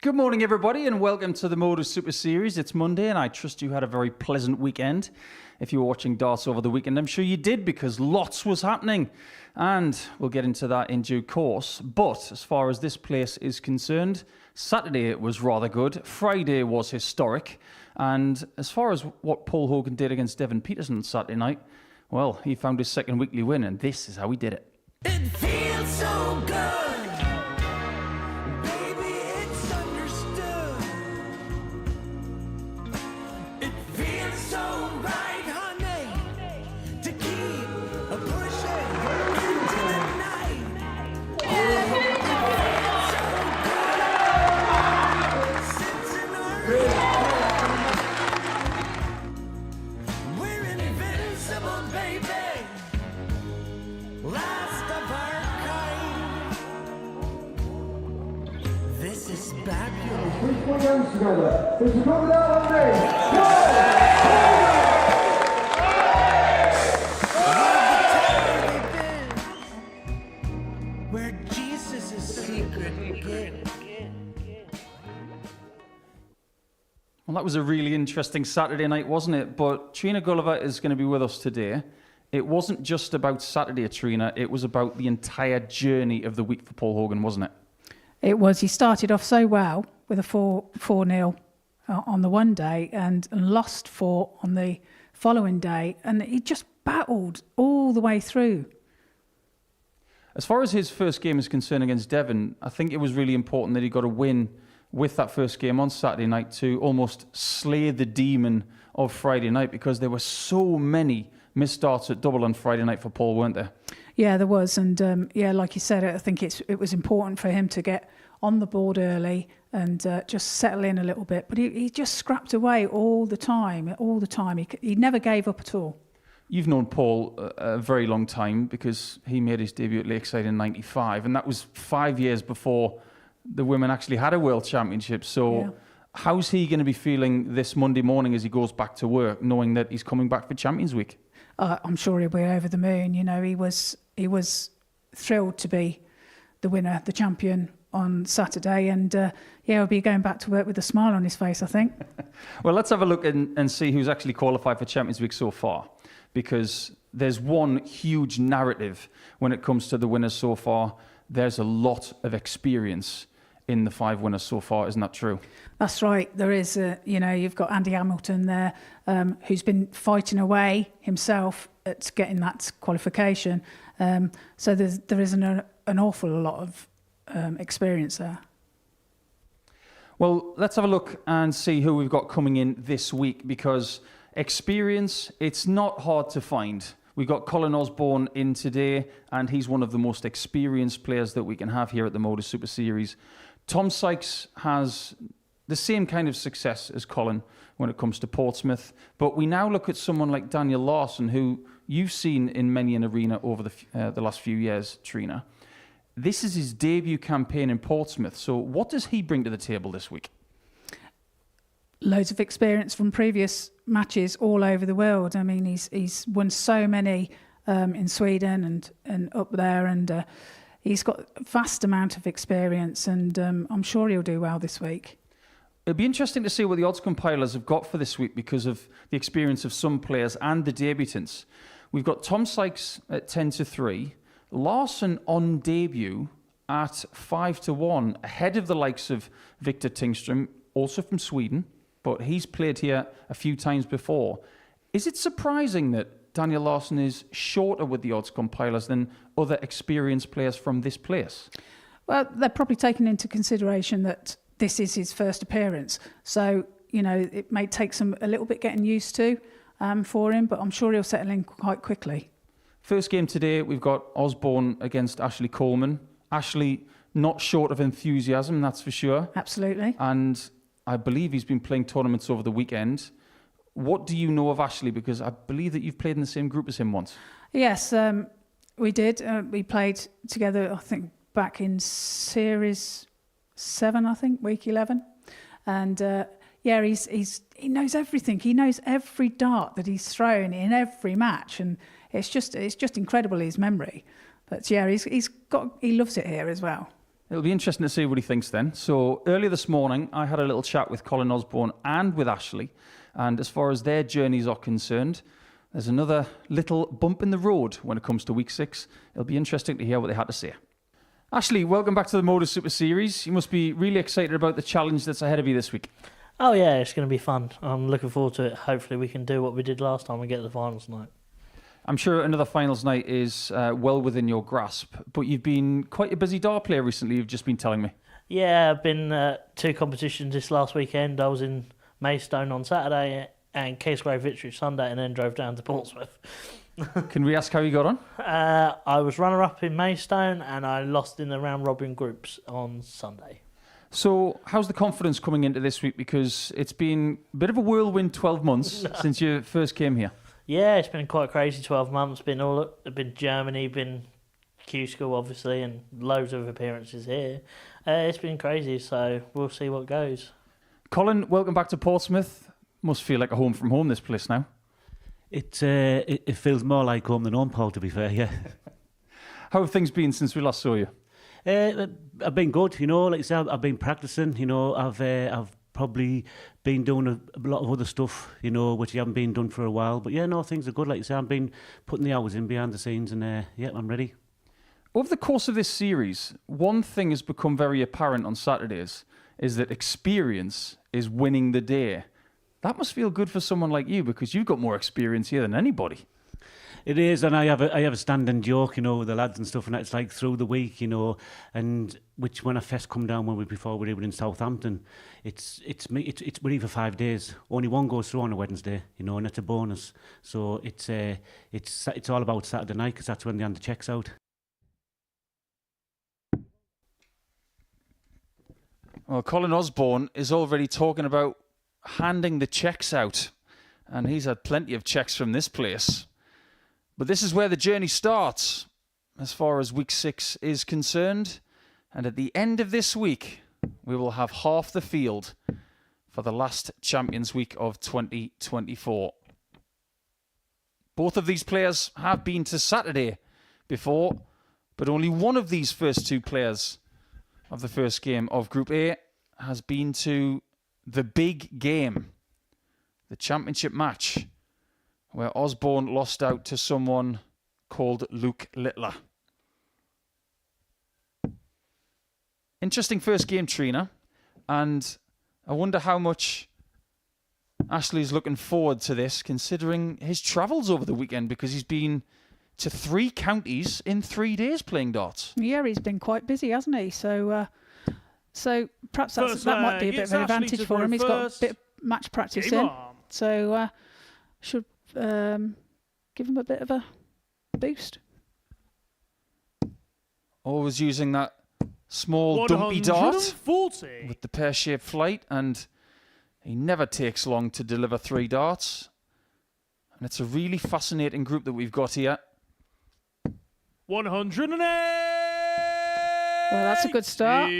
Good morning, everybody, and welcome to the Modus Super Series. It's Monday, and I trust you had a very pleasant weekend. If you were watching darts over the weekend, I'm sure you did, because lots was happening, and we'll get into that in due course. But as far as this place is concerned, Saturday was rather good, Friday was historic, and as far as what Paul Hogan did against Devon Peterson on Saturday night, well, he found his second weekly win, and this is how he did it. It feels so good. Put your hands together. It's a crocodile on me. Where Jesus is secret again. Well, that was a really interesting Saturday night, wasn't it? But Trina Gulliver is going to be with us today. It wasn't just about Saturday, Trina. It was about the entire journey of the week for Paul Hogan, wasn't it? It was. He started off so well with a 4-0 on the one day and lost 4 on the following day. And he just battled all the way through. As far as his first game is concerned against Devon, I think it was really important that he got a win with that first game on Saturday night to almost slay the demon of Friday night, because there were so many missed starts at double on Friday night for Paul, weren't there? Yeah, there was. And like you said, I think it was important for him to get on the board early and just settle in a little bit. But he just scrapped away all the time. He never gave up at all. You've known Paul a very long time, because he made his debut at Lakeside in '95, and that was 5 years before the women actually had a World Championship. So yeah. How's he going to be feeling this Monday morning as he goes back to work, knowing that he's coming back for Champions Week? I'm sure he'll be over the moon. You know, he was thrilled to be the winner, the champion on Saturday, and he'll be going back to work with a smile on his face, I think. Well, let's have a look and see who's actually qualified for Champions Week so far, because there's one huge narrative when it comes to the winners so far. There's a lot of experience in the 5 winners so far, isn't that true? That's right. There is, you've got Andy Hamilton there, who's been fighting away himself at getting that qualification. So there is an awful lot of experience there. Well, let's have a look and see who we've got coming in this week, because experience, it's not hard to find. We've got Colin Osborne in today, and he's one of the most experienced players that we can have here at the Modus Super Series. Tom Sykes has the same kind of success as Colin when it comes to Portsmouth, but we now look at someone like Daniel Larsson, who you've seen in many an arena over the last few years, Trina. This is his debut campaign in Portsmouth, so what does he bring to the table this week? Loads of experience from previous matches all over the world. I mean, he's won so many in Sweden and up there, and he's got a vast amount of experience, and I'm sure he'll do well this week. It'll be interesting to see what the odds compilers have got for this week, because of the experience of some players and the debutants. We've got Tom Sykes at 10-3, Larsson on debut at 5-1, ahead of the likes of Victor Tingström, also from Sweden, but he's played here a few times before. Is it surprising that Daniel Larsson is shorter with the odds compilers than other experienced players from this place? Well, they're probably taking into consideration that this is his first appearance. So, it may take a little bit getting used to for him, but I'm sure he'll settle in quite quickly. First game today, we've got Osborne against Ashley Coleman. Ashley, not short of enthusiasm, that's for sure. Absolutely. And I believe he's been playing tournaments over the weekend. What do you know of Ashley? Because I believe that you've played in the same group as him once. Yes, we did. We played together, I think, back in Series 7, I think, week 11. And he knows everything. He knows every dart that he's thrown in every match, and it's just incredible, his memory. But yeah, he loves it here as well. It'll be interesting to see what he thinks then. So earlier this morning, I had a little chat with Colin Osborne and with Ashley. And as far as their journeys are concerned, there's another little bump in the road when it comes to week 6. It'll be interesting to hear what they had to say. Ashley, welcome back to the Modus Super Series. You must be really excited about the challenge that's ahead of you this week. Oh yeah, it's going to be fun. I'm looking forward to it. Hopefully we can do what we did last time and get to the finals night. I'm sure another finals night is well within your grasp, but you've been quite a busy dart player recently, you've just been telling me. Yeah, I've been 2 competitions this last weekend. I was in Maidstone on Saturday and Casgrave Victory Sunday, and then drove down to Portsmouth. Can we ask how you got on? I was runner-up in Maidstone and I lost in the round-robin groups on Sunday. So how's the confidence coming into this week? Because it's been a bit of a whirlwind 12 months since you first came here. Yeah, it's been quite crazy 12 months. Been Germany, been Q School obviously, and loads of appearances here. It's been crazy, so we'll see what goes. Colin, welcome back to Portsmouth. Must feel like a home from home, this place now. It feels more like home than home, Paul, to be fair, yeah. How have things been since we last saw you? I've been good, like I said, I've been practicing, I've probably been doing a lot of other stuff, which I haven't been done for a while. But yeah, no, things are good, like I said, I've been putting the hours in behind the scenes and yeah, I'm ready. Over the course of this series, one thing has become very apparent on Saturdays is that experience is winning the day. That must feel good for someone like you because you've got more experience here than anybody. It is, and I have a standing joke, with the lads and stuff, and it's like through the week, and which when I first come down before we were in Southampton, we're here for 5 days. Only one goes through on a Wednesday, and it's a bonus. So it's all about Saturday night because that's when the under checks out. Well, Colin Osborne is already talking about handing the checks out, and he's had plenty of checks from this place. But this is where the journey starts, as far as week 6 is concerned. And at the end of this week, we will have half the field for the last Champions Week of 2024. Both of these players have been to Saturday before, but only one of these first 2 players of the first game of Group A has been to the big game, the championship match, where Osborne lost out to someone called Luke Littler. Interesting first game, Trina, and I wonder how much Ashley's looking forward to this, considering his travels over the weekend, because he's been to 3 counties in 3 days playing darts. Yeah, he's been quite busy, hasn't he? So perhaps that might be a bit of an advantage for him. He's got a bit of match practice in, so should give him a bit of a boost. Always using that small dumpy dart with the pear-shaped flight, and he never takes long to deliver 3 darts. And it's a really fascinating group that we've got here. 108! Well, that's a good start.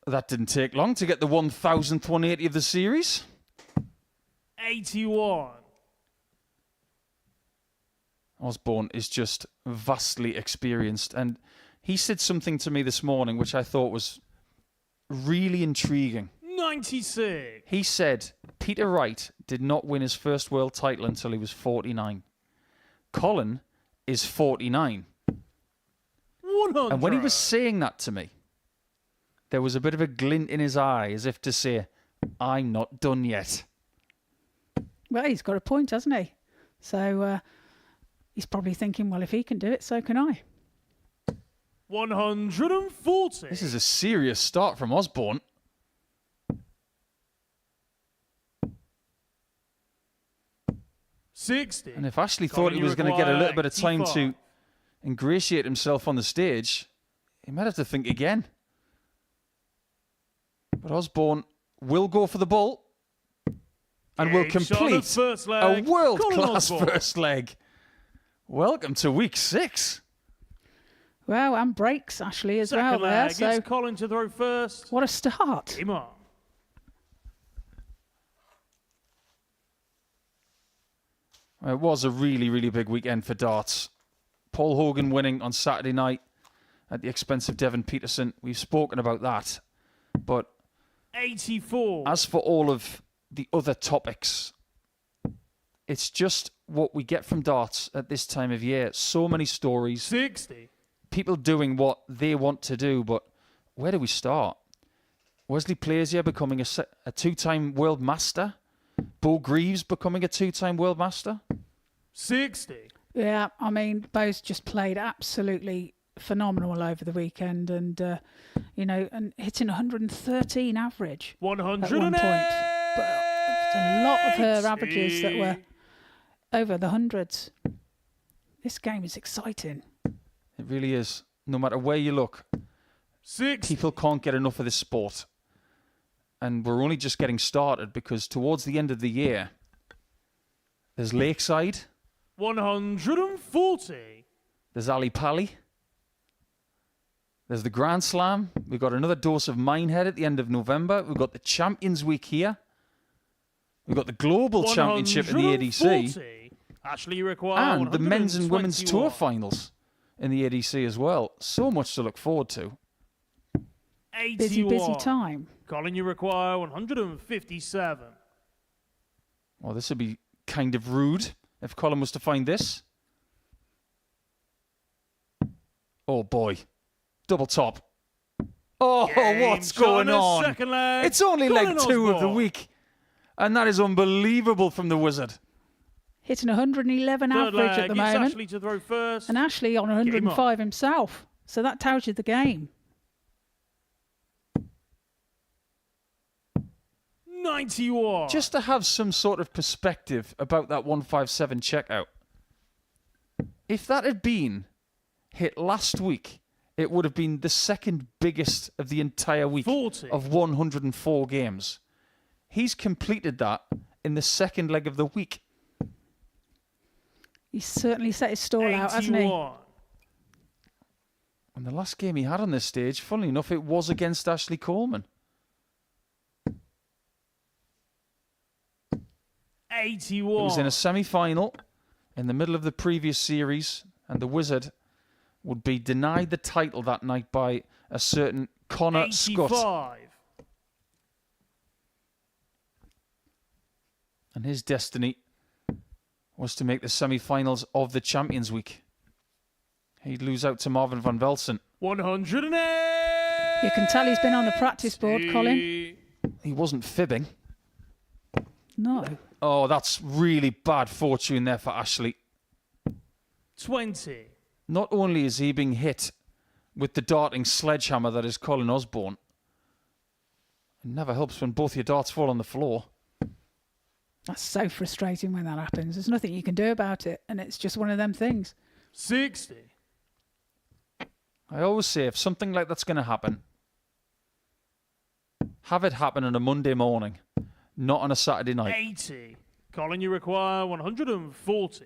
That didn't take long to get the 1,000th 180 of the series. 81. Osborne is just vastly experienced, and he said something to me this morning which I thought was really intriguing. 96. He said Peter Wright did not win his first world title until he was 49. Colin is 49. 100. And when he was saying that to me, there was a bit of a glint in his eye, as if to say, I'm not done yet. Well, he's got a point, hasn't he? So he's probably thinking, well, if he can do it, so can I. 140. This is a serious start from Osborne. $60. And if Ashley thought he was going to get a little bit of time to ingratiate himself on the stage, he might have to think again. But Osborne will go for the ball and will complete a world-class first leg. Welcome to week 6. Well, and breaks, Ashley, as Second well there. leg. So It's Colin to throw first. what a start. Game on. It was a really, really big weekend for darts. Paul Hogan winning on Saturday night, at the expense of Devin Peterson. We've spoken about that. But 84. as for all of the other topics, it's just what we get from darts at this time of year. So many stories. 60. People doing what they want to do, but where do we start? Wesley Plaisier becoming a two-time world master. Bo Greaves becoming a two-time world master. 60. Yeah, I mean, Bo's just played absolutely phenomenal over the weekend, and and hitting 113 average at 100. one point. But a lot of her averages that were over the hundreds. This game is exciting. It really is. No matter where you look, 60. people can't get enough of this sport. And we're only just getting started because towards the end of the year, there's Lakeside, 140. there's Ali Pali, there's the Grand Slam. We've got another dose of Minehead at the end of November. We've got the Champions Week here. We've got the Global Championship in the ADC. 140. Ashley, you require And the men's and women's 121. tour finals in the ADC as well. So much to look forward to. 81. Busy time. Colin, you require 157. Well, this would be kind of rude if Colin was to find this. Oh, boy. Double top. Oh, what's going on? Second leg. It's only Colin leg 2 of the Osborne. week. And that is unbelievable from the Wizard. Hitting 111 Third average leg. at the It's moment. Ashley to throw first. And Ashley on 105 himself. So that tells you the game. 91. Just to have some sort of perspective about that 157 checkout. If that had been hit last week, it would have been the second biggest of the entire week 40. of 104 games. He's completed that in the second leg of the week. He's certainly set his stall out, hasn't he? 81. And the last game he had on this stage, funnily enough, it was against Ashley Coleman. 81. It was in a semi-final in the middle of the previous series, and the Wizard would be denied the title that night by a certain Connor 85. Scott. And his destiny was to make the semi-finals of the Champions Week. He'd lose out to Marvin van Velsen. 108. You can tell he's been on the practice board, Colin. He wasn't fibbing. No. Oh, that's really bad fortune there for Ashley. 20. Not only is he being hit with the darting sledgehammer that is Colin Osborne, it never helps when both your darts fall on the floor. That's so frustrating when that happens. There's nothing you can do about it, and it's just one of them things. 60. I always say if something like that's going to happen, have it happen on a Monday morning, not on a Saturday night. 80. Colin, you require 140.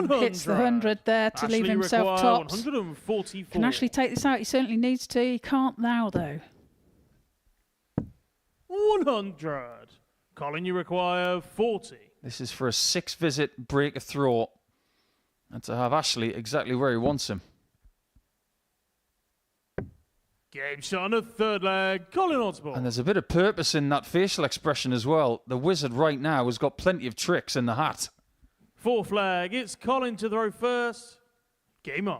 Hits the 100 there to leave himself tops. 144. Can Ashley take this out? He certainly needs to. He can't now, though. 100. Colin, you require 40. This is for a 6-visit break of throw, and to have Ashley exactly where he wants him. Game shot on a third leg. Colin Osborne. And there's a bit of purpose in that facial expression as well. The Wizard right now has got plenty of tricks in the hat. Fourth flag. It's Colin to throw first. Game on.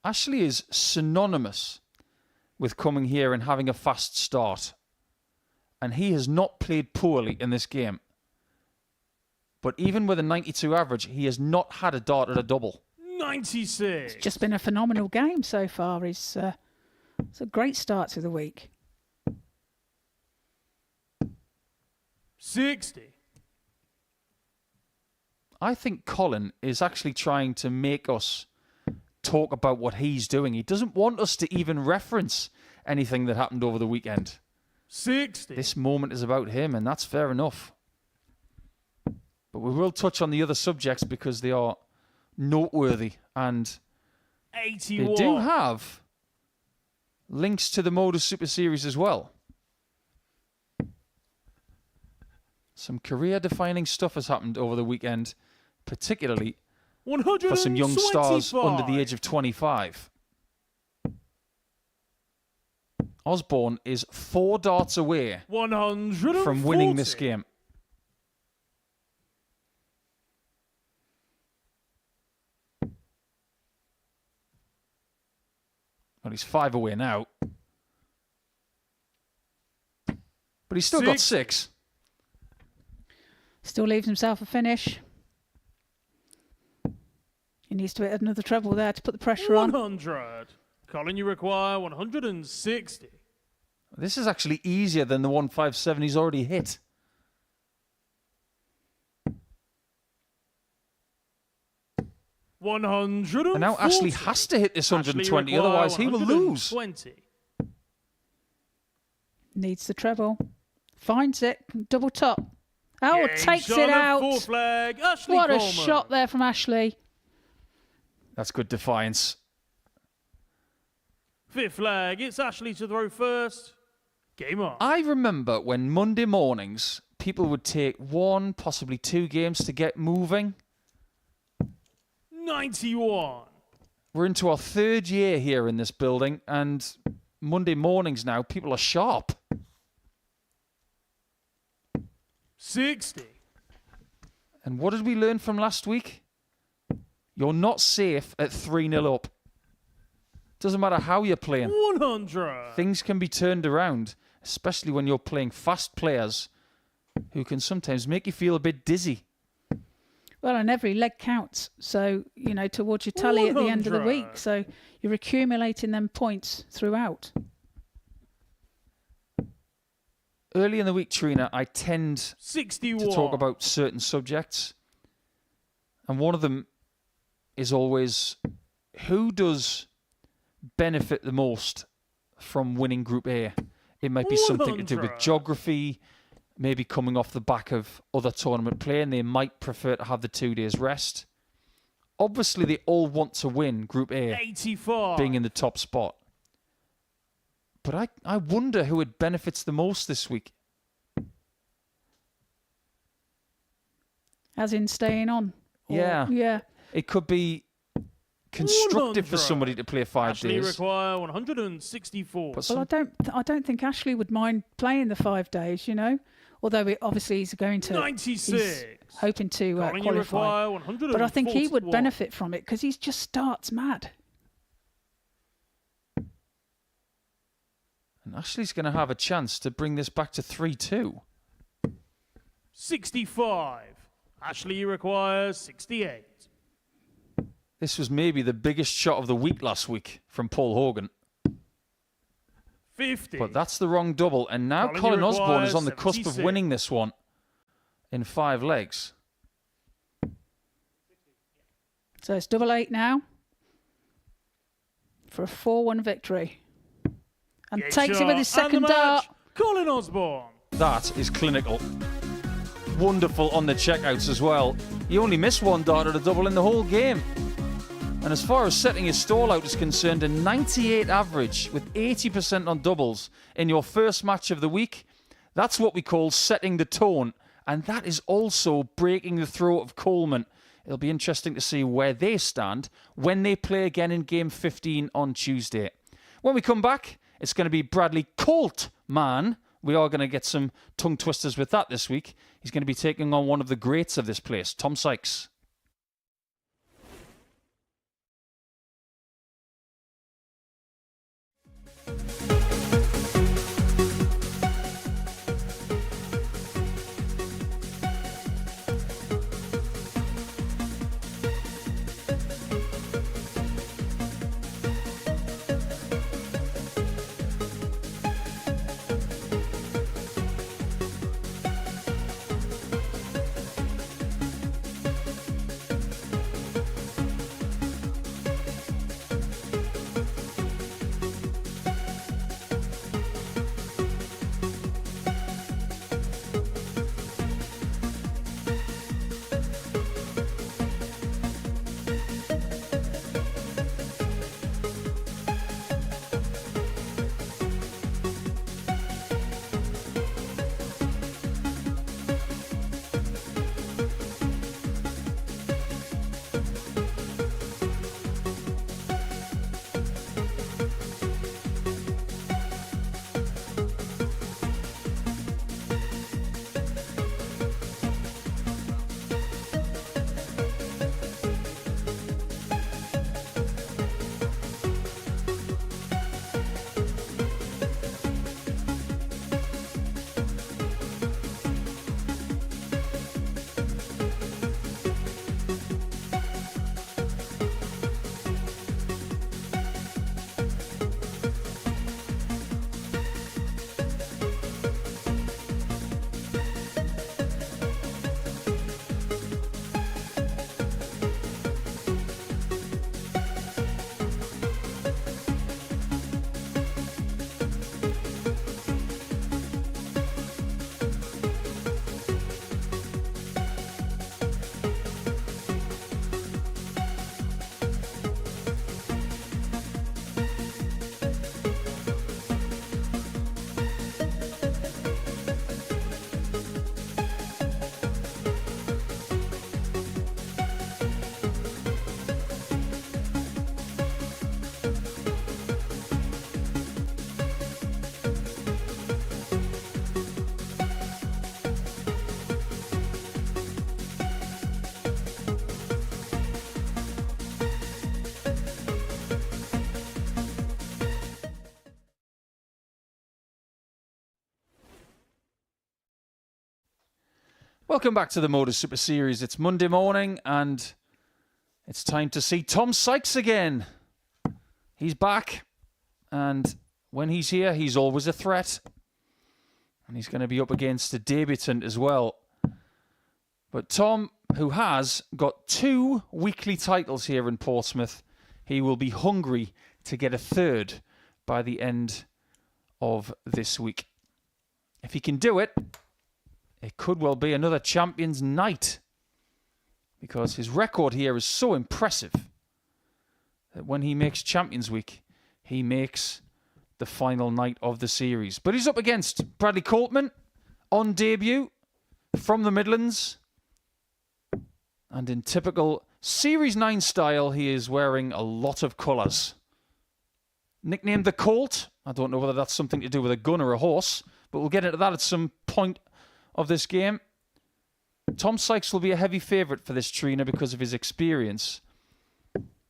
Ashley is synonymous with coming here and having a fast start. And he has not played poorly in this game. But even with a 92 average, he has not had a dart at a double. 96. It's just been a phenomenal game so far. It's a great start to the week. 60. I think Colin is actually trying to make us talk about what he's doing. He doesn't want us to even reference anything that happened over the weekend. 60. This moment is about him, and that's fair enough. But we will touch on the other subjects because they are noteworthy, and 81. they do have links to the Modus Super Series as well. Some career-defining stuff has happened over the weekend, particularly 125. for some young stars under the age of 25. Osborne is 4 darts away 140. from winning this game. Well, he's 5 away now. But he's still got 6. Still leaves himself a finish. He needs to hit another treble there to put the pressure on. 100. Colin, you require 160. This is actually easier than the 157 he's already hit. And now Ashley has to hit this 120, otherwise he will lose. 120. Needs the treble. Finds it. Double top. Oh, Game takes shot it of out. full flag, Ashley What a Coleman. shot there from Ashley. That's good defiance. 5th flag, it's Ashley to throw first. Game on. I remember when Monday mornings, people would take 1, possibly 2 games to get moving. 91. We're into our 3rd year here in this building, and Monday mornings now, people are sharp. 60. And what did we learn from last week? You're not safe at 3-0 up. Doesn't matter how you're playing. 100. Things can be turned around, especially when you're playing fast players who can sometimes make you feel a bit dizzy. Well, and every leg counts. So, towards your tally at the end of the 100. week. So you're accumulating them points throughout. Early in the week, Trina, I tend 61. to talk about certain subjects. And one of them is always, who does benefit the most from winning Group A? It might be something to do with 100. geography, maybe coming off the back of other tournament play, and they might prefer to have the 2 days rest. Obviously, they all want to win Group A, 85. being in the top spot. But I wonder who it benefits the most this week. As in staying on. Yeah. Yeah. It could be constructive for 100. somebody to play 5 Ashley days. require 164. But Well, I don't think Ashley would mind playing the 5 days, Although obviously he's going to. 96. He's hoping to Colin, you qualify. require 141. But I think he would benefit from it because he just starts mad. And Ashley's going to have a chance to bring this back to 3-2. 65. Ashley requires 68. This was maybe the biggest shot of the week last week from Paul Hogan. 50. But that's the wrong double. And now Colin, Colin you Osborne is require on the cusp of 76. winning this one in 5 legs. So it's 8 now for a 4-1 victory. And Great takes it shot. with his And the second dart. match, Colin Osborne. That is clinical. Wonderful on the checkouts as well. He only missed 1 dart at a double in the whole game. And as far as setting his stall out is concerned, a 98 average with 80% on doubles in your first match of the week. That's what we call setting the tone. And that is also breaking the throat of Coleman. It'll be interesting to see where they stand when they play again in Game 15 on Tuesday. When we come back, it's going to be Bradley Coltman. We are going to get some tongue twisters with that this week. He's going to be taking on one of the greats of this place, Tom Sykes. Welcome back to the Modus Super Series. It's Monday morning and it's time to see Tom Sykes again. He's back, and when he's here, he's always a threat. And he's going to be up against a debutant as well. But Tom, who has got 2 weekly titles here in Portsmouth, he will be hungry to get a third by the end of this week. If he can do it, it could well be another Champions Night, because his record here is so impressive that when he makes Champions Week, he makes the final night of the series. But he's up against Bradley Coltman on debut from the Midlands. And in typical Series 9 style, he is wearing a lot of colours. Nicknamed the Colt. I don't know whether that's something to do with a gun or a horse, but we'll get into that at some point of this game. Tom Sykes will be a heavy favourite for this trainer because of his experience.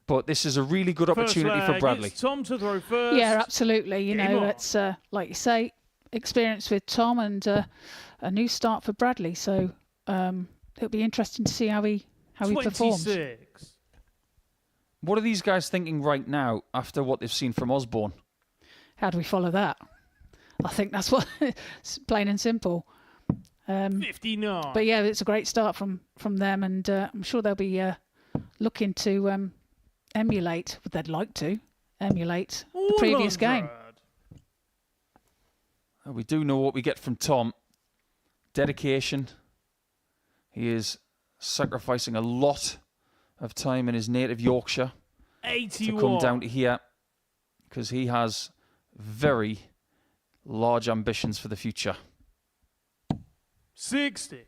But this is a really good opportunity for Bradley. It's Tom to throw first. Yeah, absolutely. You Game know, on. it's like you say, experience with Tom and a new start for Bradley. So it'll be interesting to see how he performs. 26. What are these guys thinking right now after what they've seen from Osborne? How do we follow that? I think that's what it's plain and simple. 59. But yeah, it's a great start from them, and I'm sure they'll be looking to emulate, what they'd like to emulate the previous game. 100. We do know what we get from Tom. Dedication. He is sacrificing a lot of time in his native Yorkshire 81. to come down to here, because he has very large ambitions for the future. 60.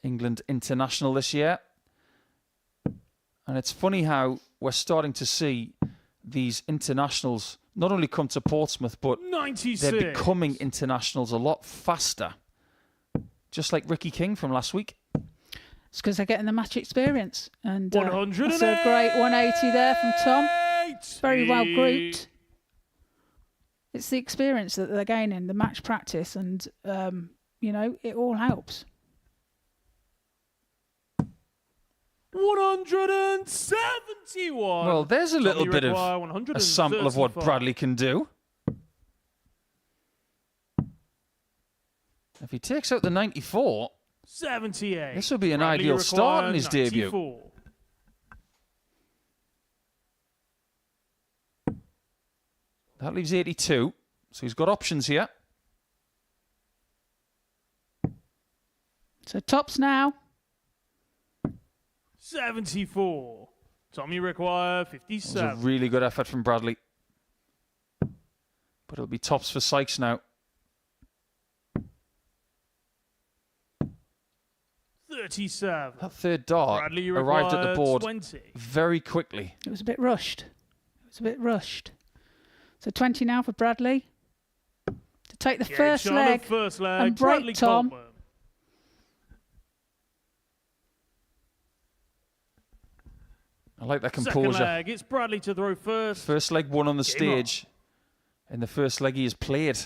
England international this year. And it's funny how we're starting to see these internationals not only come to Portsmouth, but 96. they're becoming internationals a lot faster. Just like Ricky King from last week. It's because they're getting the match experience. And 108. that's a great 180 there from Tom. Very well grouped. It's the experience that they're gaining, the match practice, and, you know, it all helps. 171. Well, there's a little bit of a 135. sample of what Bradley can do. If he takes out the 94, 78. this will be an Bradley ideal start in requires his debut. 94. That leaves 82. So he's got options here. So tops now. 74. Tommy require It was a 57. really good effort from Bradley. But it'll be tops for Sykes now. 37. That third dart Bradley arrived at the required board 20. very quickly. It was a bit rushed. So 20 now for Bradley. To take the Game first shot leg. of first leg. and break Bradley Tom. Coltman. I like that Second composure. leg. It's Bradley to throw first. First leg won on the Game stage. In the first leg he has played.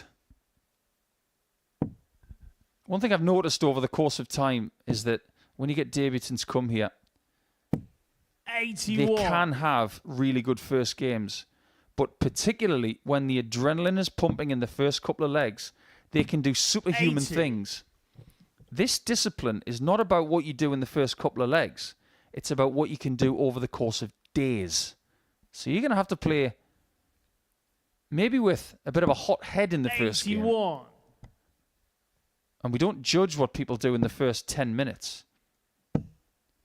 One thing I've noticed over the course of time is that when you get debutants come here, 81. they can have really good first games. But particularly when the adrenaline is pumping in the first couple of legs, they can do superhuman 80. things. This discipline is not about what you do in the first couple of legs. It's about what you can do over the course of days. So you're going to have to play maybe with a bit of a hot head in the first game. 81. And we don't judge what people do in the first 10 minutes.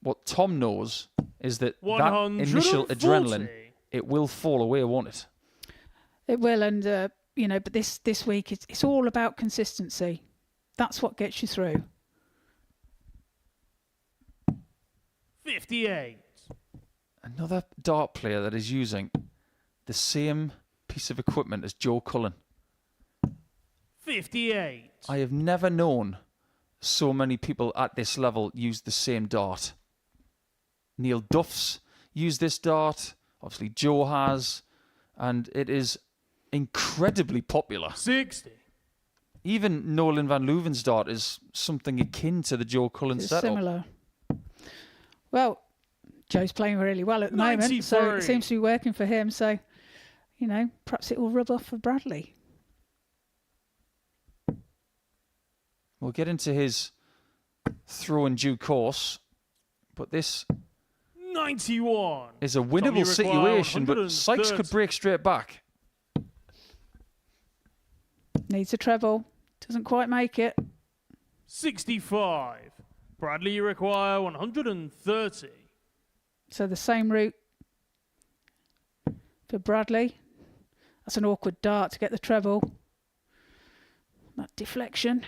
What Tom knows is that that initial 140. adrenaline, it will fall away, won't it? It will, and you know, but this week it's all about consistency. That's what gets you through. 58. Another dart player that is using the same piece of equipment as Joe Cullen. 58. I have never known so many people at this level use the same dart. Neil Duff's used this dart. Obviously, Joe has. And it is incredibly popular. 60. Even Nolan van Leuven's dart is something akin to the Joe Cullen It's setup. similar. Well, Joe's playing really well at the moment, so 93. it seems to be working for him. So, perhaps it will rub off for Bradley. We'll get into his throw in due course, but this 91. is a Tommy winnable require situation, but 130. Sykes could break straight back. Needs a treble. Doesn't quite make it. 65. Bradley, you require 130. So the same route for Bradley. That's an awkward dart to get the treble. That deflection.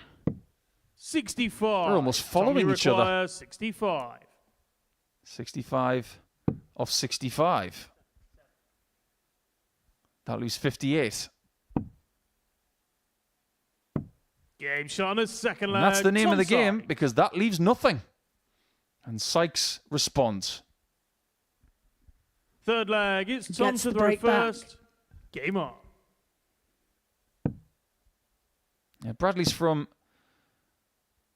65. They're almost Tommy following each other. requires 65. 65 off 65. That leaves 58. Game shot on his second leg. And that's the name of the Tom game Sykes. because that leaves nothing. And Sykes responds. Third leg, it's Tom Gets to the throw break back. first. Game on. Yeah, Bradley's from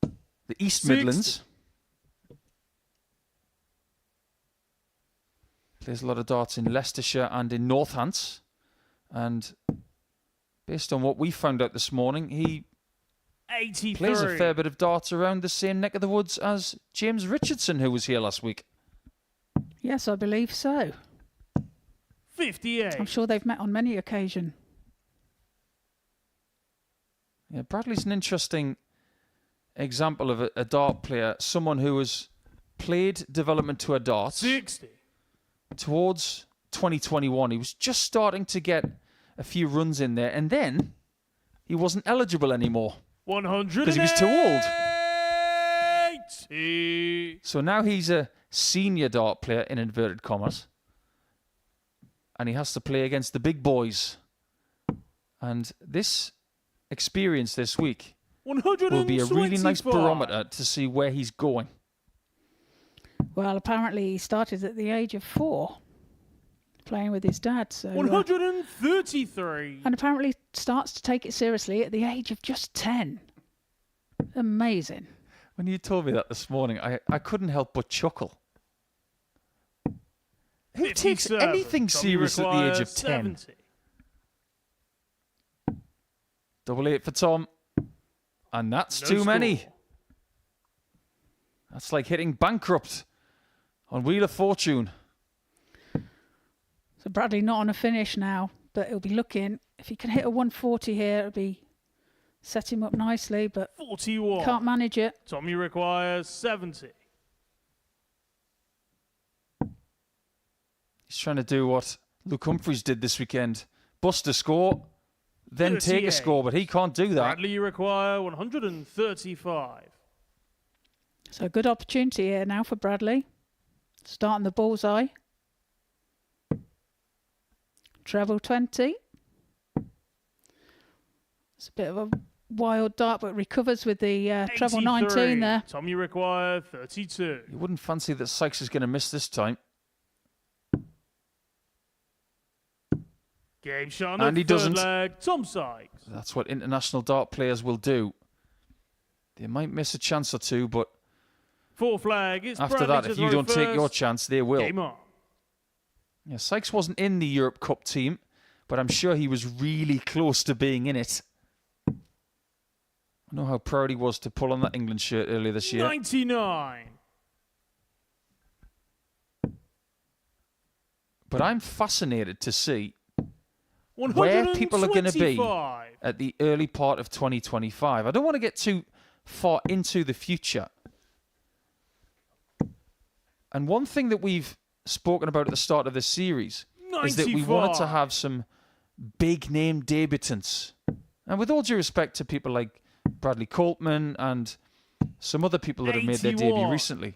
the East 60. Midlands. Plays a lot of darts in Leicestershire and in Northants. And based on what we found out this morning, he 83. plays a fair bit of darts around the same neck of the woods as James Richardson, who was here last week. Yes, I believe so. 58. I'm sure they've met on many occasions. Yeah, Bradley's an interesting example of a dart player, someone who has played development to a dart 60. towards 2021. He was just starting to get a few runs in there, and then he wasn't eligible anymore 100. because he was too old. 80. So now he's a senior dart player, in inverted commas, and he has to play against the big boys. And this experience this week will be a really nice 125. barometer to see where he's going. Well, apparently he started at the age of 4, playing with his dad. So, 133. and apparently starts to take it seriously at the age of just 10. Amazing. When you told me that this morning, I couldn't help but chuckle. Who takes 57. anything Tommy serious at the age of requires 10? 70. 88 for Tom. And that's No too score. many. That's like hitting bankrupt on Wheel of Fortune. So Bradley not on a finish now, but he'll be looking. If he can hit a 140 here, it'll be set him up nicely, but 41. can't manage it. Tommy requires 70. He's trying to do what Luke Humphries did this weekend. Bust a score, then take a 38. score, but he can't do that. Bradley, you require 135. So a good opportunity here now for Bradley. Starting the bullseye. Treble 20. It's a bit of a wild dart, but recovers with the treble 19 83. there. Tommy require 32. You wouldn't fancy that Sykes is going to miss this time. Game shot on And the he third doesn't. leg. Tom Sykes. That's what international dart players will do. They might miss a chance or two, but Fourth flag. It's after Bradley that, to if you throw don't take your first. chance, they will. Game on. Yeah, Sykes wasn't in the Europe Cup team, but I'm sure he was really close to being in it. I know how proud he was to pull on that England shirt earlier this year. 99. But I'm fascinated to see where people are going to be 125. at the early part of 2025. I don't want to get too far into the future. And one thing that we've spoken about at the start of this series is that we wanted to 95. have some big name debutants. And with all due respect to people like Bradley Coltman and some other people that have made their debut 81. recently,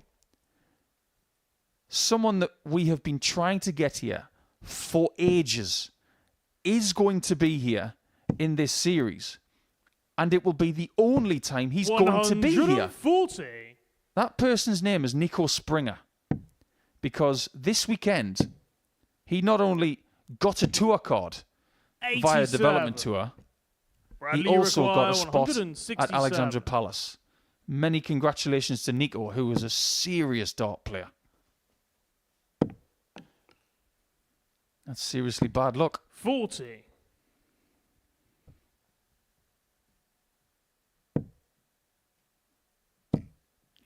someone that we have been trying to get here for ages is going to be here in this series. And it will be the only time he's going to be here. 140. That person's name is Nico Springer. Because this weekend, he not only got a tour card via 87. development tour, Bradley, He also got require a spot 167. at Alexandra Palace. Many congratulations to Nico, who was a serious dart player. That's seriously bad luck. 40.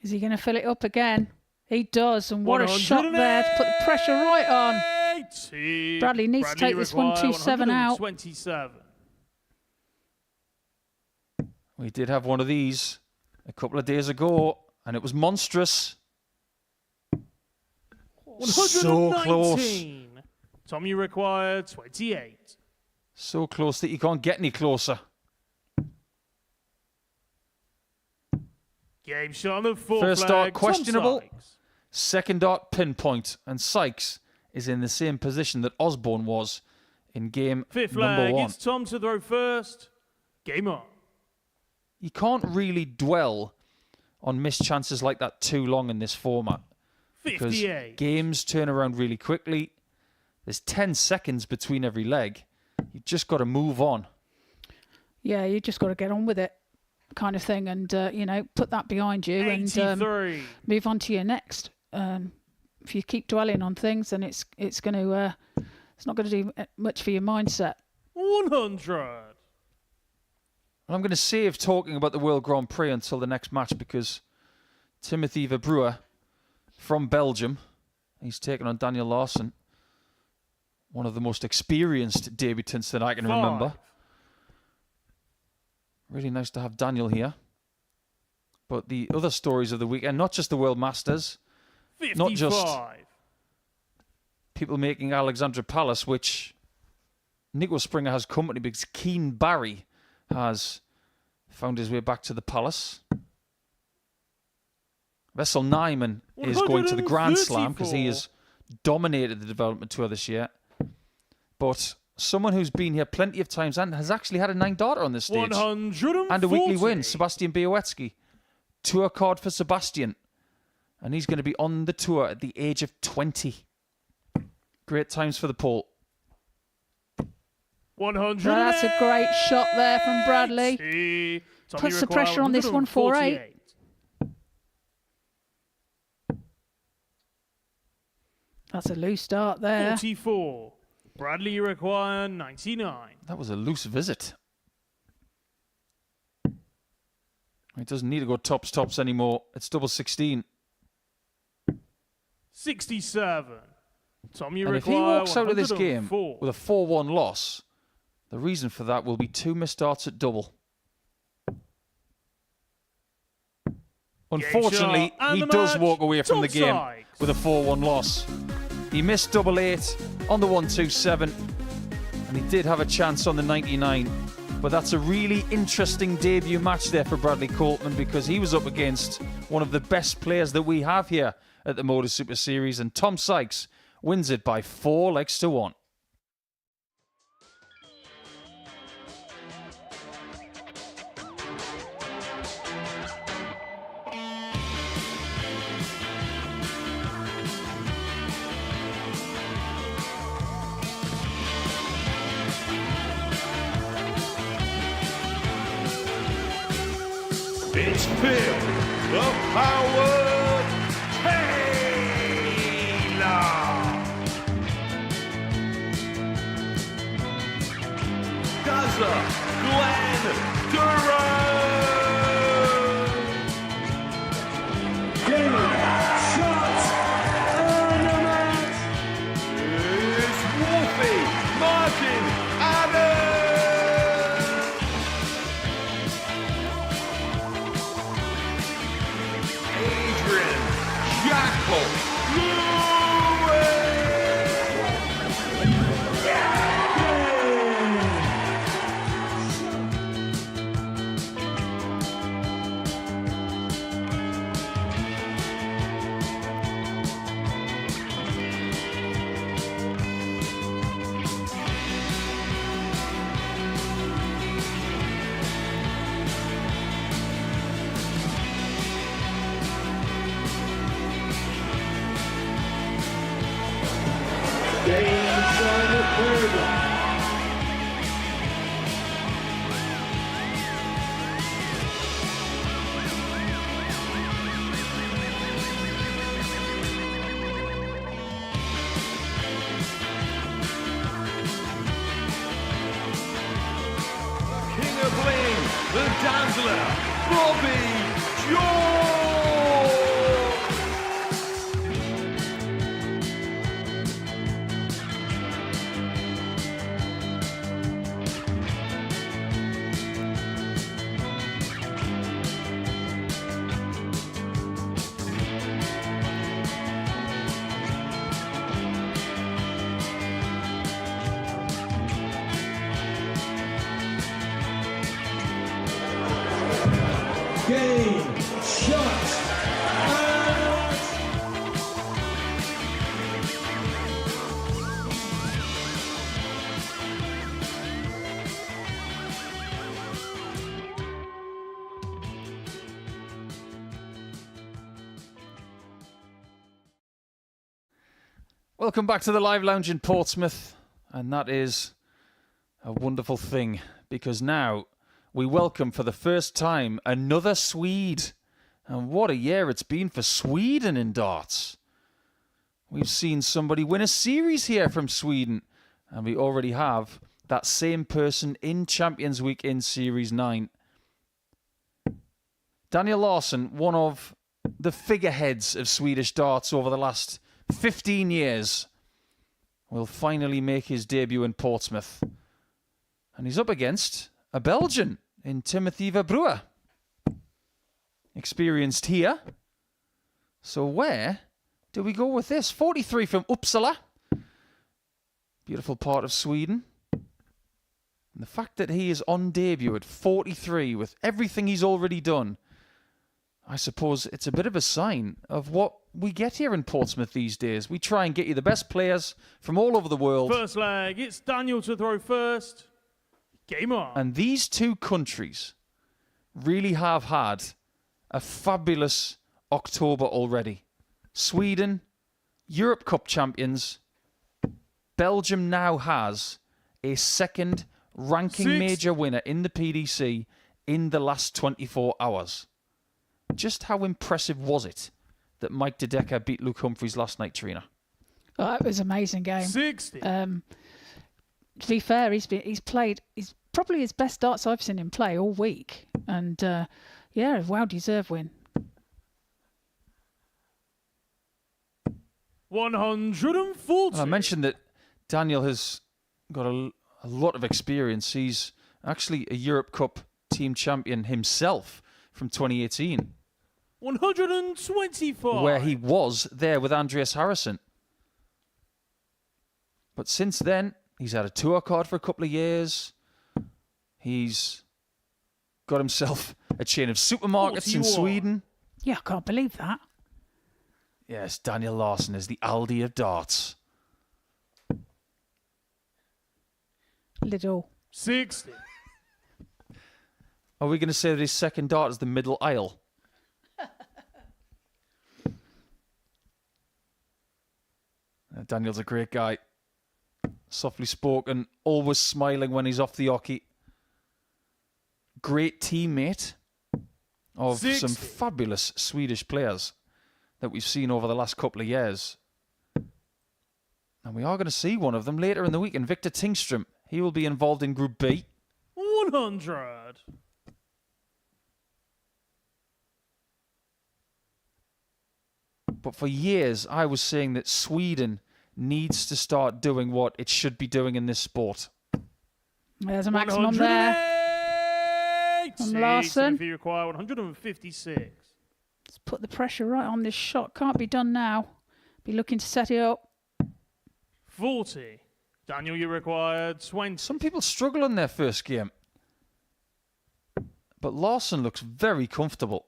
Is he going to fill it up again? He does, and what a shot there to put the pressure right on. 80. Bradley needs to take this require 127 out. 127. We did have one of these a couple of days ago, and it was monstrous. So close. Tommy required 28. So close that you can't get any closer. Game shot on the fourth First flag, dart Tom questionable. Sykes. Second dart pinpoint, and Sykes is in the same position that Osborne was in game Fifth number flag, 1. it's Tom to throw first. Game on. You can't really dwell on missed chances like that too long in this format. Because 58. games turn around really quickly. There's 10 seconds between every leg. You've just got to move on. Yeah, you just got to get on with it, kind of thing, and put that behind you 83. and move on to your next. If you keep dwelling on things, then it's going to it's not going to do much for your mindset. 100. And I'm going to save talking about the World Grand Prix until the next match because Timothy Verbrugghe from Belgium, he's taken on Daniel Larsson, one of the most experienced debutants that I can remember. Really nice to have Daniel here. But the other stories of the weekend, not just the World Masters, 55. not just people making Alexandra Palace, which Nico Springer has company because Keen Barry has found his way back to the Palace. Vessel Nyman is going to the Grand Slam because he has dominated the development tour this year. But someone who's been here plenty of times and has actually had a 9-darter on this stage. 140. And a weekly win, Sebastian Białowski. Tour card for Sebastian. And he's going to be on the tour at the age of 20. Great times for the Pole. 100. That's a great shot there from Bradley. Puts the pressure on this 148. That's a loose start there. 44. Bradley, you require 99. That was a loose visit. He doesn't need to go tops anymore. It's double 16. 67. Tom, you And if he require walks out of this game 104. with a 4-1 loss, the reason for that will be 2 missed darts at double. Unfortunately, he does walk away from the game with a 4-1 loss. He missed double 8 on the 127, and he did have a chance on the 99. But that's a really interesting debut match there for Bradley Coltman because he was up against one of the best players that we have here at the Modus Super Series, and Tom Sykes wins it by 4 legs to 1. It's Phil, the Power Taylor. Gaza, Glenn Durant. Game, shot, and a match. It's Wolfie, Martin, Adam. Adrian, Jackal, Dazzler, Bobby George. Game, shot, and Welcome back to the Live Lounge in Portsmouth, and that is a wonderful thing because now we welcome for the first time another Swede. And what a year it's been for Sweden in darts. We've seen somebody win a series here from Sweden, and we already have that same person in Champions Week in Series 9. Daniel Larsson, one of the figureheads of Swedish darts over the last 15 years, will finally make his debut in Portsmouth. And he's up against a Belgian in Timothy Verbrugghe. Experienced here. So where do we go with this? 43 from Uppsala. Beautiful part of Sweden. And the fact that he is on debut at 43 with everything he's already done, I suppose it's a bit of a sign of what we get here in Portsmouth these days. We try and get you the best players from all over the world. First leg, it's Daniel to throw first. Game on. And these two countries really have had a fabulous October already. Sweden, Europe Cup champions. Belgium now has a second ranking major winner in the PDC in the last 24 hours. Just how impressive was it that Mike De Decker beat Luke Humphries last night, Trina? Oh, it was an amazing game. 60. To be fair, he's probably his best darts I've seen him play all week, and yeah, well-deserved win. 140. I mentioned that Daniel has got a lot of experience. He's actually a Europe Cup team champion himself from 2018. 124. Where he was there with Andreas Harrison. But since then, he's had a tour card for a couple of years. He's got himself a chain of supermarkets in Sweden. Yeah, I can't believe that. Yes, Daniel Larsson is the Aldi of darts. Little. 60. Are we going to say that his second dart is the middle aisle? Daniel's a great guy. Softly spoken, always smiling when he's off the hockey. Great teammate of 60. some fabulous Swedish players that we've seen over the last couple of years. And we are going to see one of them later in the week, and Victor Tingström. He will be involved in Group B. 100. But for years, I was saying that Sweden needs to start doing what it should be doing in this sport. There's a maximum there. 180. From Larsson. If you require 156. Let's put the pressure right on this shot. Can't be done now. Be looking to set it up. 40. Daniel, you required 20. Some people struggle in their first game. But Larsson looks very comfortable.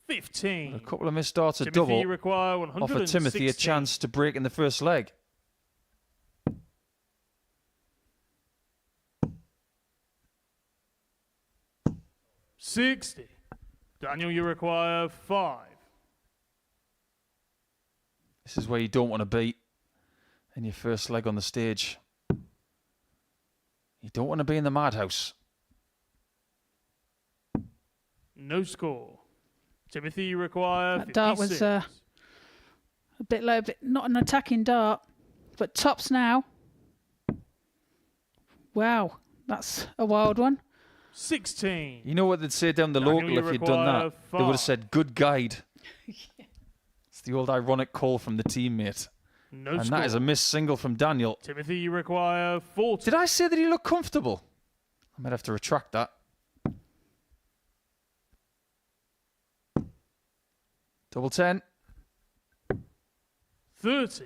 A 15. couple of missed darts, a Timothy, double, you require offer Timothy a 116. chance to break in the first leg. $60. Daniel, you require 5. This is where you don't want to be in your first leg on the stage. You don't want to be in the madhouse. No score. Timothy, you require That dart 56. was a bit low, but not an attacking dart. But tops now. Wow, that's a wild one. 16. You know what they'd say down the Daniel, local you if you'd done that? require They would have 5. said, good guide. It's the old ironic call from the teammate. No And score. that is a missed single from Daniel. Timothy, you require 40. Did I say that he looked comfortable? I might have to retract that. Double 10. 30.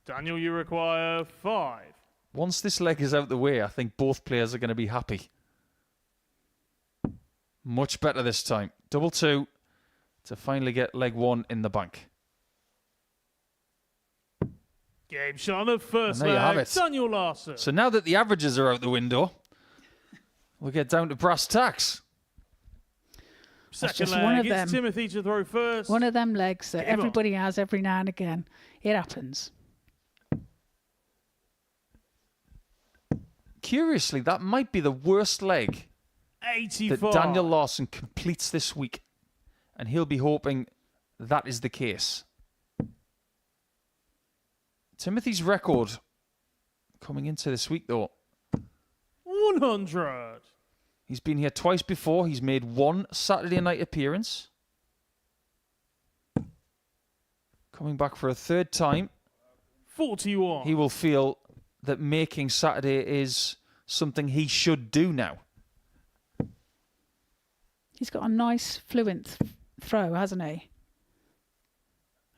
Daniel, you require 5. Once this leg is out the way, I think both players are going to be happy. Much better this time. Double 2 to finally get leg 1 in the bank. Game shot on the first And there you have leg. it. Daniel Larsson. So now that the averages are out the window, we'll get down to brass tacks. Second just leg. one of It's them. Timothy to throw first. One of them legs that Game on. everybody has every now and again. It happens. Curiously, that might be the worst leg 85. that Daniel Larsson completes this week. And he'll be hoping that is the case. Timothy's record coming into this week, though. 100. He's been here twice before. He's made one Saturday night appearance. Coming back for a third time. 41. He will feel that making Saturday is something he should do now. He's got a nice fluent throw, hasn't he?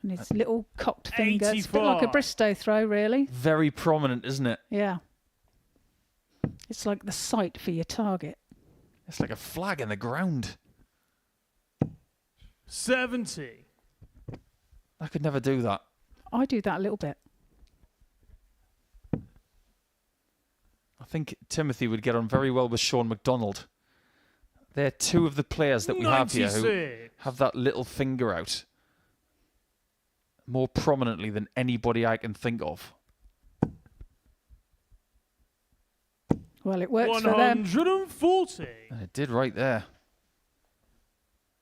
And his little cocked finger. It's a bit like a 85. Bristow throw, really. Very prominent, isn't it? Yeah. It's like the sight for your target. It's like a flag in the ground. 70. I could never do that. I do that a little bit. I think Timothy would get on very well with Sean McDonald. They're two of the players that we have here who 96. have that little finger out more prominently than anybody I can think of. Well, it works for them. 140. And it did right there.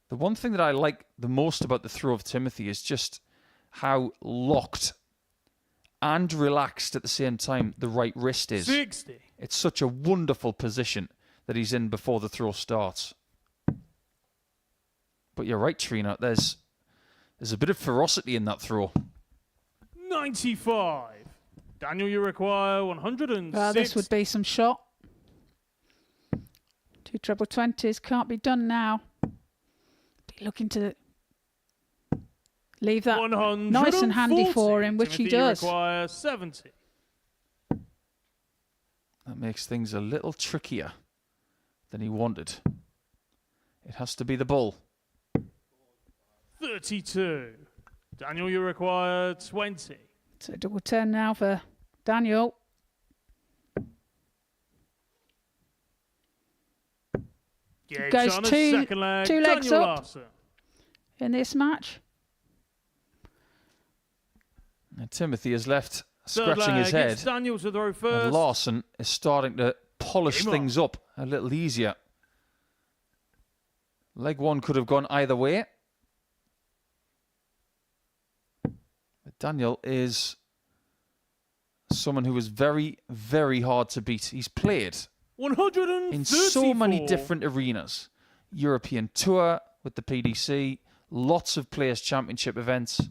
The one thing that I like the most about the throw of Timothy is just how locked and relaxed at the same time the right wrist is. 60. It's such a wonderful position that he's in before the throw starts. But you're right, Trina. There's a bit of ferocity in that throw. 95. Daniel, you require 106. Well, this would be some shot. 2 treble 20s. Can't be done now. Be looking to leave that 140. nice and handy for him, which he Timothy, does. You require 70. That makes things a little trickier than he wanted. It has to be the bull. 32. Daniel, you require 20. So double turn now for Daniel. Gage Goes on the two- second leg. two legs Daniel up. Larsson. In this match. And Timothy is left Third scratching leg. his head. It's Daniel to throw And first. Larsson is starting to polish Game on. things up a little easier. Leg 1 could have gone either way. But Daniel is someone who is very, very hard to beat. He's played 134. in so many different arenas. European Tour with the PDC, lots of Players' Championship events.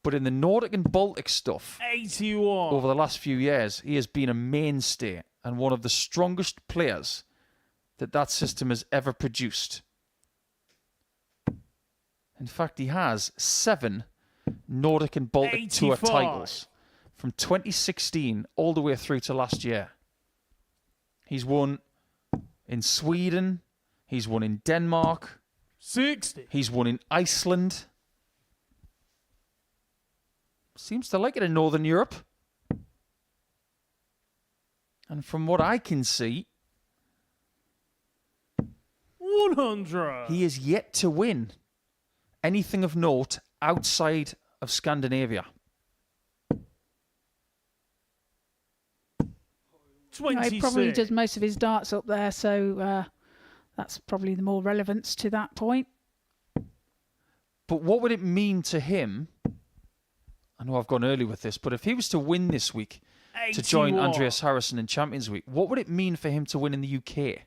But in the Nordic and Baltic stuff, 81. over the last few years, he has been a mainstay and one of the strongest players that system has ever produced. In fact, he has 7 Nordic and Baltic Tour 85. titles from 2016 all the way through to last year. He's won in Sweden. He's won in Denmark. 60. He's won in Iceland. Seems to like it in Northern Europe. And from what I can see, 100. he is yet to win anything of note outside of Scandinavia. 26. He probably does most of his darts up there, so that's probably the more relevance to that point. But what would it mean to him? I know I've gone early with this, but if he was to win this week, to join 81. Andreas Harrison in Champions Week. What would it mean for him to win in the UK?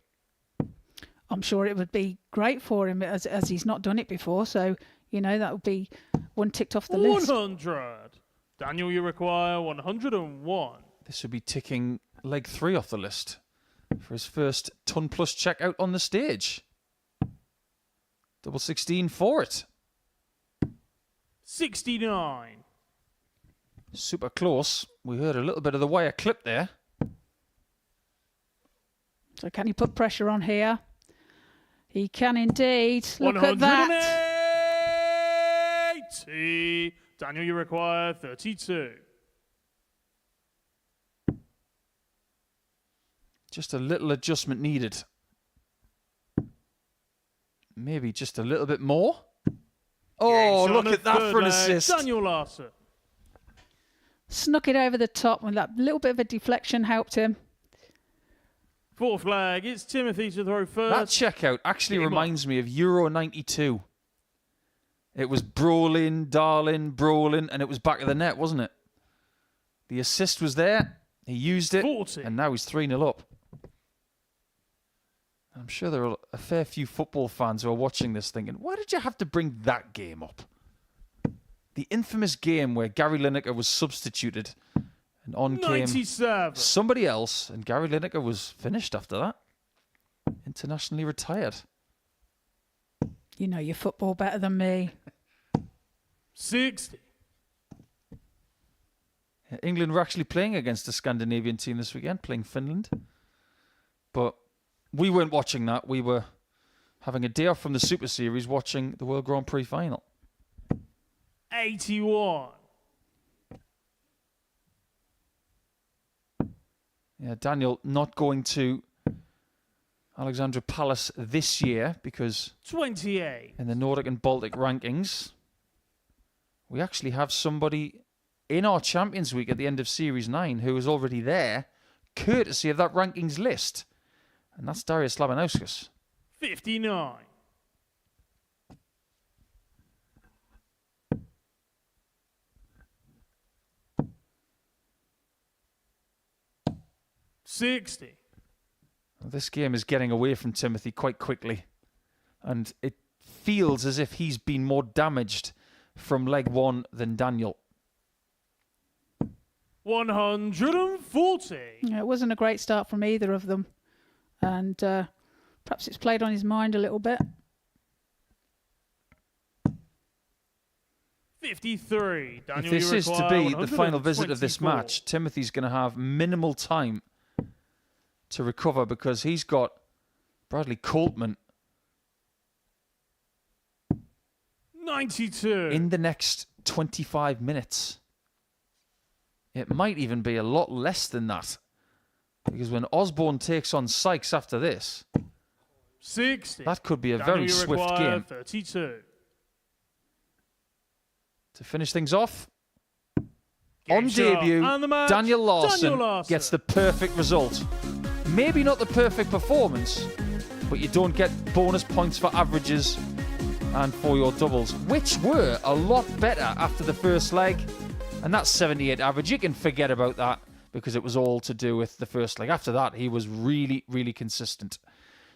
I'm sure it would be great for him as he's not done it before. So, that would be one ticked off the list. 100. Daniel, you require 101. This would be ticking leg 3 off the list for his first ton-plus checkout on the stage. Double 16 for it. 69. Super close. We heard a little bit of the wire clip there. So can he put pressure on here? He can indeed. Look at that. 180. Daniel, you require 32. Just a little adjustment needed. Maybe just a little bit more. Oh, look at that for an assist. Daniel Larsson. Snuck it over the top, and that little bit of a deflection helped him. 4th flag. It's Timothy to throw That first. checkout actually Game on. reminds me of Euro 92. It was Brolin, and it was back of the net, wasn't it? The assist was there. He used it, 40. and now he's 3-0 up. I'm sure there are a fair few football fans who are watching this thinking, why did you have to bring that game up? The infamous game where Gary Lineker was substituted and on came 97. somebody else, and Gary Lineker was finished after that. Internationally retired. You know your football better than me. 60. England were actually playing against a Scandinavian team this weekend, playing Finland. But we weren't watching that. We were having a day off from the Super Series watching the World Grand Prix final. 81. Yeah, Daniel not going to Alexandra Palace this year because 28. in the Nordic and Baltic rankings, we actually have somebody in our Champions Week at the end of Series 9 who is already there, courtesy of that rankings list. And that's Darius Labanauskas. 59. $60. This game is getting away from Timothy quite quickly. And it feels as if he's been more damaged from leg 1 than Daniel. 140. Yeah, it wasn't a great start from either of them. And perhaps it's played on his mind a little bit. 53. If Daniel, this you is to require be the final visit of this 124. match, Timothy's going to have minimal time to recover because he's got Bradley Coltman 92. in the next 25 minutes. It might even be a lot less than that. Because when Osborne takes on Sykes after this, 60. that could be a Daniel, very you swift require game. 32. To finish things off, Game on shot. debut, And the match, Daniel Larsson Daniel Larsson. gets the perfect result. Maybe not the perfect performance, but you don't get bonus points for averages and for your doubles, which were a lot better after the first leg. And that's 78 average. You can forget about that because it was all to do with the first leg. After that, he was really, really consistent.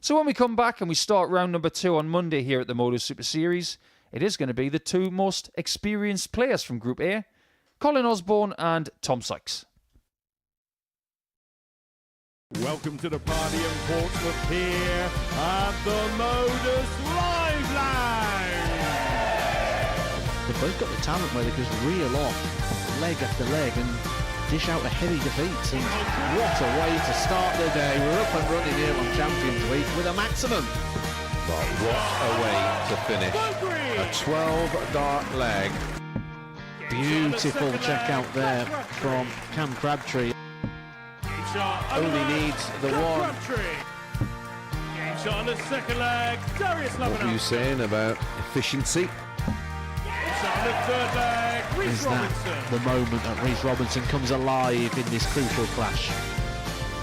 So when we come back and we start round number 2 on Monday here at the Modus Super Series, it is going to be the 2 most experienced players from Group A, Colin Osborne and Tom Sykes. Welcome to the party in Portsmouth here at the Modus Live Lounge. They've both got the talent where they just reel off leg after leg and dish out a heavy defeat. What a way to start the day. We're up and running here on Champions Week with a maximum. But what a way to finish. A 12-dart leg. Beautiful check out there from Cam Crabtree. Only needs the one. Game shot on the second leg. Darius What were you Labanauskas. saying about efficiency? Game shot on the third leg. Reece Is that Robinson. the moment that Reece Robinson comes alive in this crucial clash?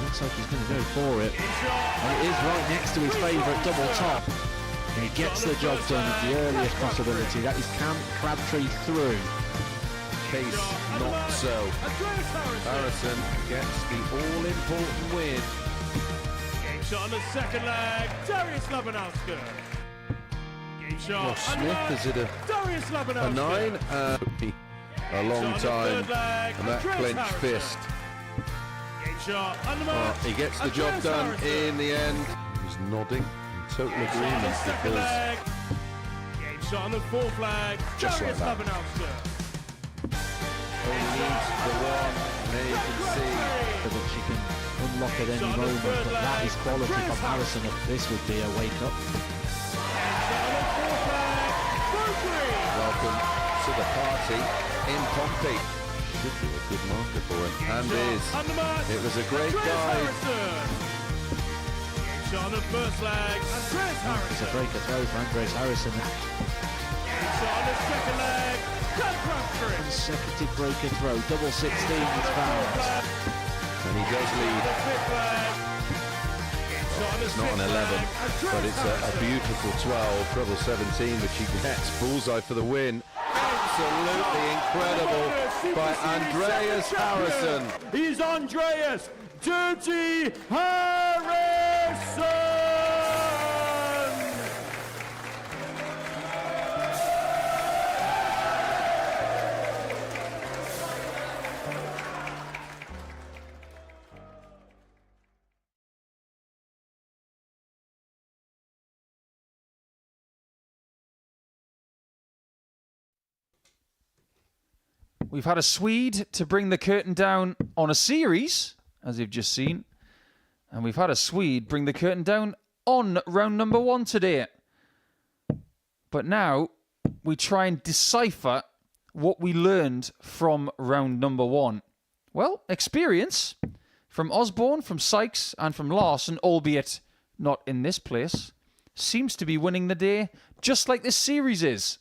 Looks like he's going to go for it. Game shot. And it is right next to his favourite double top. And he gets the job done at the earliest possibility. That is Cam Crabtree through. case not so. Harrison gets the all-important win. Game shot on the second leg. Darius Labanowski. Game shot. Josh Smith, is it Darius a Labanowski. 9? A long time, and that clenched fist. Game shot. On the Oh, mark. he gets the job done in the end. He's nodding in total Game shot on the agreement second because leg. Game shot on the fourth leg. Just Darius like that. Labanowski. only needs the one. And there you can see. That she can unlock at any moment, but that is quality from Harrison. This would be a wake-up. Welcome to the party in Pompey. Should be a good marker for it, and is. It was a great dive. Shot on the first leg. Andreas It's a Harrison. breaker throw for Andres Harrison. Shot on the second leg. Dan Crabtree. Consecutive breaker throw, double 16 is found. And he does lead. It's not an 11, but it's a beautiful 12, treble 17, which he gets. Bullseye for the win. Absolutely incredible by Andreas Harrison. He's Andreas Dirty Harrison. We've had a Swede to bring the curtain down on a series, as you've just seen. And we've had a Swede bring the curtain down on round number 1 today. But now we try and decipher what we learned from round number 1. Well, experience from Osborne, from Sykes, and from Larsson, albeit not in this place, seems to be winning the day, just like this series is.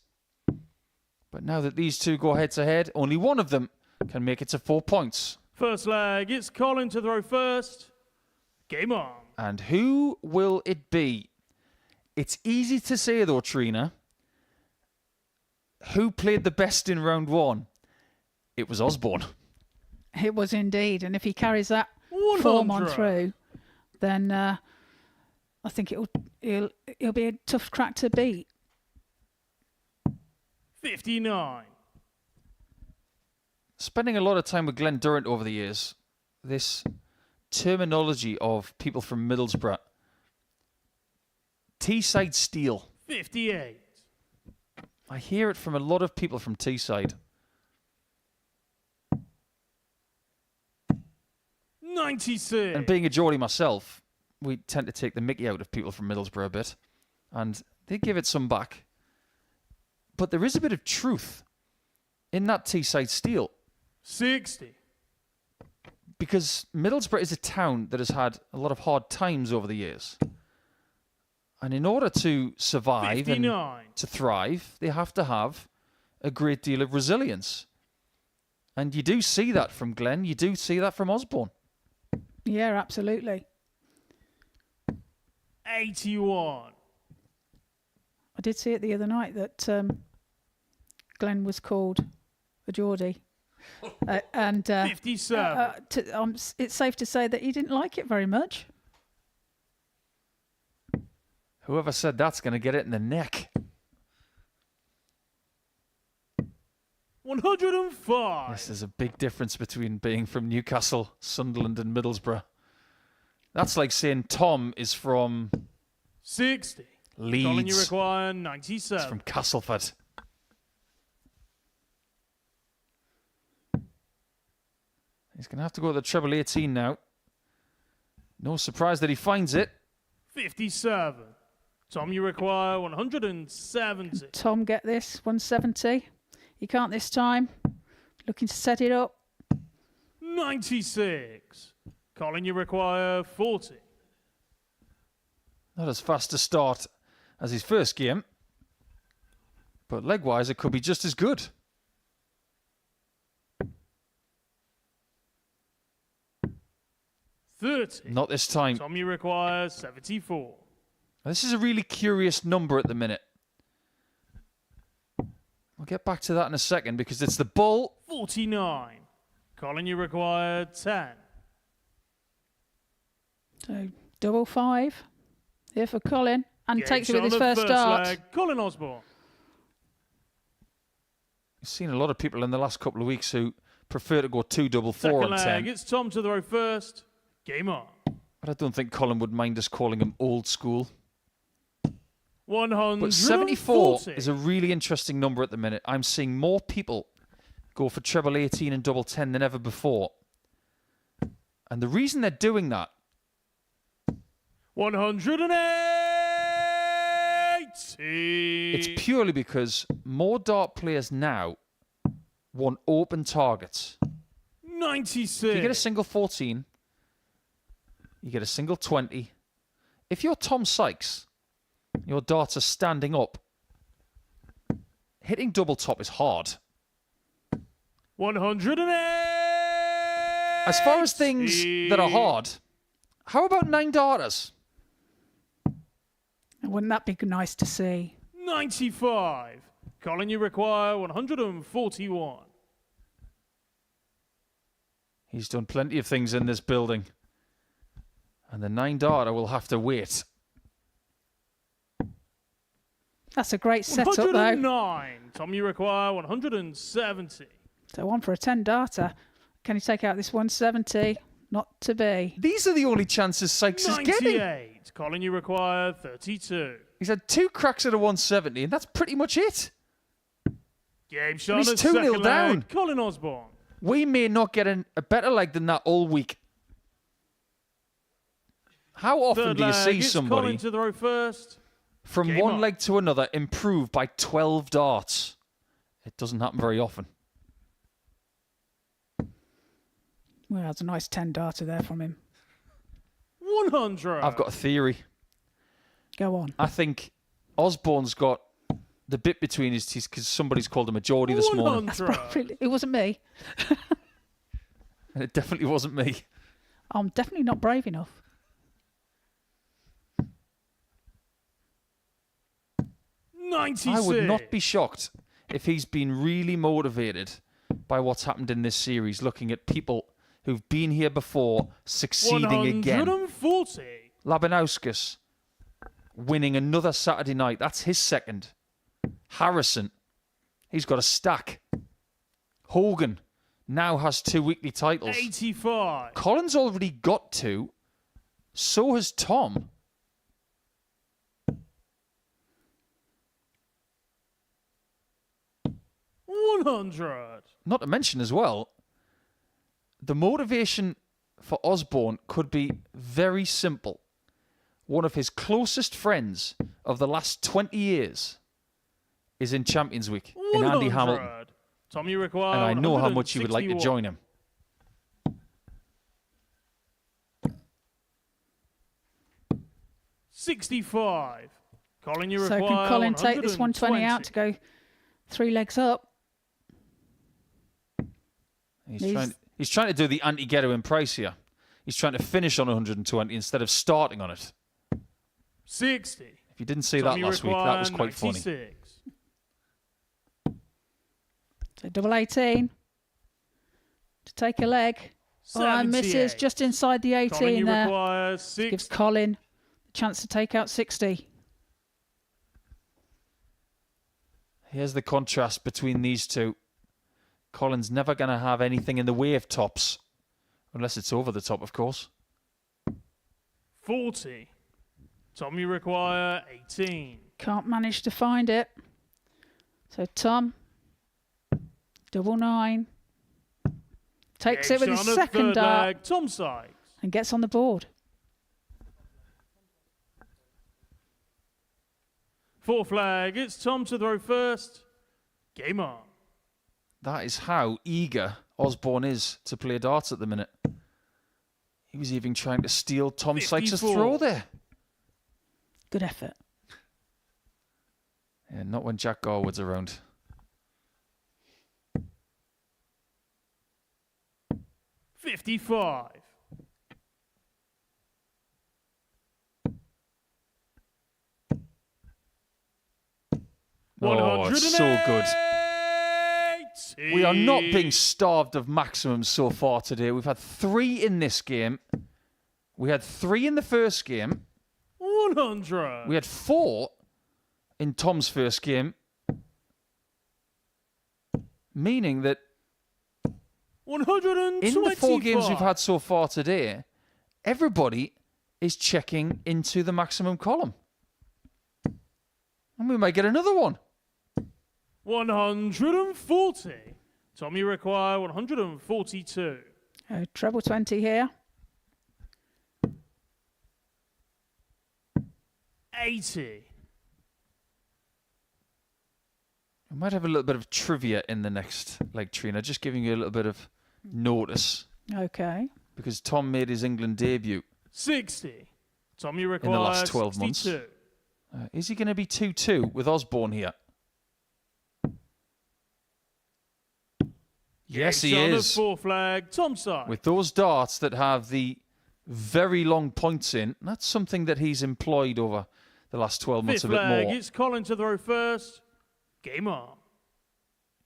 But now that these two go head-to-head, only one of them can make it to 4 points. First leg, it's Colin to throw first. Game on. And who will it be? It's easy to say, though, Trina. Who played the best in round 1? It was Osborne. It was indeed. And if he carries that form on 100. through, then I think it'll be a tough crack to beat. 59. Spending a lot of time with Glenn Durrant over the years, this terminology of people from Middlesbrough, Teesside steel. 58. I hear it from a lot of people from Teesside. 96. And being a Geordie myself, we tend to take the mickey out of people from Middlesbrough a bit. And they give it some back. But there is a bit of truth in that Teesside steel. 60. Because Middlesbrough is a town that has had a lot of hard times over the years. And in order to survive 59. and to thrive, they have to have a great deal of resilience. And you do see that from Glenn. You do see that from Osborne. Yeah, absolutely. 81. I did see it the other night that Glenn was called a Geordie. And 57. it's safe to say that he didn't like it very much. Whoever said that's going to get it in the neck. 105. Yes, there's a big difference between being from Newcastle, Sunderland and Middlesbrough. That's like saying Tom is from 60. Leeds. Colin, you require He's 97. from Castleford. He's going to have to go to the treble 18 now. No surprise that he finds it. 57. Tom, you require 170. Tom get this, 170. He can't this time. Looking to set it up. 96. Colin, you require 40. Not as fast a start as his first game. But leg-wise, it could be just as good. 30. Not this time. Tom, you require 74. This is a really curious number at the minute. We'll get back to that in a second because it's the bull. 49. Colin, you require 10. So double 5 here for Colin. And Game takes it with shot his on the first start. leg, Colin Osborne. You've seen a lot of people in the last couple of weeks who prefer to go 2 double 4 Second and leg, 10. it's Tom to throw first. Game on. But I don't think Colin would mind us calling him old school. 140. But 74 is a really interesting number at the minute. I'm seeing more people go for treble 18 and double 10 than ever before. And the reason they're doing that 180. it's purely because more dart players now want open targets. 96. If you get a single 14, you get a single 20. If you're Tom Sykes, your darts are standing up. Hitting double top is hard. 180. As far as things that are hard, how about 9 darters? Wouldn't that be nice to see? 95. Colin, you require 141. He's done plenty of things in this building. And the 9 darter will have to wait. That's a great setup, though. 109. Tom, you require 170. So one for a 10 darter. Can he take out this 170? Not to be. These are the only chances Sykes is getting. 98. Colin, you require 32. He's had 2 cracks at a 170, and that's pretty much it. Game shot he's at 2-0 second down. leg, Colin Osborne. We may not get a better leg than that all week. How often Third do you leg, see it's somebody Colin to throw first. from Game one on. leg to another improve by 12 darts? It doesn't happen very often. Well, that's a nice 10 darter there from him. 100. I've got a theory. Go on. I think Osborne's got the bit between his teeth because somebody's called him a Geordie this morning. 100. It wasn't me. And it definitely wasn't me. I'm definitely not brave enough. 96. I would not be shocked if he's been really motivated by what's happened in this series, looking at people who've been here before succeeding again. 140. Labanauskas winning another Saturday night. That's his second. Harrison, he's got a stack. Hogan now has 2 weekly titles. 85. Colin's already got 2. So has Tom. $100. Not to mention as well, the motivation for Osborne could be very simple. One of his closest friends of the last 20 years is in Champions Week in Andy Hamilton. Tom, you require And I know how much you would like to 161. join him. $65. Colin, you So require can Colin take this 120 out to go 3 legs up? He's trying to do the anti-ghetto in price here. He's trying to finish on 120 instead of starting on it. 60. If you didn't see Tom, that you last week, that was require quite funny. 96. So double 18 to take a leg. Oh, and misses 78. just inside the 18 Colin, you there. require Gives 60. Colin a chance to take out 60. Here's the contrast between these two. Colin's never going to have anything in the way of tops. Unless it's over the top, of course. 40. Tom, you require 18. Can't manage to find it. So Tom, double 9. Takes it with his Game shot on second third dart leg, Tom Sykes. and gets on the board. Fourth flag, it's Tom to throw first. Game on. That is how eager Osborne is to play darts at the minute. He was even trying to steal Tom Sykes' 54. throw there. Good effort. Yeah, not when Jack Garwood's around. $55. Oh, it's so good. We are not being starved of maximums so far today. We've had 3 in this game. We had 3 in the first game. 100. We had 4 in Tom's first game. Meaning that 125. in the 4 games we've had so far today, everybody is checking into the maximum column. And we might get another one. 140. Tom, you require 142. Treble 20 here. 80. We might have a little bit of trivia in the next leg, Trina. Just giving you a little bit of notice. Okay. Because Tom made his England debut 60. Tom, you require in the last 12 months. 62. Is he going to be 2-2 with Osborne here? Yes, he On the is. 4 flag, Tom Sykes. With those darts that have the very long points in, that's something that he's employed over the last 12 months 5th a bit flag, more. it's Colin to throw first. Game on.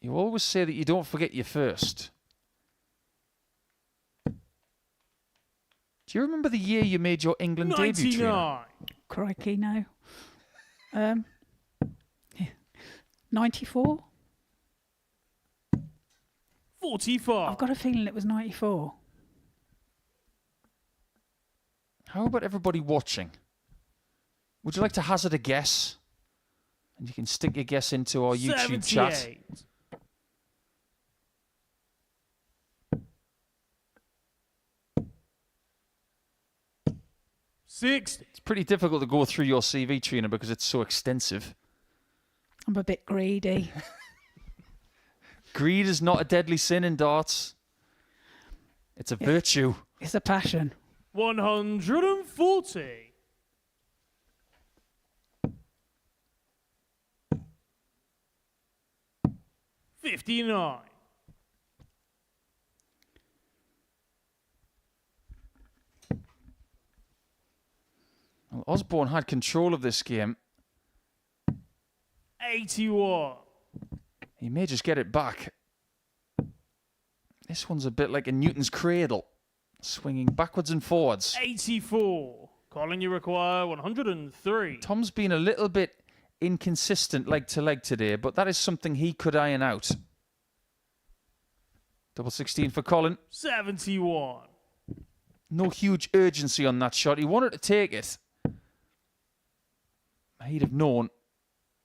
You always say that you don't forget your first. Do you remember the year you made your England debut, Trina? 99. Crikey, no. 94? 45. I've got a feeling it was 94. How about everybody watching? Would you like to hazard a guess? And you can stick your guess into our YouTube chat. 78. 60. It's pretty difficult to go through your CV, Trina, because it's so extensive. I'm a bit greedy. Greed is not a deadly sin in darts. It's a virtue. It's a passion. 140. 59. Well, Osborne had control of this game. 81. He may just get it back. This one's a bit like a Newton's cradle, swinging backwards and forwards. 84. Colin, you require 103. Tom's been a little bit inconsistent leg to leg today, but that is something he could iron out. Double 16 for Colin. 71. No huge urgency on that shot. He wanted to take it. He'd have known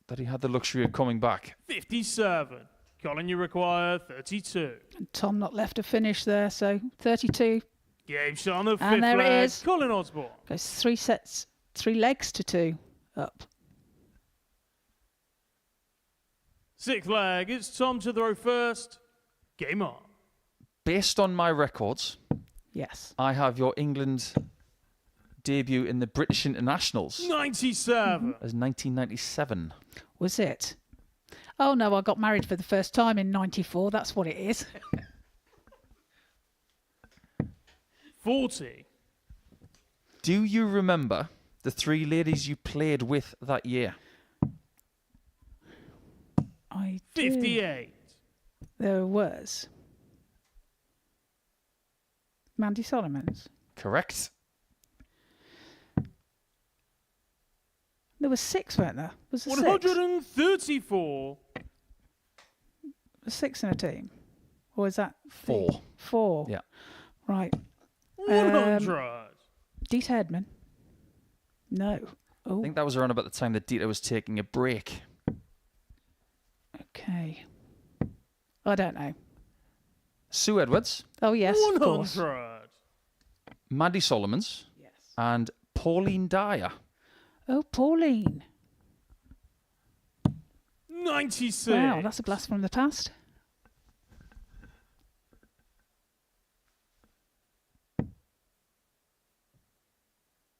that he had the luxury of coming back. 57. Colin, you require 32. And Tom not left a finish there, so 32. Game shot on the 5th And there flag. it is. Colin Osborne. Goes 3 sets, 3 legs to 2 up. 6th flag, it's Tom to throw first. Game on. Based on my records, Yes. I have your England debut in the British Internationals 97. as 1997. Was it? Oh no, I got married for the first time in 94. That's what it is. 40. Do you remember the 3 ladies you played with that year? I do. 58. There was Mandy Solomons. Correct. There was 6, weren't there? Was there 134. 6? Was 6 in a team? Or is that 4. 4? Yeah. Right. 100. Dieter Edman? No. I Oh, think that was around about the time that Dieter was taking a break. okay. I don't know. Sue Edwards, Oh, yes, of course. 100. Mandy Solomons, Yes. and Pauline Dyer. Oh, Pauline. 96. Wow, that's a blast from the past.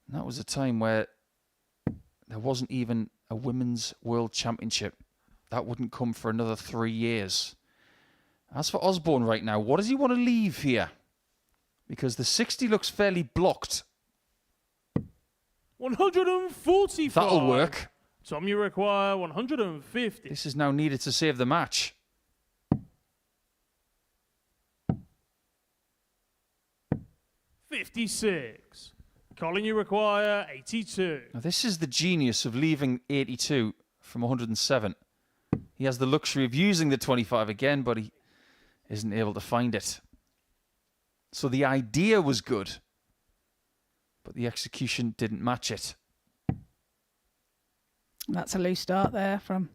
That was a time where there wasn't even a Women's World Championship. That wouldn't come for another 3 years. As for Osborne right now, what does he want to leave here? Because the 60 looks fairly blocked. 145. That'll work. Tom, you require 150. This is now needed to save the match. 56. Colin, you require 82. Now, this is the genius of leaving 82 from 107. He has the luxury of using the 25 again, but he isn't able to find it. So the idea was good, but the execution didn't match it. That's a loose start there from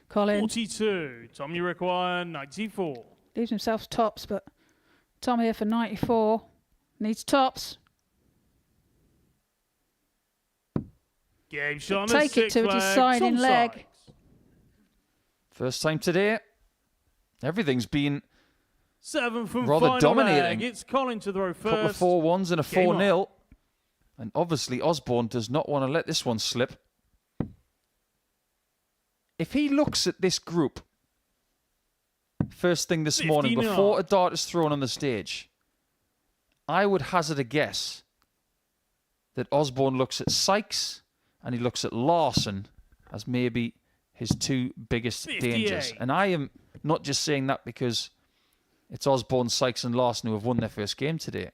Colin. 42. Tom, you require 94. Leaves himself tops, but Tom here for 94. Needs tops. Game shot on Take the it to a sixth deciding Tom leg. Sykes. First time today, everything's been 7 from rather final dominating. leg. It's Colin to throw first. couple of 4-1s and a Game 4-0. And obviously Osborne does not want to let this one slip. If he looks at this group first thing this morning 59. before a dart is thrown on the stage, I would hazard a guess that Osborne looks at Sykes and he looks at Larsson as maybe his two biggest 58. dangers. And I am not just saying that because it's Osborne, Sykes and Larsson who have won their first game today.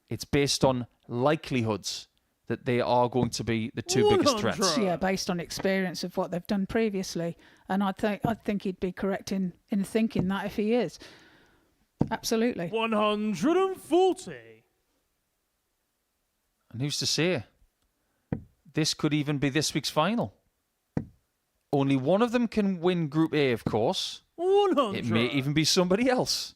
It's based on likelihoods that they are going to be the two biggest threats. Yeah, based on experience of what they've done previously. And I think he'd be correct in thinking that if he is. Absolutely. 140. And who's to say? This could even be this week's final. Only one of them can win Group A, of course. 100. It may even be somebody else.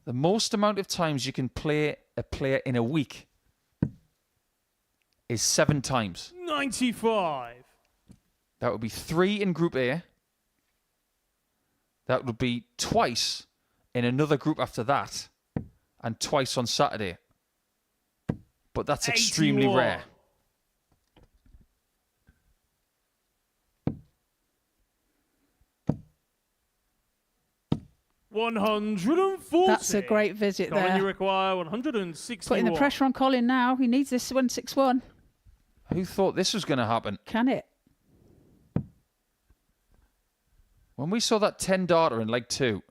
The most amount of times you can play a player in a week is 7 times. 95. That would be 3 in Group A. That would be twice in another group after that. And twice on Saturday. But that's extremely 81. rare. That's a great visit Colin, there. you require 161. Putting the pressure on Colin now. He needs this 161. Who thought this was going to happen? Can it? When we saw that 10 darter in leg 2,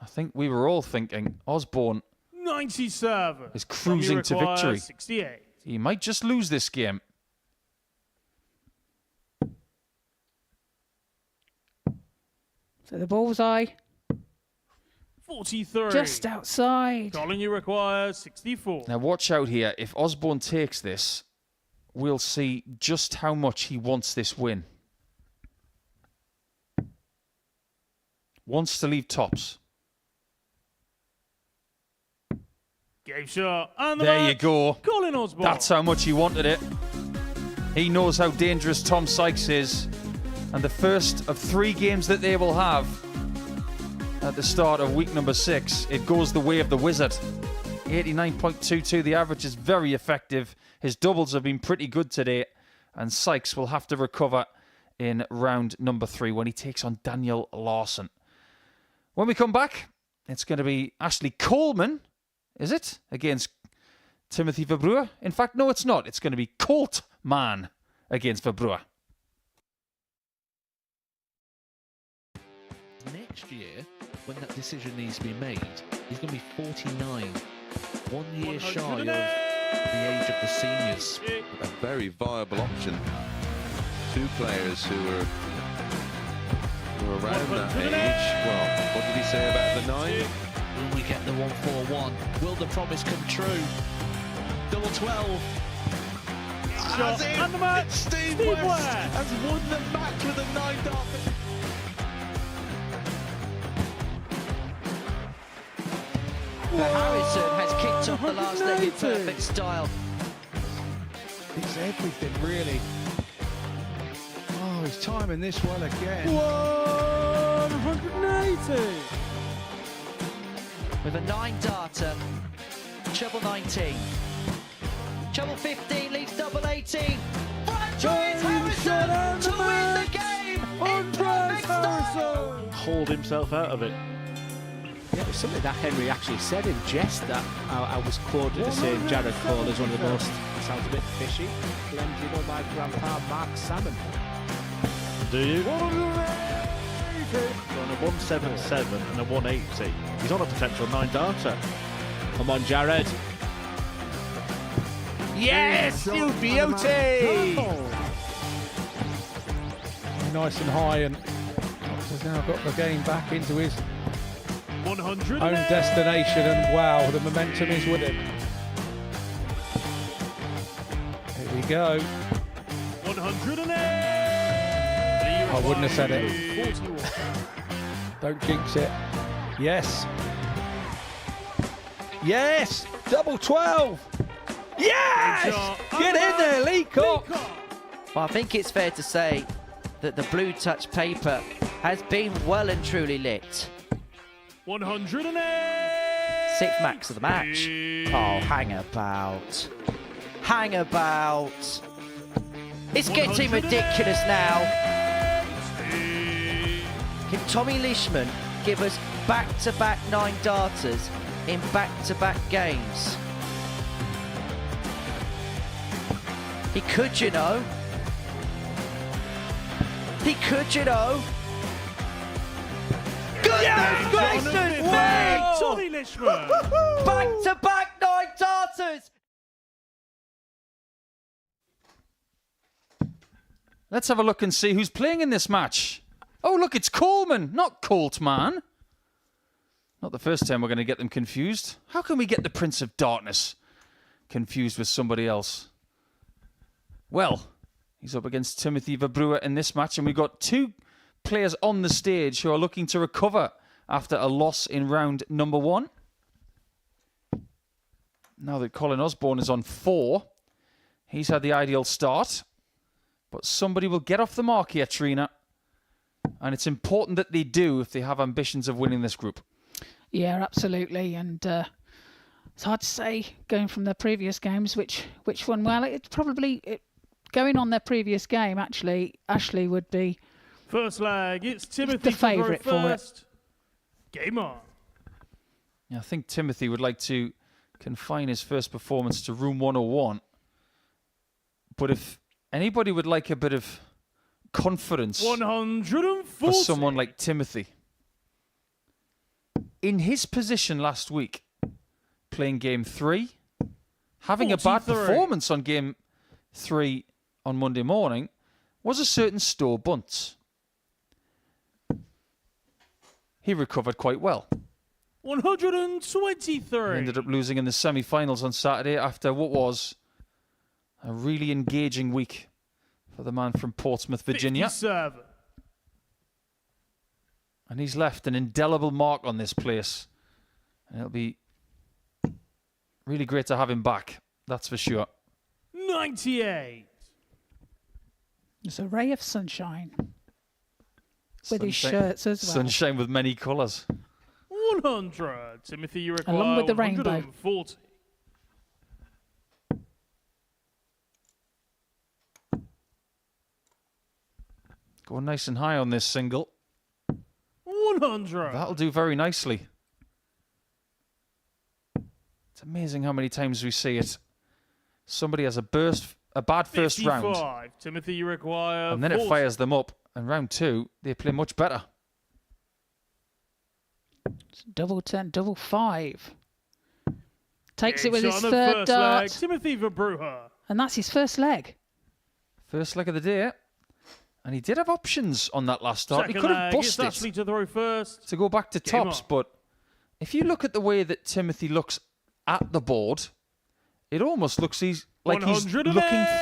I think we were all thinking Osborne 97. is cruising to Require victory. 68. He might just lose this game. So the bullseye 43. just outside. Colin, you require 64. Now watch out here. If Osborne takes this, we'll see just how much he wants this win. Wants to leave tops. Game shot. And the There you match, go. Colin Osborne. That's how much he wanted it. He knows how dangerous Tom Sykes is. And the first of 3 games that they will have at the start of week number 6, it goes the way of the wizard. 89.22, the average is very effective. His doubles have been pretty good today. And Sykes will have to recover in round number 3 when he takes on Daniel Larsson. When we come back, it's going to be Ashley Coleman, is it? Against Timothy Verbrugghe. In fact, no, it's not. It's going to be Coltman against Verbrugghe. Next year, when that decision needs to be made, he's going to be 49. 1 year shy of the age of the seniors. A very viable option. 2 players who are around that age. Well, what did he say about the 9? Will we get the 141? Will the promise come true? Double 12. Shot. And the match. Steve West has won the match with a 9 dart. Harrison has kicked off the last leg in perfect style. It's everything, really. Oh, he's timing this well again. 180. With a 9 darter, treble 19. Treble 15 leads double 18. Franchise Harrison to win the game in perfect style. Hauled himself out of it. Yeah, it was something that Henry actually said in jest that I was quoted as saying Jared Cole is one of the most, sounds a bit fishy. Glenn, do you know my grandpa Mark Salmon? Do you? on a 177 and a 180. He's on a potential 9-darter. Come on, Jared. Yes, you beauty! Nice and high, and Cox has now got the game back into his 100 own destination, and wow, the momentum is with him. Here we go. 108. I wouldn't have said it. Don't jinx it. Yes. Yes! Double 12! Yes! Get in there, Lee Cox! Well, I think it's fair to say that the blue touch paper has been well and truly lit. 108. 6th max of the match. Oh, hang about. Hang about. It's getting ridiculous now. Can Tommy Leishman give us back-to-back 9-darters in back-to-back games? He could, you know. He could, you know. Goodness gracious! Wait! Tommy Leishman. Back-to-back 9-darters! Let's have a look and see who's playing in this match. Oh, look, it's Coleman, not Coltman. Not the first time we're going to get them confused. How can we get the Prince of Darkness confused with somebody else? Well, he's up against Timothy Verbrugghe in this match, and we've got two players on the stage who are looking to recover after a loss in round number 1. Now that Colin Osborne is on 4, he's had the ideal start. But somebody will get off the mark here, Trina. And it's important that they do if they have ambitions of winning this group. Yeah, absolutely. And it's hard to say, going from their previous games, which one. Well, it's probably going on their previous game. Actually, Ashley would be First leg, it's Timothy the favourite for it. Game on. Yeah, I think Timothy would like to confine his first performance to room 101. But if anybody would like a bit of confidence 140 for someone like Timothy, in his position last week, playing game 3, having a bad 43. performance on game 3 on Monday morning, was a certain Stowe Bunce. He recovered quite well. 123. Ended up losing in the semi-finals on Saturday after what was a really engaging week for the man from Portsmouth, Virginia. 57. And he's left an indelible mark on this place. And it'll be really great to have him back, that's for sure. 98. It's a ray of sunshine. With his shirts as well. Sunshine with many colours. 100. Timothy, you require Along with the rainbow. 140. Going nice and high on this single. 100. That'll do very nicely. It's amazing how many times we see it. Somebody has a bad first 55. round. Timothy, you require And then 40. it fires them up. And round 2, they play much better. It's double 10, double 5. Takes it with It's his on the third first dart. leg, Timothy Verbrugghe. And that's his first leg. First leg of the day. And he did have options on that last start. Second He could have leg, it's busted Ashley to throw first. to go back to Game tops. on. But if you look at the way that Timothy looks at the board, it almost looks like he's looking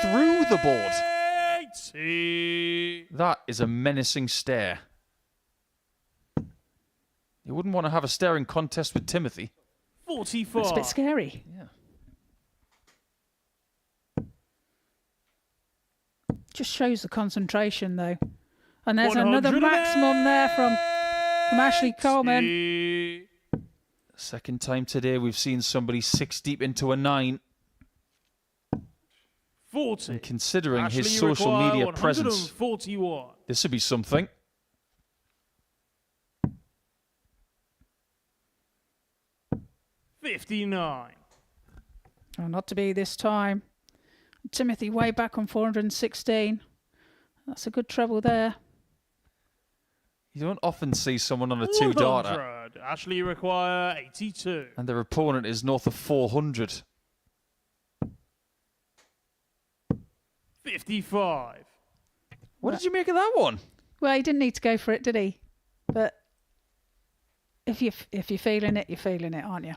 through the board. 80. That is a menacing stare. You wouldn't want to have a staring contest with Timothy. 44. It's a bit scary. Yeah. Just shows the concentration, though. And there's another maximum there from Ashley Coleman. Second time today we've seen somebody 6 deep into a 9. 40. And considering Ashley, his you social require media presence, 141. this would be something. $59. Oh, not to be this time. Timothy way back on 416. That's a good treble there. You don't often see someone on a two-darter. 100. Ashley, you require 82. And their opponent is north of 400. 55. What did you make of that one? Well, he didn't need to go for it, did he? But if you're feeling it, you're feeling it, aren't you?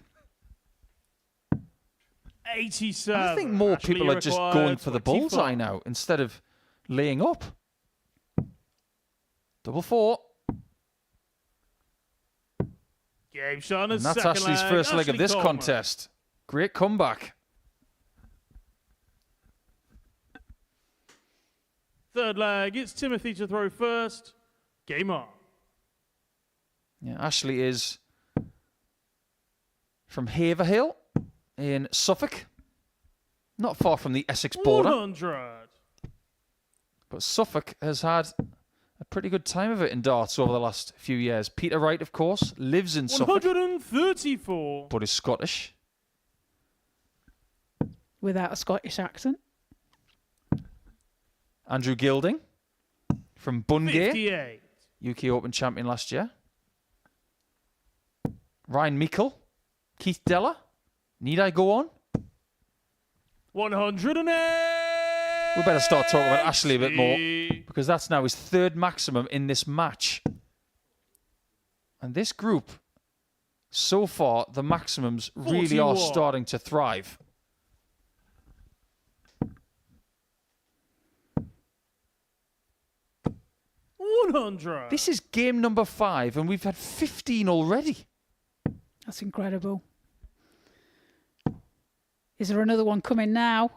87. I think more Ashley, people you are just require going for the 25. bullseye now instead of laying up. Double 4. Game shot on And his that's second Ashley's leg. first leg of Ashley this Coleman. contest. Great comeback. Third leg, it's Timothy to throw first. Game on. Yeah, Ashley is from Haverhill in Suffolk. Not far from the Essex border. 100. But Suffolk has had a pretty good time of it in darts over the last few years. Peter Wright, of course, lives in Suffolk, 134. but is Scottish. Without a Scottish accent. Andrew Gilding from Bungay, 58. UK Open champion last year. Ryan Meikle, Keith Deller. Need I go on? 108. We better start talking about Ashley a bit more, because that's now his third maximum in this match. And this group, so far, the maximums really are 41. starting to thrive. This is game number 5, and we've had 15 already. That's incredible. Is there another one coming now?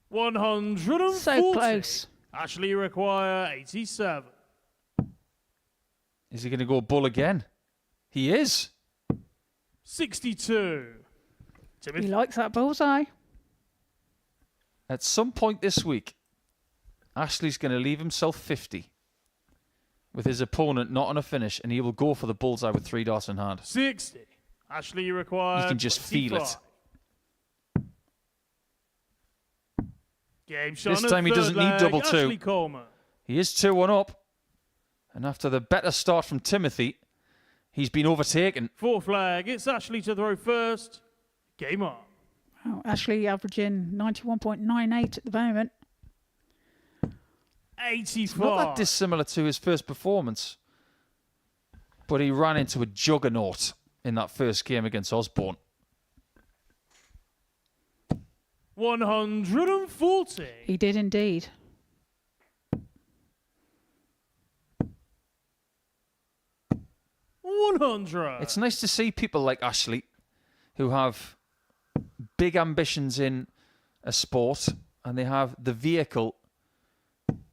140. So close. Ashley, you require 87. Is he going to go bull again? He is. 62. He likes that bullseye. At some point this week, Ashley's going to leave himself 50 with his opponent not on a finish, and he will go for the bullseye with 3 darts in hand. 60. Ashley, you require You can just feel it. 25. Game shot This on time he third doesn't need leg, double Ashley 2. Coleman. He is 2-1 up. And after the better start from Timothy, he's been overtaken. Fourth leg, it's Ashley to throw first. Game on. Oh, Ashley averaging 91.98 at the moment. 85. It's not that dissimilar to his first performance. But he ran into a juggernaut in that first game against Osborne. 140. He did indeed. It's nice to see people like Ashley who have big ambitions in a sport and they have the vehicle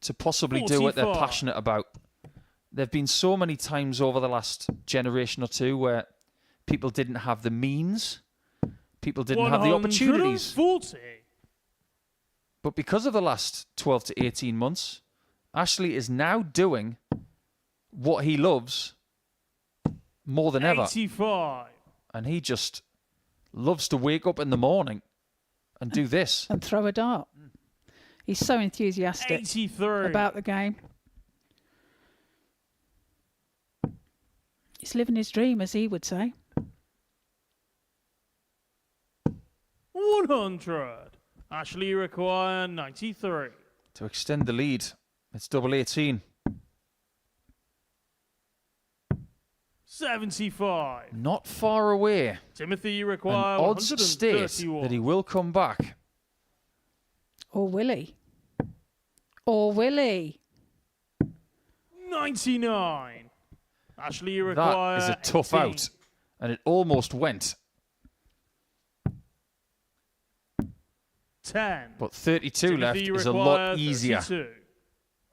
to possibly do what they're 44. passionate about. There have been so many times over the last generation or two where people didn't have the means, people didn't have the opportunities. 140. But because of the last 12 to 18 months, Ashley is now doing what he loves more than ever. 85. And he just loves to wake up in the morning and do this. And throw a dart. He's so enthusiastic 83. about the game. He's living his dream, as he would say. 100. Ashley, you require 93. To extend the lead, it's double 18. 75. Not far away. Timothy, you And require odds state 131. that he will come back. Or will he? Or will he? 99. Ashley, you require That is a tough 18. out. And it almost went. 10. But 32 Timothy, left you is a require lot easier. 32.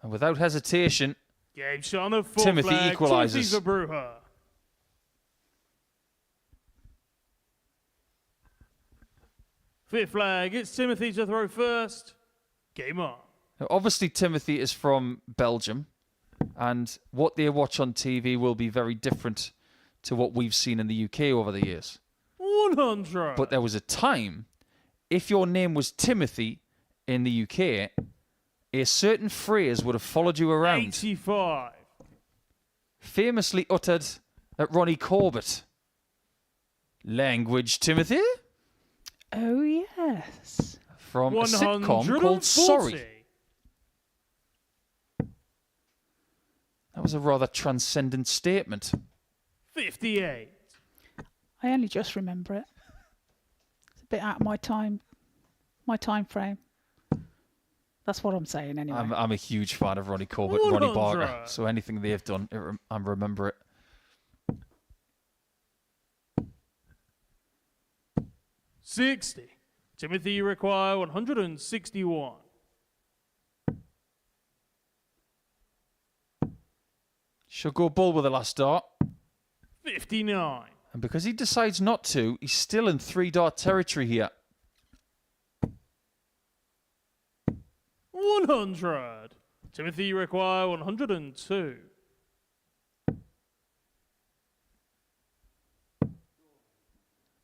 And without hesitation, Game shot on the fourth Timothy leg. equalises. Timothy Verbrugghe. Fifth leg, it's Timothy to throw first. Game on. Now, obviously, Timothy is from Belgium, and what they watch on TV will be very different to what we've seen in the UK over the years. 100. But there was a time, if your name was Timothy in the UK, a certain phrase would have followed you around. 85. famously uttered at Ronnie Corbett. Language, Timothy? Oh, yes. From a sitcom called Sorry. That was a rather transcendent statement. 58. I only just remember it. It's a bit out of my time frame. That's what I'm saying anyway. I'm a huge fan of Ronnie Corbett, Ronnie Barker. So anything they've done, I remember it. $60. Timothy, you require $161. She'll go bull with the last dart. 59. And because he decides not to, he's still in 3-dart territory here. 100. Timothy, you require 102.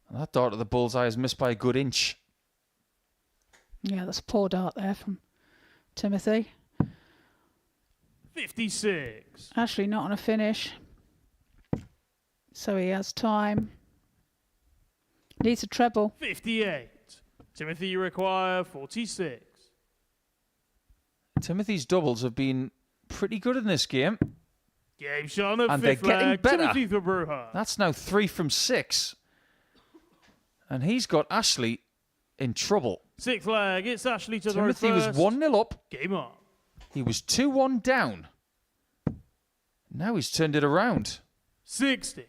And that dart at the bullseye is missed by a good inch. Yeah, that's a poor dart there from Timothy. 56. Ashley not on a finish. So he has time. Needs a treble. 58. Timothy, you require 46. Timothy's doubles have been pretty good in this game. Game shot on And fifth they're getting leg. better. Timothy Verbrugghe. That's now 3 from 6. And he's got Ashley in trouble. Sixth leg. It's Ashley to Timothy throw was first. 1-0 up. Game on. He was 2-1 down. Now he's turned it around. 60.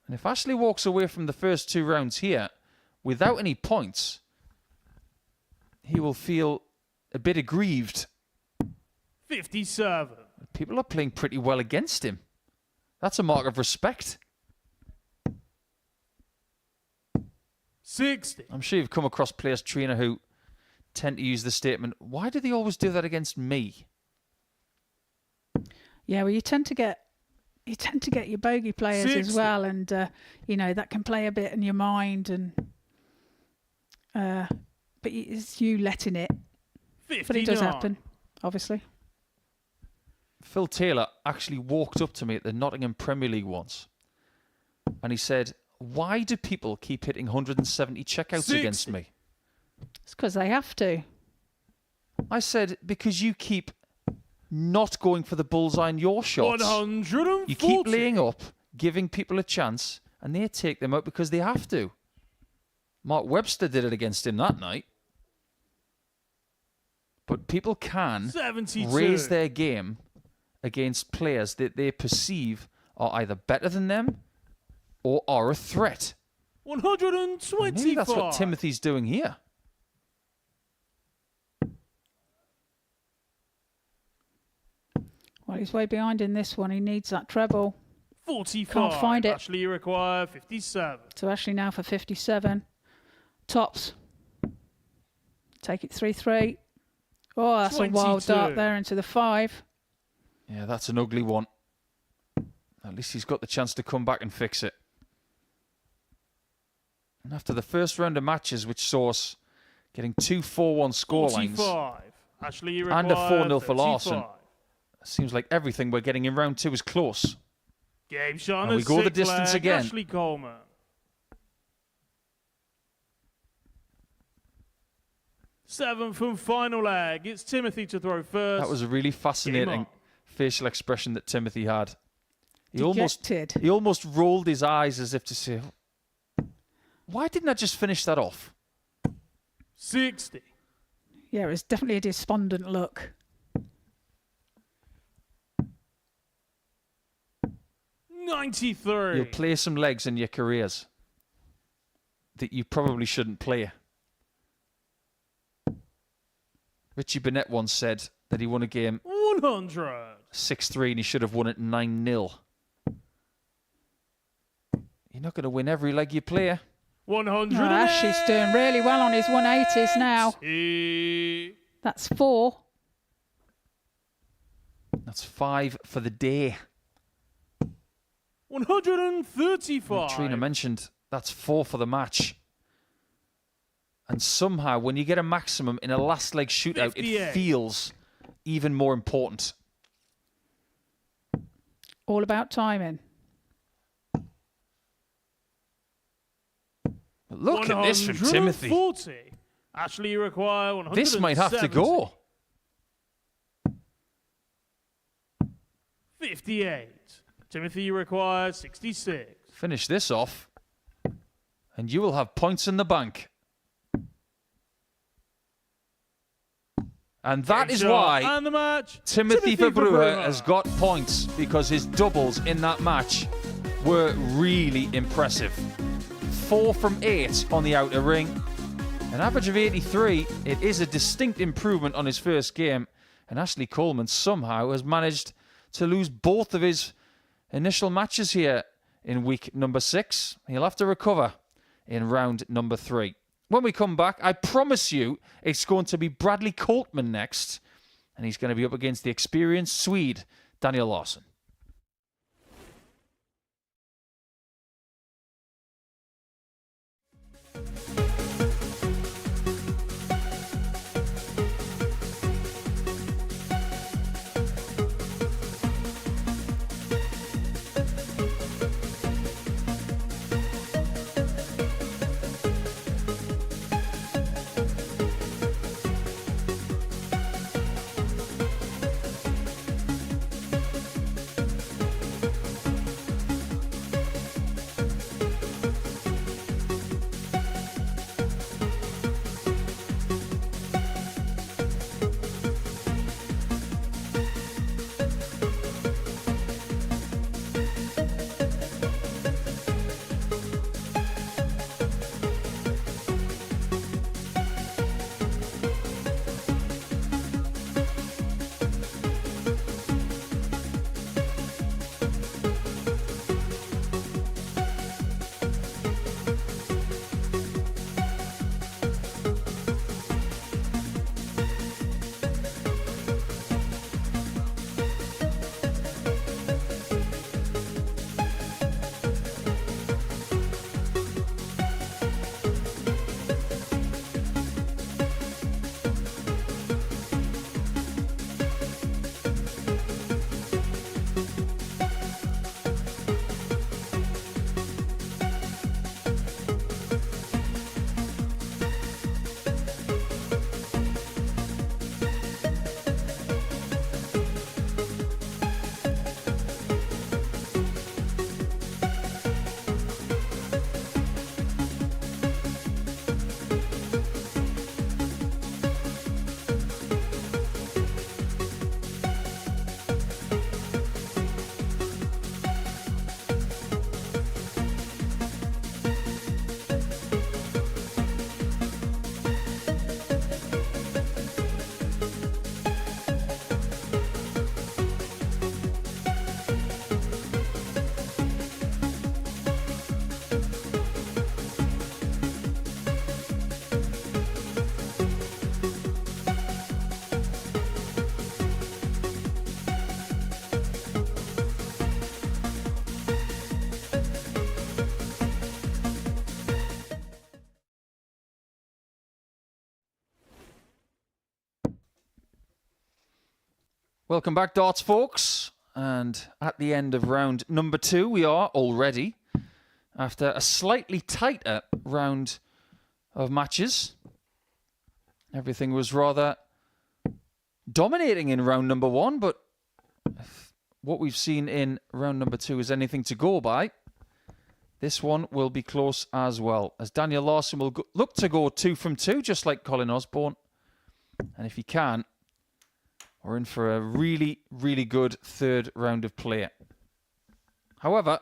And if Ashley walks away from the first 2 rounds here without any points, he will feel a bit aggrieved. 57. People are playing pretty well against him. That's a mark of respect. 60. I'm sure you've come across players, Trina, who tend to use the statement, why do they always do that against me? Yeah, well, you tend to get your bogey players 60. as well, and that can play a bit in your mind, and but it's you letting it. 59. But it does happen, obviously. Phil Taylor actually walked up to me at the Nottingham Premier League once, and he said, why do people keep hitting 170 checkouts 60. against me? It's because they have to. I said, because you keep not going for the bullseye in your shots. 140. You keep laying up, giving people a chance, and they take them out because they have to. Mark Webster did it against him that night. But people can 72. raise their game against players that they perceive are either better than them or are a threat. 125. Maybe that's what Timothy's doing here. Well, he's way behind in this one. He needs that treble. 45. Can't find it. Ashley, you require 57. So Ashley now for 57. Tops. Take it 3-3. Oh, that's 22. a wild dart there into the 5. Yeah, that's an ugly one. At least he's got the chance to come back and fix it. And after the first round of matches, which saw us getting 2 4-1 scorelines 45. Ashley, you require and a 4-0 for 35. Larsson, seems like everything we're getting in round 2 is close. Game shot on And we go the sixth distance leg. again. Ashley Coleman. Seventh and final leg. It's Timothy to throw first. That was a really fascinating on. facial expression that Timothy had. He Dejected. almost rolled his eyes as if to say, why didn't I just finish that off? 60. Yeah, it was definitely a despondent look. 93. You'll play some legs in your careers that you probably shouldn't play. Richie Burnett once said that he won a game 100. 6-3 and he should have won it 9-0. You're not going to win every leg you play. 100. Oh, Ashley's doing really well on his 180s now. That's 4. That's 5 for the day. 135. Trina mentioned that's 4 for the match. And somehow, when you get a maximum in a last leg shootout, 58. it feels even more important. All about timing. Look at this from Timothy. 140. Ashley, you require 170. This might have to go. 58. Timothy, you require 66. Finish this off, and you will have points in the bank. And that is why and the match, Timothy Verbrugghe has got points, because his doubles in that match were really impressive. 4 from 8 on the outer ring. An average of 83. It is a distinct improvement on his first game. And Ashley Coleman somehow has managed to lose both of his initial matches here in week number 6. He'll have to recover in round number 3. When we come back, I promise you it's going to be Bradley Coltman next. And he's going to be up against the experienced Swede, Daniel Larsson. Welcome back, darts folks. And at the end of round number 2, we are already, after a slightly tighter round of matches. Everything was rather dominating in round number 1, but if what we've seen in round number 2 is anything to go by, this one will be close as well, as Daniel Larsson will look to go 2 from 2, just like Colin Osborne. And if he can, we're in for a really, really good third round of play. However,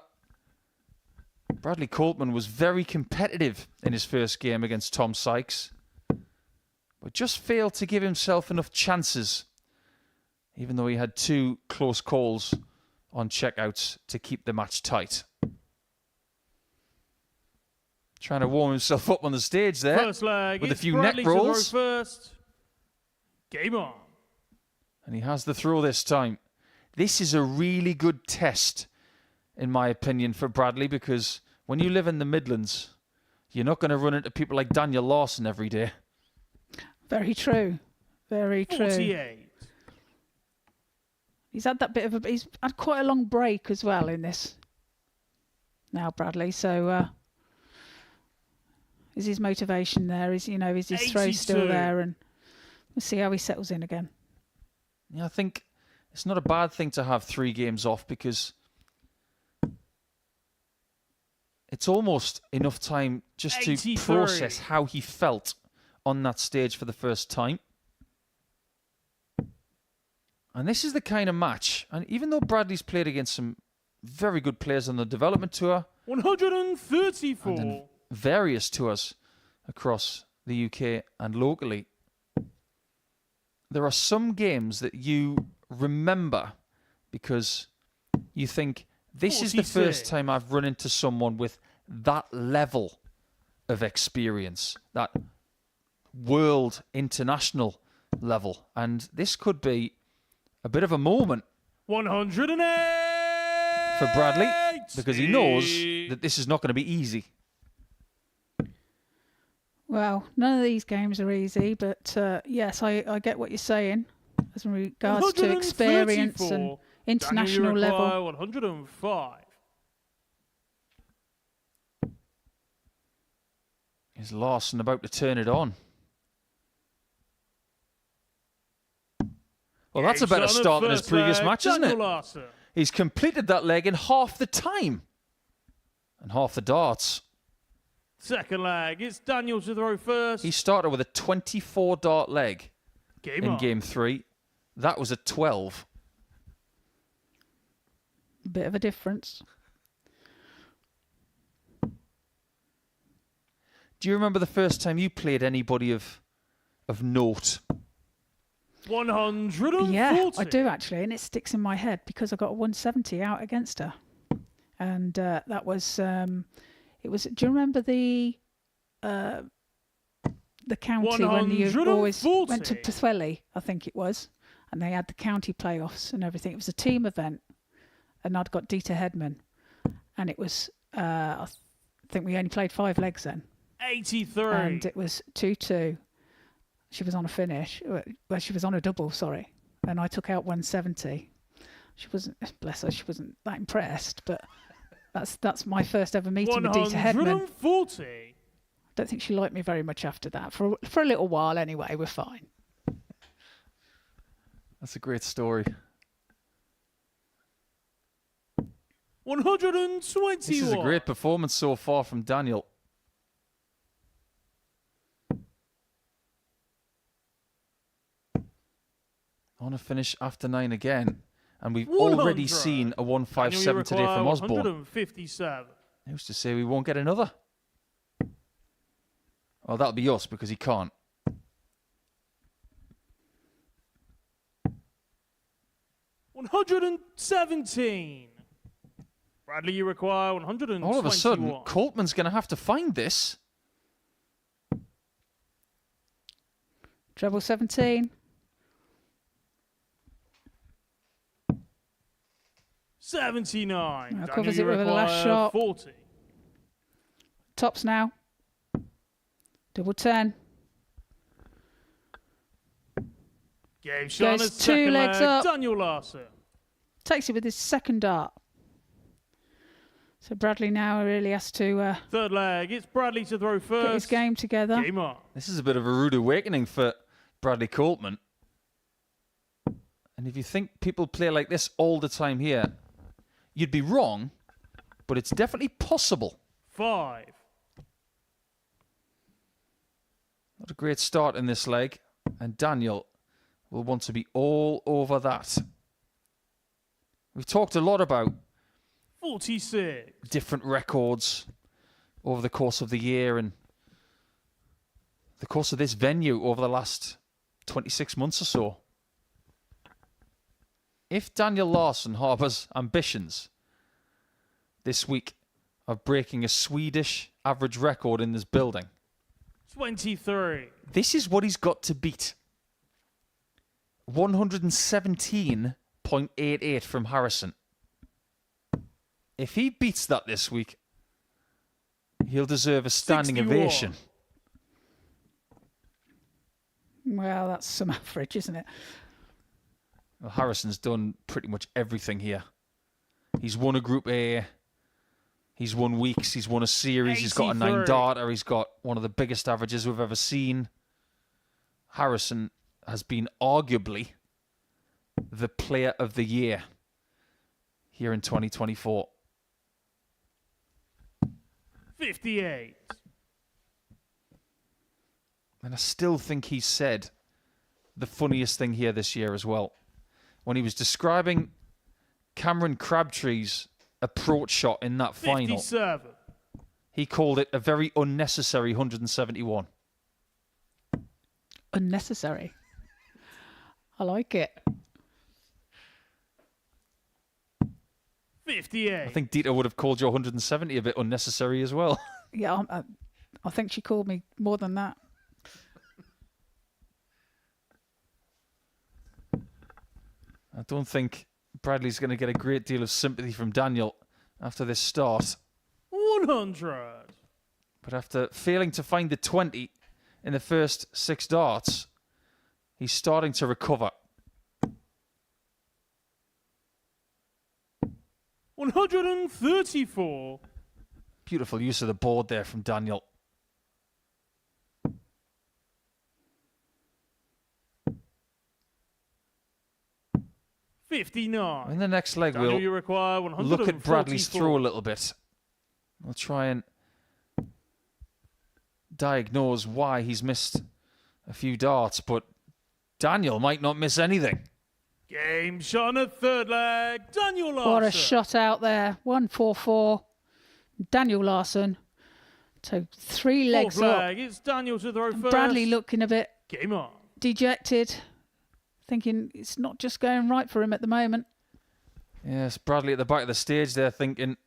Bradley Coltman was very competitive in his first game against Tom Sykes, but just failed to give himself enough chances, even though he had 2 close calls on checkouts to keep the match tight. Trying to warm himself up on the stage there. First leg, with a few Bradley neck rolls. First. Game on. And he has the throw this time. This is a really good test, in my opinion, for Bradley, because when you live in the Midlands, you're not going to run into people like Daniel Larsson every day. Very true. Very true. 48. He's had that bit of he's had quite a long break as well in this. Now Bradley, so is his motivation there? Is his throw still there? And we'll see how he settles in again. Yeah, I think it's not a bad thing to have 3 games off because it's almost enough time just to process how he felt on that stage for the first time. And this is the kind of match, and even though Bradley's played against some very good players on the development tour, 134. and then various tours across the UK and locally, there are some games that you remember because you think, this is the first time I've run into someone with that level of experience, that world international level. And this could be a bit of a moment 108 for Bradley because he knows that this is not going to be easy. Well, none of these games are easy, but yes, I get what you're saying as regards to experience and international level. 105. Is Larsson about to turn it on? Well, that's a better start than his previous match, isn't it? Larsson. He's completed that leg in half the time and half the darts. Second leg, it's Daniel to throw first. He started with a 24 dart leg in game 3. That was a 12. Bit of a difference. Do you remember the first time you played anybody of note? 140. Yeah, I do actually, and it sticks in my head because I got a 170 out against her, and that was it was. Do you remember the county when you always went to Pwllheli, I think it was, and they had the county playoffs and everything. It was a team event, and I'd got Dieter Hedman, and it was I think we only played 5 legs then. 83. And it was 2-2. She was on a finish. Well, she was on a double, sorry. And I took out 170. She wasn't, bless her, she wasn't that impressed, but that's my first ever meeting with Dieter Hedman. 140. I don't think she liked me very much after that. For a little while anyway, we're fine. That's a great story. 121. This is a great performance so far from Daniel. On a finish after 9 again. And we've already seen a 157 today from Osborne. 157. Who's to say we won't get another? Well, that'll be us because he can't. $117. Bradley, you require 121. All of a sudden, Coltman's going to have to find this. Treble 17. 79. Covers it with a last shot. 40. Tops now. Double 10. Game shot Goes 2 legs up. Daniel Larsson. Takes it with his second dart. So Bradley now really has to third leg. It's Bradley to throw first. Get his game together. Game on. This is a bit of a rude awakening for Bradley Coltman. And if you think people play like this all the time here, you'd be wrong, but it's definitely possible. 5. Not a great start in this leg, and Daniel will want to be all over that. We've talked a lot about 46. different records over the course of the year and the course of this venue over the last 26 months or so. If Daniel Larsson harbours ambitions this week of breaking a Swedish average record in this building, 23. this is what he's got to beat. 117.88 from Harrison. If he beats that this week, he'll deserve a standing 61. ovation. Well, that's some average, isn't it? Well, Harrison's done pretty much everything here. He's won a Group A. He's won weeks. He's won a series. He's got a 9-darter. He's got one of the biggest averages we've ever seen. Harrison has been arguably the player of the year here in 2024. 58. And I still think he said the funniest thing here this year as well. When he was describing Cameron Crabtree's approach shot in that final, 57. he called it a very unnecessary 171. Unnecessary. I like it. 58. I think Dieter would have called your 170 a bit unnecessary as well. Yeah, I think she called me more than that. I don't think Bradley's going to get a great deal of sympathy from Daniel after this start. 100. But after failing to find the 20 in the first 6 darts, he's starting to recover. 134. Beautiful use of the board there from Daniel. $59. In the next leg, Daniel, we'll you require look at Bradley's 144. throw a little bit. We'll try and diagnose why he's missed a few darts, but Daniel might not miss anything. Game shot on a third leg. Daniel Larsson. What a shot out there. 144. Daniel Larsson. So 3 legs Fourth up. leg. It's Daniel to throw first. Bradley looking a bit Game on. dejected, thinking it's not just going right for him at the moment. Yes, Bradley at the back of the stage there thinking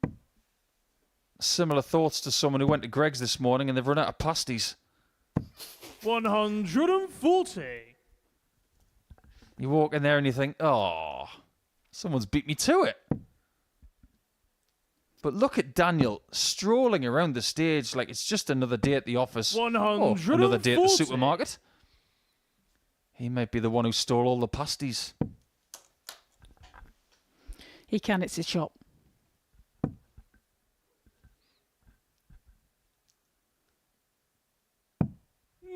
similar thoughts to someone who went to Greg's this morning and they've run out of pasties. 140. You walk in there and you think, oh, someone's beat me to it. But look at Daniel strolling around the stage like it's just another day at the office. 140. Or another day at the supermarket. He might be the one who stole all the pasties. He can, it's his shop.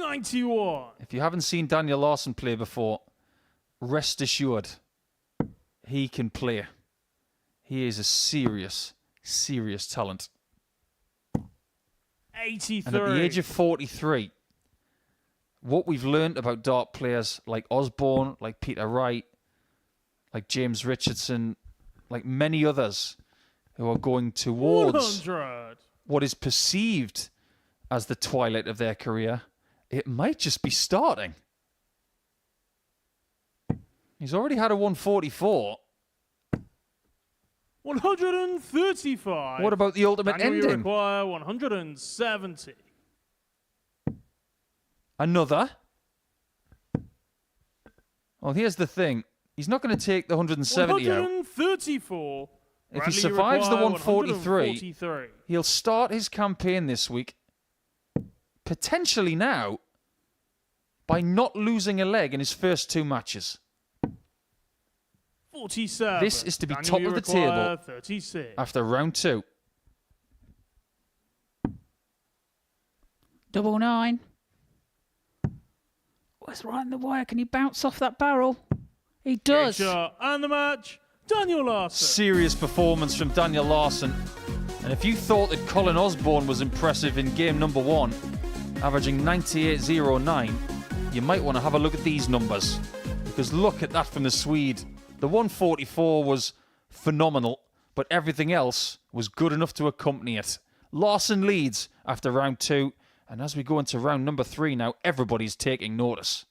$91. If you haven't seen Daniel Larsson play before, rest assured, he can play. He is a serious, serious talent. 83. And at the age of 43, what we've learned about dart players like Osborne, like Peter Wright, like James Richardson, like many others who are going towards 100. what is perceived as the twilight of their career, it might just be starting. He's already had a 144. 135. What about the ultimate Daniel, you ending? require 170. Another. Well, here's the thing. He's not going to take the 170 out. 134. If he Bradley, you survives the require 143, 143. he'll start his campaign this week, potentially now, by not losing a leg in his first 2 matches. 47. This is to be Daniel, top you of the require table 36. after round 2. 99. Oh, it's right in the wire. Can he bounce off that barrel? He does. Good shot. And the match, Daniel Larsson. Serious performance from Daniel Larsson. And if you thought that Colin Osborne was impressive in game number 1, averaging 98.09, you might want to have a look at these numbers. Because look at that from the Swede. The 144 was phenomenal, but everything else was good enough to accompany it. Larsson leads after round 2, and as we go into round number 3 now, everybody's taking notice.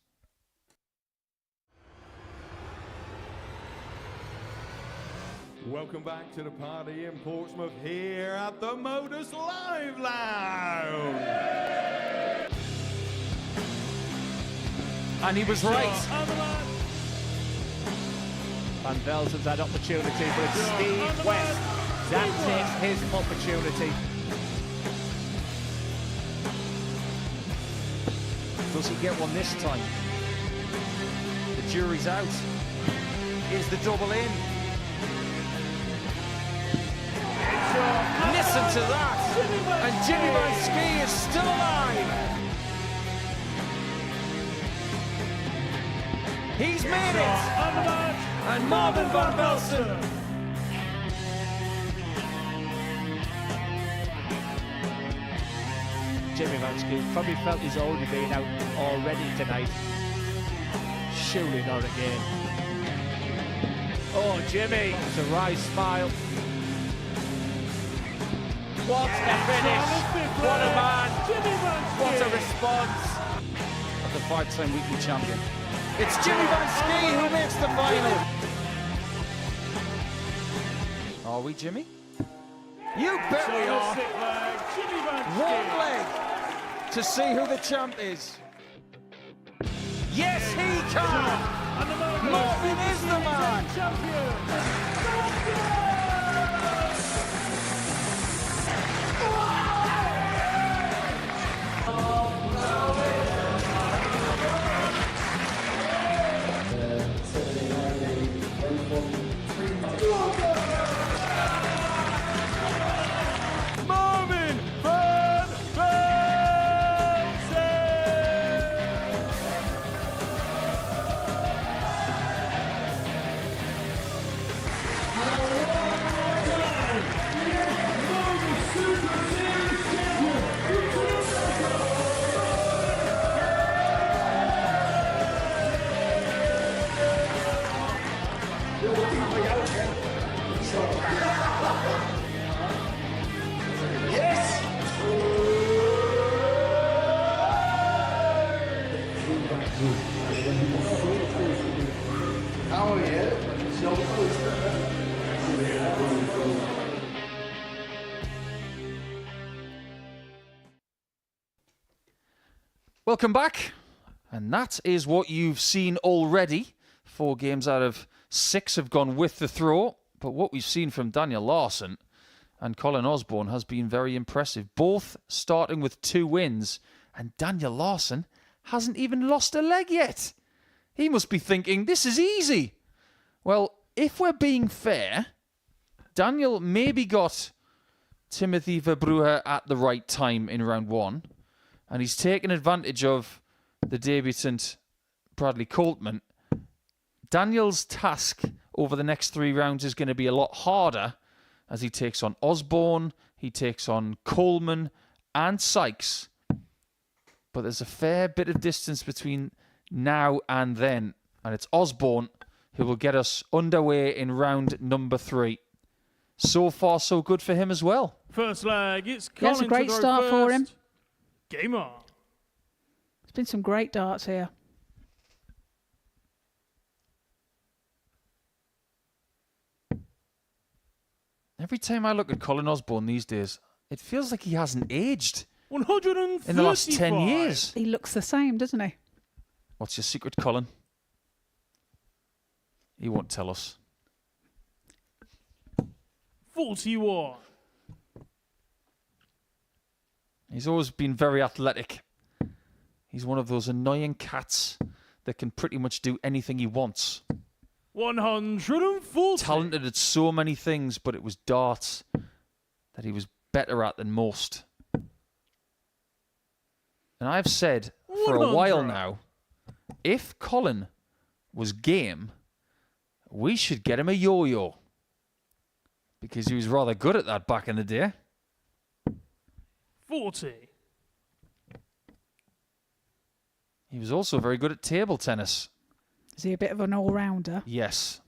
Welcome back to the party in Portsmouth here at the Modus Live Lounge. And he was right. Van Velzen's had opportunity, but it's Steve West. That's his opportunity. Does he get one this time? The jury's out. Is the double in? Listen to that! And Jimmy Van Ski is still alive! He's made it! And Marvin Van Velsen! Jimmy Van Ski probably felt he's already been out already tonight. Surely not again. Oh, Jimmy! It's a wry smile. What a finish! What a man! What a response! The 5-time weekly champion. It's Jimmy Van Ski who makes the final. Are we, Jimmy? You bet we are. One leg to see who the champ is. Yes, he can. Marvin is the man. Marvin Van Velsen! Welcome back. And that is what you've seen already. 4 games out of 6 have gone with the throw. But what we've seen from Daniel Larsson and Colin Osborne has been very impressive. Both starting with 2 wins. And Daniel Larsson hasn't even lost a leg yet. He must be thinking, this is easy. Well, if we're being fair, Daniel maybe got Timothy Verbrugghe at the right time in round 1. And he's taken advantage of the debutant Bradley Coltman. Daniel's task over the next 3 rounds is going to be a lot harder as he takes on Osborne, he takes on Coleman and Sykes. But there's a fair bit of distance between now and then. And it's Osborne who will get us underway in round number 3. So far, so good for him as well. First leg, it's Colin. That's a great start for him. Game on. There's been some great darts here. Every time I look at Colin Osborne these days, it feels like he hasn't aged 135. in the last 10 years. He looks the same, doesn't he? What's your secret, Colin? He won't tell us. 41. He's always been very athletic. He's one of those annoying cats that can pretty much do anything he wants. 140. Talented at so many things, but it was darts that he was better at than most. And I've said for a while now, if Colin was game, we should get him a yo-yo. Because he was rather good at that back in the day. 40. He was also very good at table tennis. Is he a bit of an all-rounder? Yes.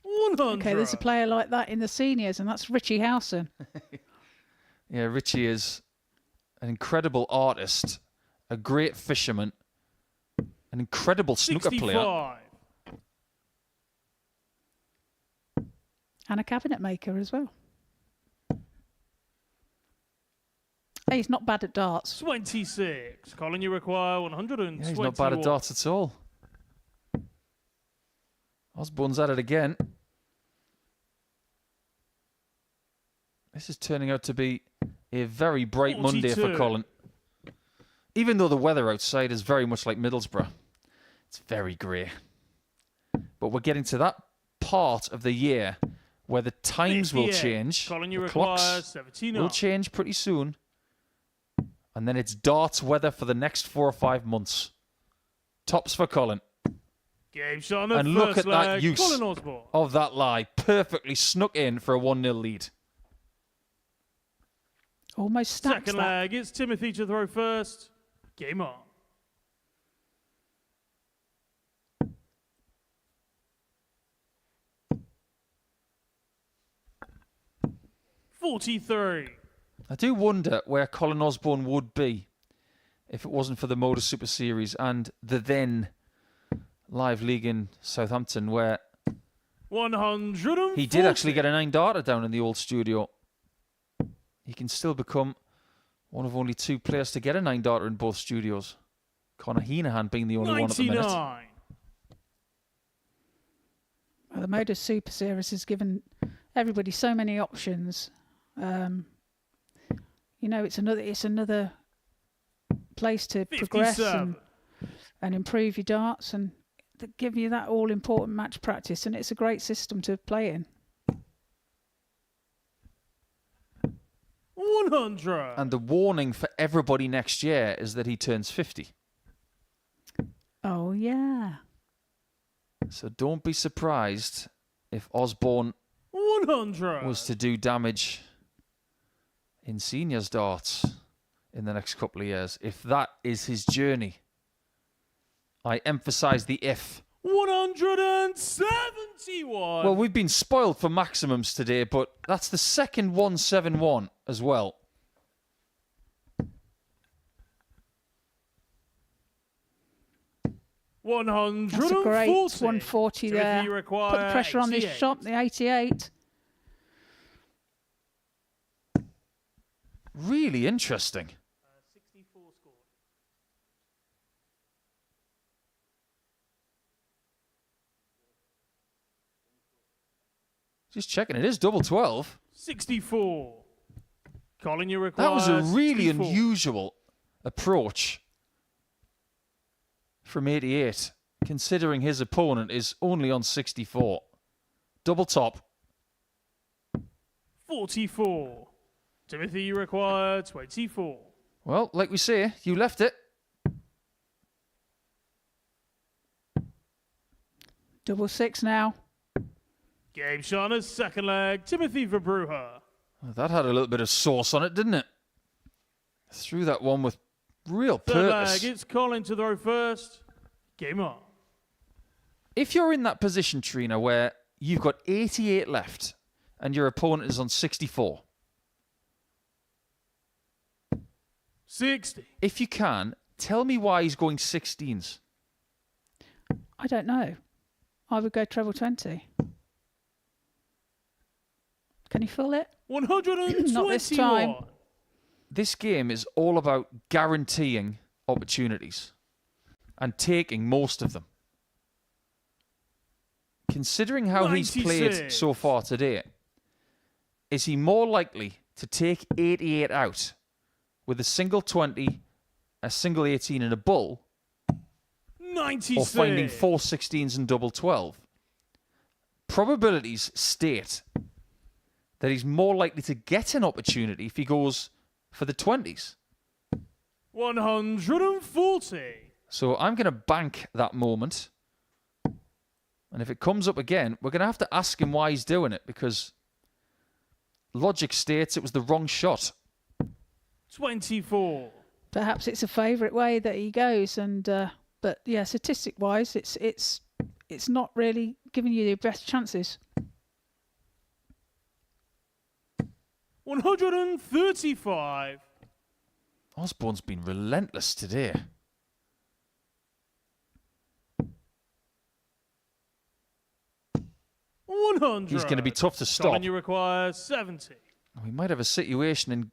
100. Okay, there's a player like that in the seniors, and that's Richie Howson. Yeah, Richie is an incredible artist, a great fisherman, an incredible snooker 65. player. And a cabinet maker as well. Hey, he's not bad at darts. 26. Colin, you require 121. Yeah, he's not bad at darts at all. Osborne's at it again. This is turning out to be a very bright 42. Monday for Colin. even though the weather outside is very much like Middlesbrough, it's very grey. But we're getting to that part of the year where the times will change. The clocks will change pretty soon. And then it's darts weather for the next 4 or 5 months. Tops for Colin. Game shot on the And look first at that leg. use Colin Osborne. of that lie. Perfectly snuck in for a 1-0 lead. Almost stacks Second that. leg, it's Timothy to throw first. Game on. $43. I do wonder where Colin Osborne would be if it wasn't for the Modus Super Series and the then live league in Southampton, where 140. he did actually get a 9-darter down in the old studio. He can still become one of only 2 players to get a 9-darter in both studios. Conor Heenahan being the only one at the minute. 99. Well, the Modus Super Series has given everybody so many options. You know, it's another place to progress 57. and improve your darts and give you that all important match practice, and it's a great system to play in. 100. And the warning for everybody next year is that he turns 50. Oh yeah. So don't be surprised if Osborne 100. was to do damage in seniors darts in the next couple of years. If that is his journey. I emphasise the if. 171. Well, we've been spoiled for maximums today, but that's the second 171 as well. That's a great 140 there. Put the pressure on this shot, the 88. Really interesting. 64 scored. Just checking, it is double 12. 64. Colin, you require. That was a really 64. unusual approach from 88, considering his opponent is only on 64. Double top. 44. Timothy, you require 24. Well, like we say, you left it. Double 6 now. Game shot on his second leg. Timothy Verbrugghe. That had a little bit of sauce on it, didn't it? Threw that one with real Third purpose. leg, it's Colin to throw first. Game on. If you're in that position, Trina, where you've got 88 left and your opponent is on 64, 60. if you can, tell me why he's going 16s. I don't know. I would go treble 20. Can he fill it? 121. Not this time. This game is all about guaranteeing opportunities and taking most of them. Considering how he's 96. played so far today, is he more likely to take 88 out with a single 20, a single 18 and a bull, 96. or finding 4 16s and double 12? Probabilities state that he's more likely to get an opportunity if he goes for the 20s. 140. So I'm going to bank that moment. And if it comes up again, we're going to have to ask him why he's doing it, because logic states it was the wrong shot. 24. Perhaps it's a favourite way that he goes, and but yeah, statistic-wise, it's not really giving you the best chances. 135. Osborne's been relentless today. He's going to be tough to stop. Colin, you require 70. We might have a situation in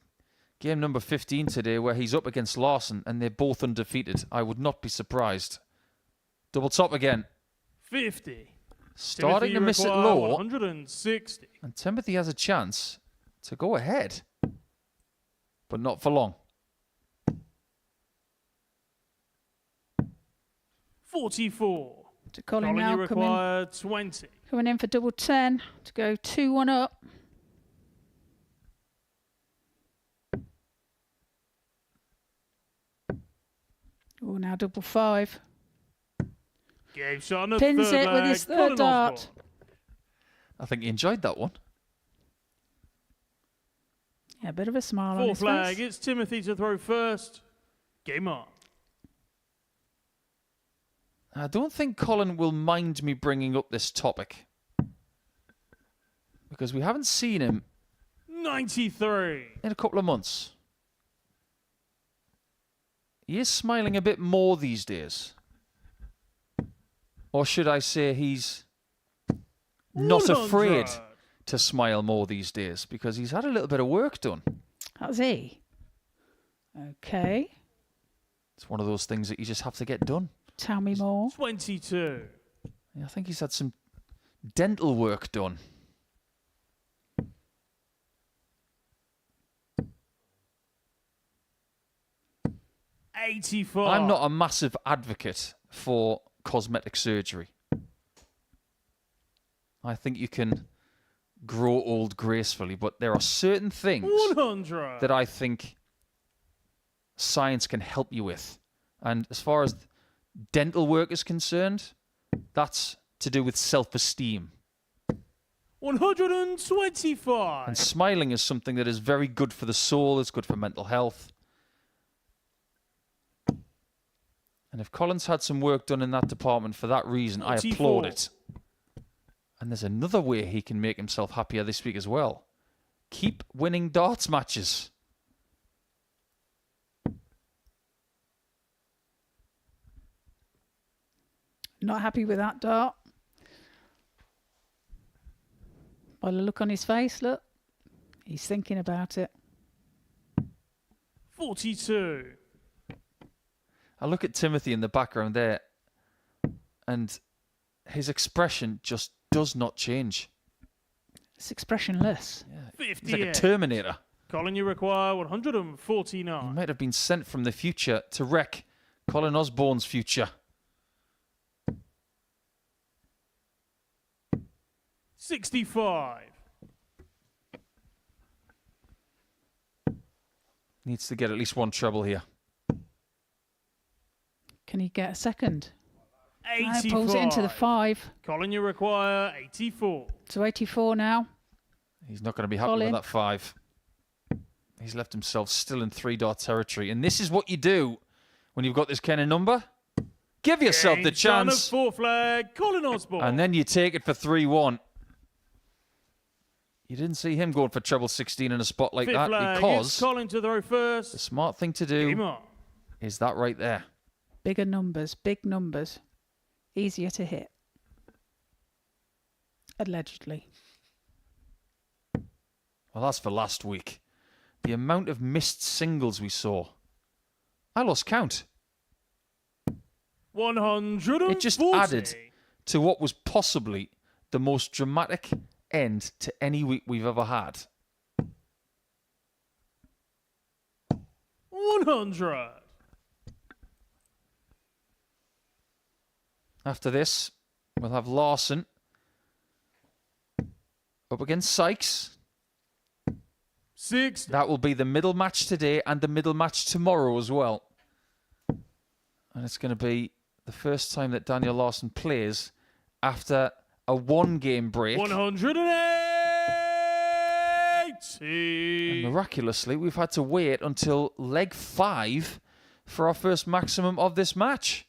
game number 15 today where he's up against Larsson and they're both undefeated. I would not be surprised. Double top again. 50. Starting Timothy, to you miss it require low. 160. And Timothy has a chance to go ahead. But not for long. 44. To Colin Colin, now you require 20. coming in for double 10 to go 2-1 up. Oh, now double 5. Game shot on the Pins third it with leg. his third Colin dart. Osborne. I think he enjoyed that one. Yeah, a bit of a smile on his Fourth leg, face. it's Timothy to throw first. Game on. I don't think Colin will mind me bringing up this topic, because we haven't seen him 93. in a couple of months. He is smiling a bit more these days. Or should I say he's not 100. afraid to smile more these days, because he's had a little bit of work done. Has he? Okay. It's one of those things that you just have to get done. Tell me more. 22. I think he's had some dental work done. $84. I'm not a massive advocate for cosmetic surgery. I think you can grow old gracefully, but there are certain things 100. that I think science can help you with. And as far as dental work is concerned, that's to do with self-esteem. 125. And smiling is something that is very good for the soul, it's good for mental health. And if Colin's had some work done in that department for that reason, I 44. applaud it. And there's another way he can make himself happier this week as well. Keep winning darts matches. Not happy with that dart. By the look on his face, look. He's thinking about it. 42. I look at Timothy in the background there, and his expression just does not change. It's expressionless. He's like a 58. Terminator. Colin, you require He 149. might have been sent from the future to wreck Colin Osborne's future. 65. Needs to get at least one treble here. Can he get a second? 85. Pulls it into the 5. Colin, you require 84. To 84 now. He's not going to be happy Colin. with that 5. He's left himself still in 3-dart territory. And this is what you do when you've got this kind of number. Give yourself the Game shot on the chance. fourth leg. Colin Osborne. And then you take it for 3-1. You didn't see him going for treble 16 in a spot like Fifth that, leg, because it's Colin to throw first. the smart thing to Game do on. is that right there. Bigger numbers, big numbers. Easier to hit. Allegedly. Well, that's for last week. The amount of missed singles we saw. I lost count. 140. It just added to what was possibly the most dramatic end to any week we've ever had. 100. After this, we'll have Larsson up against Sykes. 6. That will be the middle match today and the middle match tomorrow as well. And it's going to be the first time that Daniel Larsson plays after a 1-game break. 180. And miraculously, we've had to wait until leg 5 for our first maximum of this match.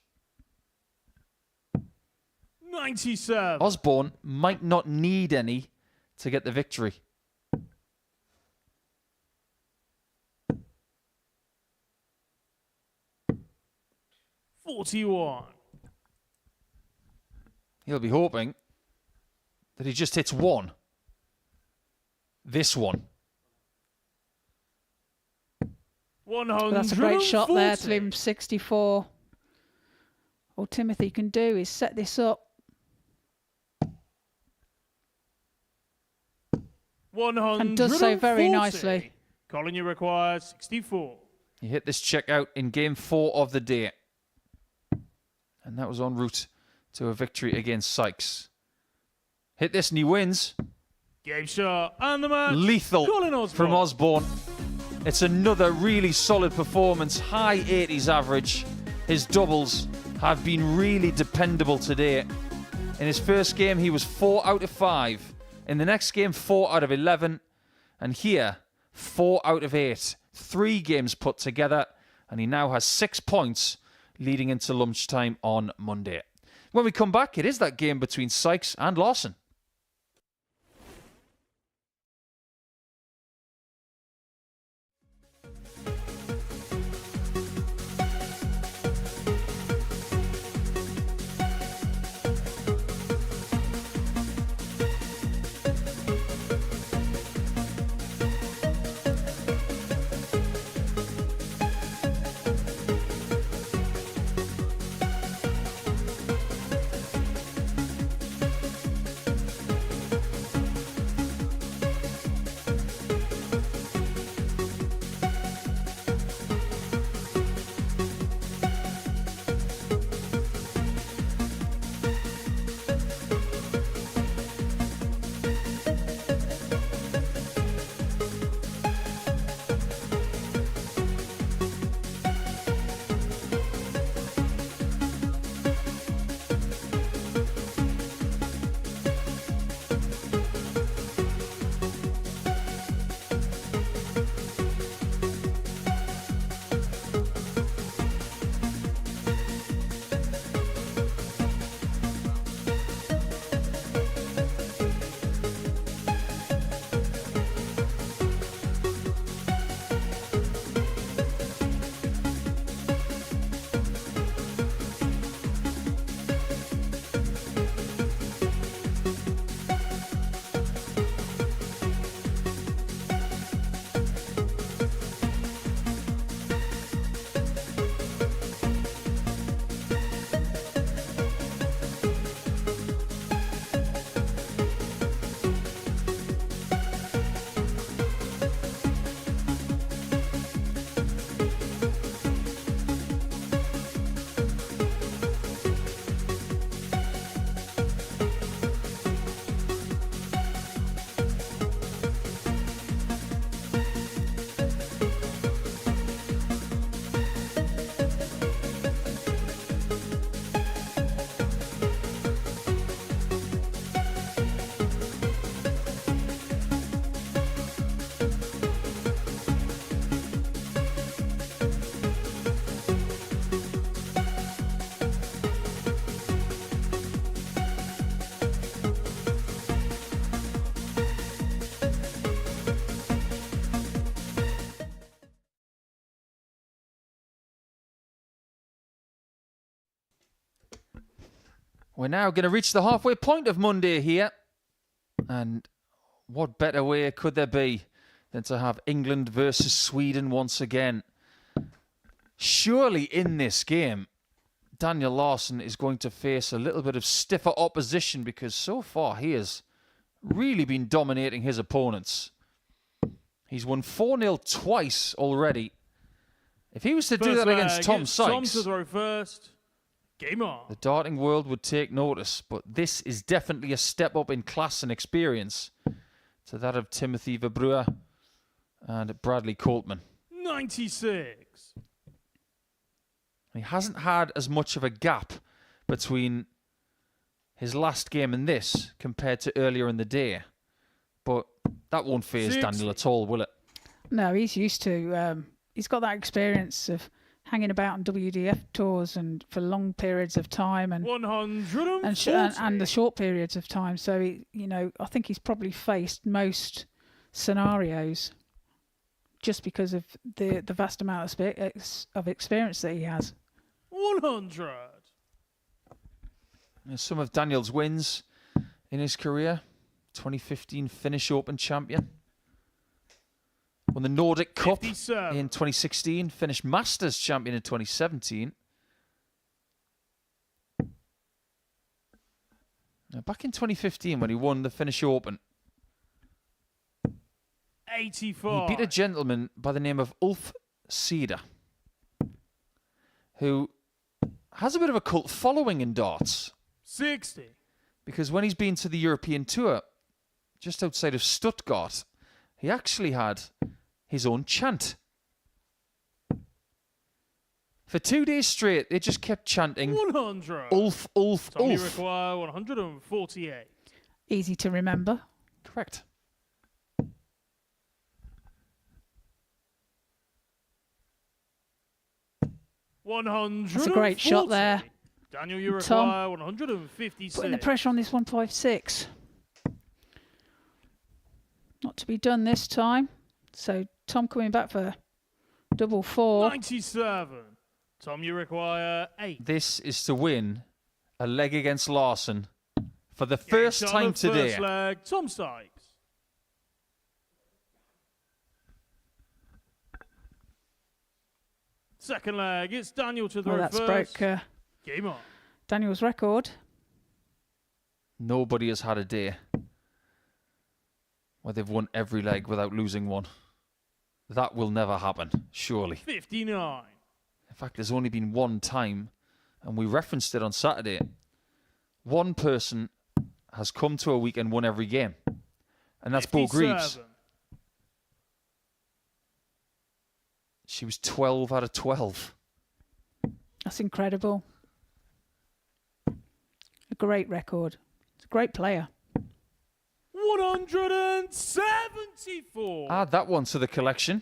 97. Osborne might not need any to get the victory. $41. He'll be hoping that he just hits one. This one. 140. That's a great shot there to leave him 64. All Timothy can do is set this up. 140. And does so very nicely. Colin, you require 64. He hit this check out in game 4 of the day. And that was en route to a victory against Sykes. Hit this and he wins. Game shot and the match. Lethal Colin Osborne. from Osborne. It's another really solid performance. High 80s average. His doubles have been really dependable today. In his first game, he was 4 out of 5. In the next game, 4 out of 11. And here, 4 out of 8. 3 games put together. And he now has 6 points leading into lunchtime on Monday. When we come back, it is that game between Sykes and Larsson. We're now going to reach the halfway point of Monday here. And what better way could there be than to have England versus Sweden once again? Surely in this game, Daniel Larsson is going to face a little bit of stiffer opposition because so far he has really been dominating his opponents. He's won 4-0 twice already. If he was to do that against Tom Sykes, Tom to throw first. Game on. The darting world would take notice, but this is definitely a step up in class and experience to that of Timothy Verbrugghe and Bradley Coltman. 96. He hasn't had as much of a gap between his last game and this compared to earlier in the day, but that won't faze Daniel at all, will it? No, he's used to. He's got that experience of hanging about on WDF tours and for long periods of time and 140 and the short periods of time. So I think he's probably faced most scenarios just because of the vast amount of experience that he has. 100. Some of Daniel's wins in his career: 2015 Finnish Open champion. Won the Nordic Cup 57. in 2016. Finnish Masters champion in 2017. Now, back in 2015 when he won the Finnish Open, 84. he beat a gentleman by the name of Ulf Ceder, who has a bit of a cult following in darts. 60. Because when he's been to the European tour, just outside of Stuttgart, he actually had his own chant. For 2 days straight, they just kept chanting 100. Ulf, Ulf, Time you Ulf. require 148. Easy to remember. Correct. That's a great shot there. Daniel, you Tom, require 156. Putting the pressure on this 156. Not to be done this time. So Tom coming back for double 4. 97. Tom, you require 8. This is to win a leg against Larsson for the first time today. First leg, Tom Sykes. Second leg, it's Daniel to throw That's first. broke Game on. Daniel's record. Nobody has had a day where they've won every leg without losing one. That will never happen, surely. 59. In fact, there's only been one time, and we referenced it on Saturday. One person has come to a week and won every game, and that's Bo Greaves. She was 12 out of 12. That's incredible. A great record. It's a great player. 174. Add that one to the collection.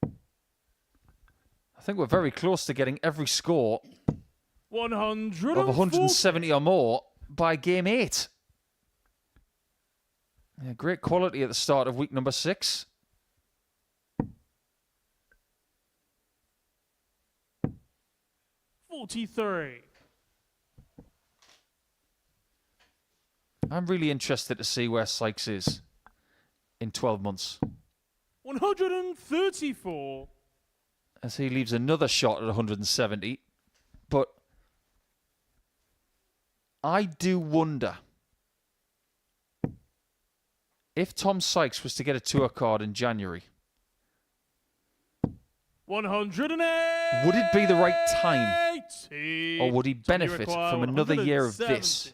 I think we're very close to getting every score 100 of 170 or more by game 8. Yeah, great quality at the start of week number 6. I'm really interested to see where Sykes is in 12 months. 134. As he leaves another shot at 170. But I do wonder if Tom Sykes was to get a tour card in January, 108. would it be the right time? Or would he benefit from another year of this?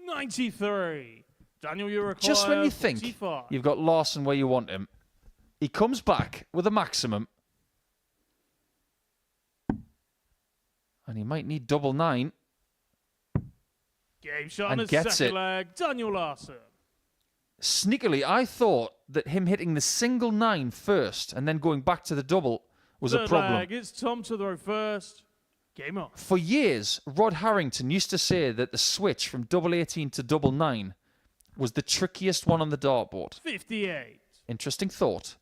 $93. Daniel, you require Just when you think 45. you've got Larsson where you want him, he comes back with a maximum. And he might need double 9. Game shot and on the gets second it. leg. Daniel Larsson. Sneakily, I thought that him hitting the single 9 first and then going back to the double was Third a problem. leg, it's Tom to throw first. Game on. For years, Rod Harrington used to say that the switch from double 18 to double 9 was the trickiest one on the dartboard. 58. Interesting thought.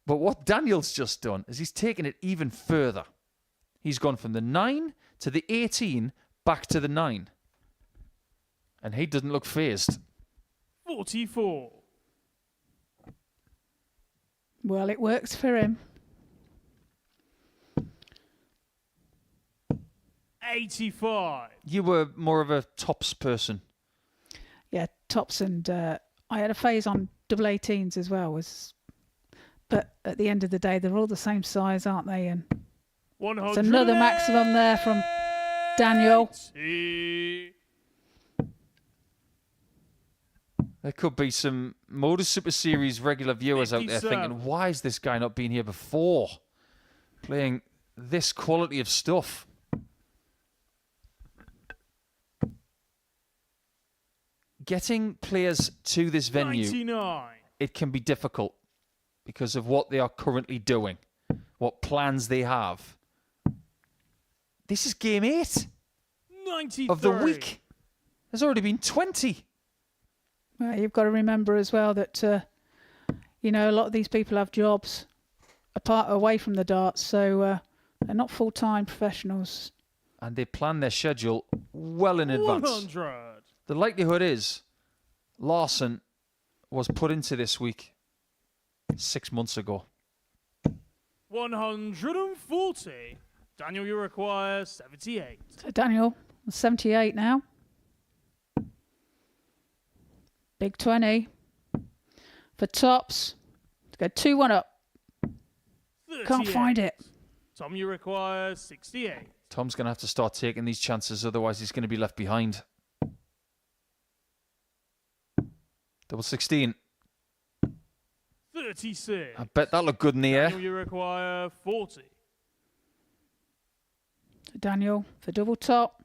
But what Daniel's just done is he's taken it even further. He's gone from the 9 to the 18 back to the 9. And he doesn't look fazed. 44. Well, it works for him. 85. You were more of a tops person. Yeah, tops, and I had a phase on double 18s as well. But at the end of the day, they're all the same size, aren't they? And it's another maximum there from Daniel. There could be some Modus Super Series regular viewers out there 57. thinking, why has this guy not been here before? Playing this quality of stuff. Getting players to this venue, 99. it can be difficult because of what they are currently doing, what plans they have. This is game 8 93. of the week. There's already been 20. Well, you've got to remember as well that, a lot of these people have jobs away from the darts, so they're not full-time professionals. And they plan their schedule well in advance. 100. The likelihood is Larsson was put into this week 6 months ago. 140. Daniel, you require 78. So Daniel, 78 now. Big 20 for tops. Go 2-1 up. Can't 38. find it. Tom, you require 68. Tom's going to have to start taking these chances, otherwise he's going to be left behind. Double 16. 36. I bet that looked good in the air. Daniel, you require 40. Daniel for double top.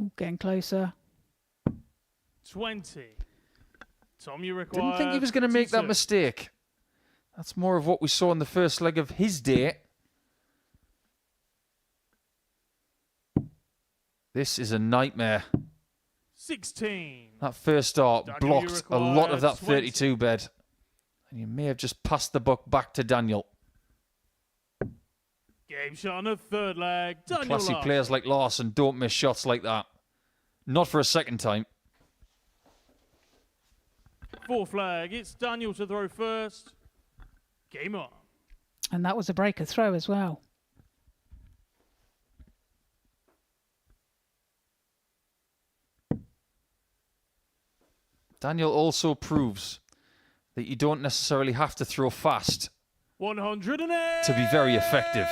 Ooh, getting closer. 20. Tom, you require. Didn't think he was going to make that 52. mistake. That's more of what we saw in the first leg of his day. This is a nightmare. 16. That first start Daniel, you blocked a lot require of that 20. 32 bed. And you may have just passed the buck back to Daniel. Game shot on the third leg. Daniel Classy Larsson. players like Larsson don't miss shots like that. Not for a second time. Fourth flag. It's Daniel to throw first. Game on. And that was a breaker throw as well. Daniel also proves that you don't necessarily have to throw fast 108. to be very effective.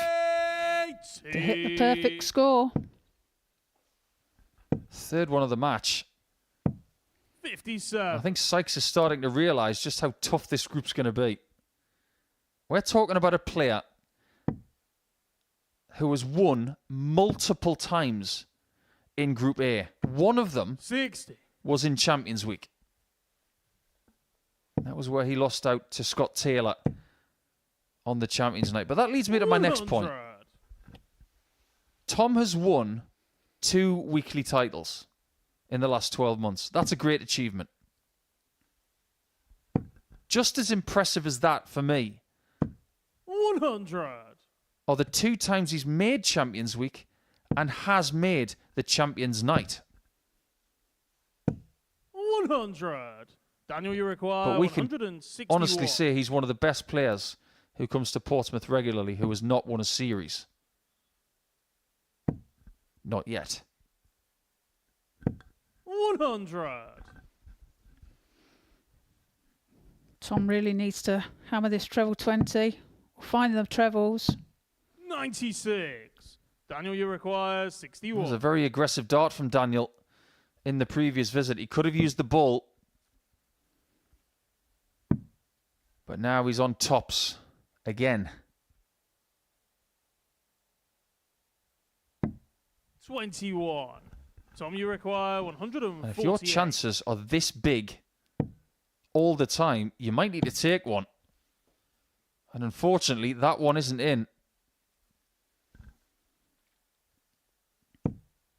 To hit the perfect score. Third one of the match. 57. I think Sykes is starting to realise just how tough this group's going to be. We're talking about a player who has won multiple times in Group A. One of them 60. was in Champions Week. That was where he lost out to Scott Taylor on the Champions Night. But that leads me to my next point. 100. Tom has won 2 weekly titles in the last 12 months. That's a great achievement. Just as impressive as that for me 100. are the 2 times he's made Champions Week and has made the Champions Night. 100. Daniel, you require But we can 161. honestly say he's one of the best players who comes to Portsmouth regularly who has not won a series. Not yet. 100. Tom really needs to hammer this treble 20. Find the trebles. 96. Daniel, you require It 61. was a very aggressive dart from Daniel in the previous visit. He could have used the ball. But now he's on tops again. 21. Tom, you require 148. And if your chances are this big all the time, you might need to take one. And unfortunately, that one isn't in.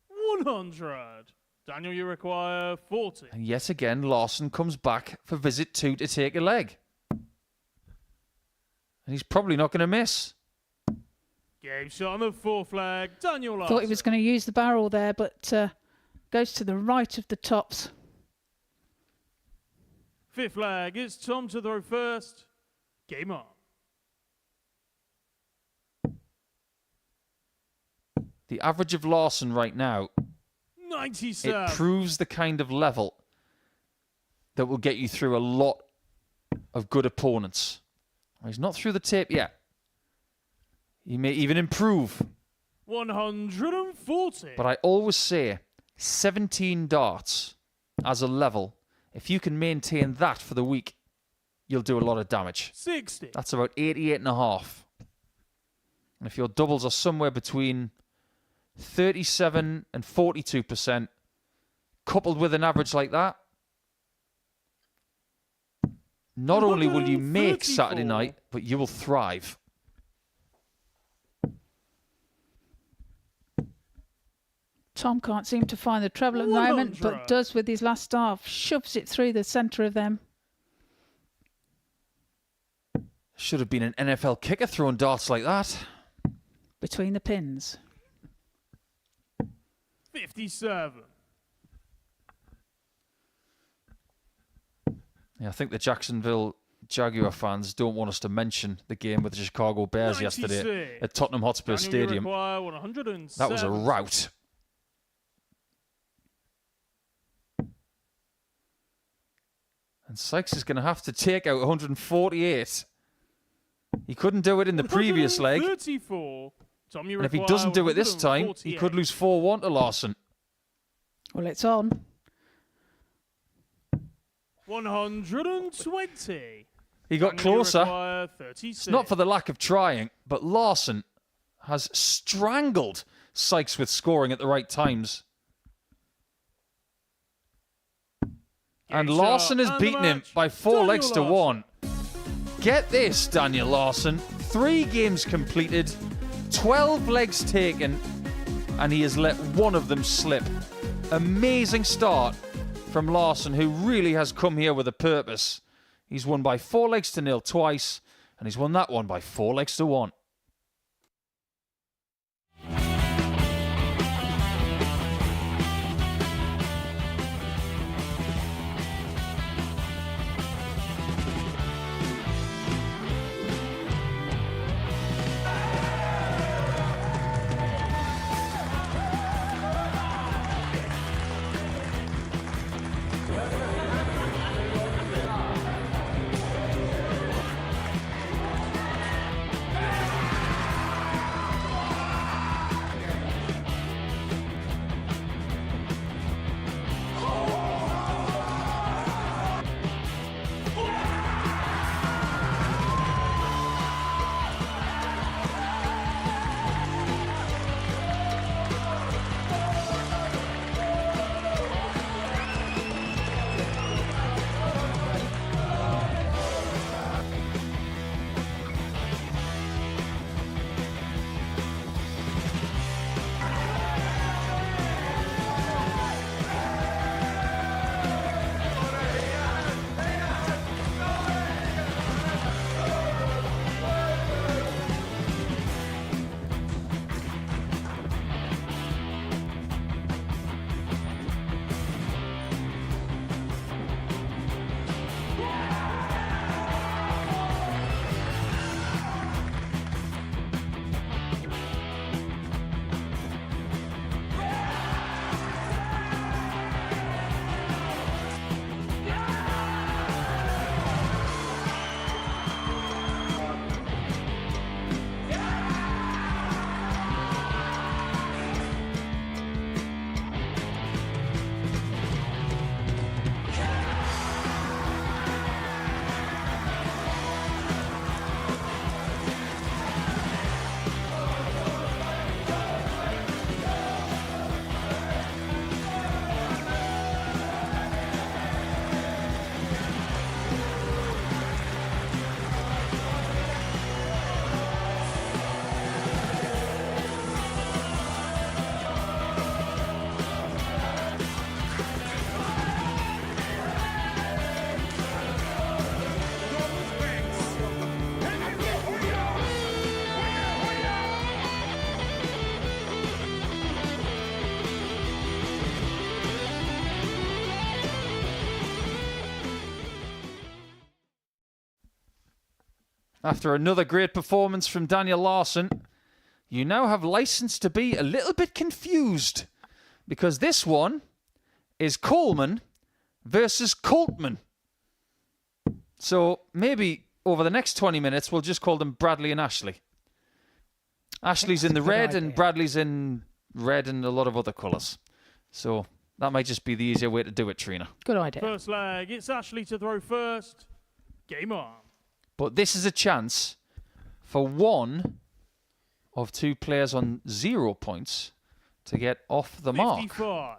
100. Daniel, you require 40. And yet again, Larsson comes back for visit 2 to take a leg. And he's probably not going to miss. Game shot on the fourth flag. Daniel Larsson. Thought he was going to use the barrel there, but goes to the right of the tops. Fifth flag. It's Tom to throw first. Game on. The average of Larsson right now, 97. it proves the kind of level that will get you through a lot of good opponents. He's not through the tape yet. He may even improve. 140. But I always say 17 darts as a level. If you can maintain that for the week, you'll do a lot of damage. 60. That's about 88.5. And if your doubles are somewhere between 37 and 42%, coupled with an average like that, not only will you make Saturday night, but you will thrive. Tom can't seem to find the treble at the moment, but does with his last half. Shoves it through the centre of them. Should have been an NFL kicker throwing darts like that. Between the pins. 57. Yeah, I think the Jacksonville Jaguar fans don't want us to mention the game with the Chicago Bears yesterday at Tottenham Hotspur Stadium. That was a rout. And Sykes is going to have to take out 148. He couldn't do it in the previous leg. And if he doesn't do it this time, he could lose 4-1 to Larsson. Well, it's on. 120. He got closer. It's not for the lack of trying, but Larsson has strangled Sykes with scoring at the right times. And Larsson has beaten him by 4 legs to 1. Get this, Daniel Larsson. 3 games completed, 12 legs taken, and he has let one of them slip. Amazing start from Larsson, who really has come here with a purpose. He's won by 4 legs to 0 twice, and he's won that one by 4 legs to 1. After another great performance from Daniel Larsson, you now have license to be a little bit confused, because this one is Coleman versus Coltman. So maybe over the next 20 minutes, we'll just call them Bradley and Ashley. Ashley's in the red and Bradley's in red and a lot of other colours. So that might just be the easier way to do it, Trina. Good idea. First leg, it's Ashley to throw first. Game on. But this is a chance for one of 2 players on 0 points to get off the 55. mark.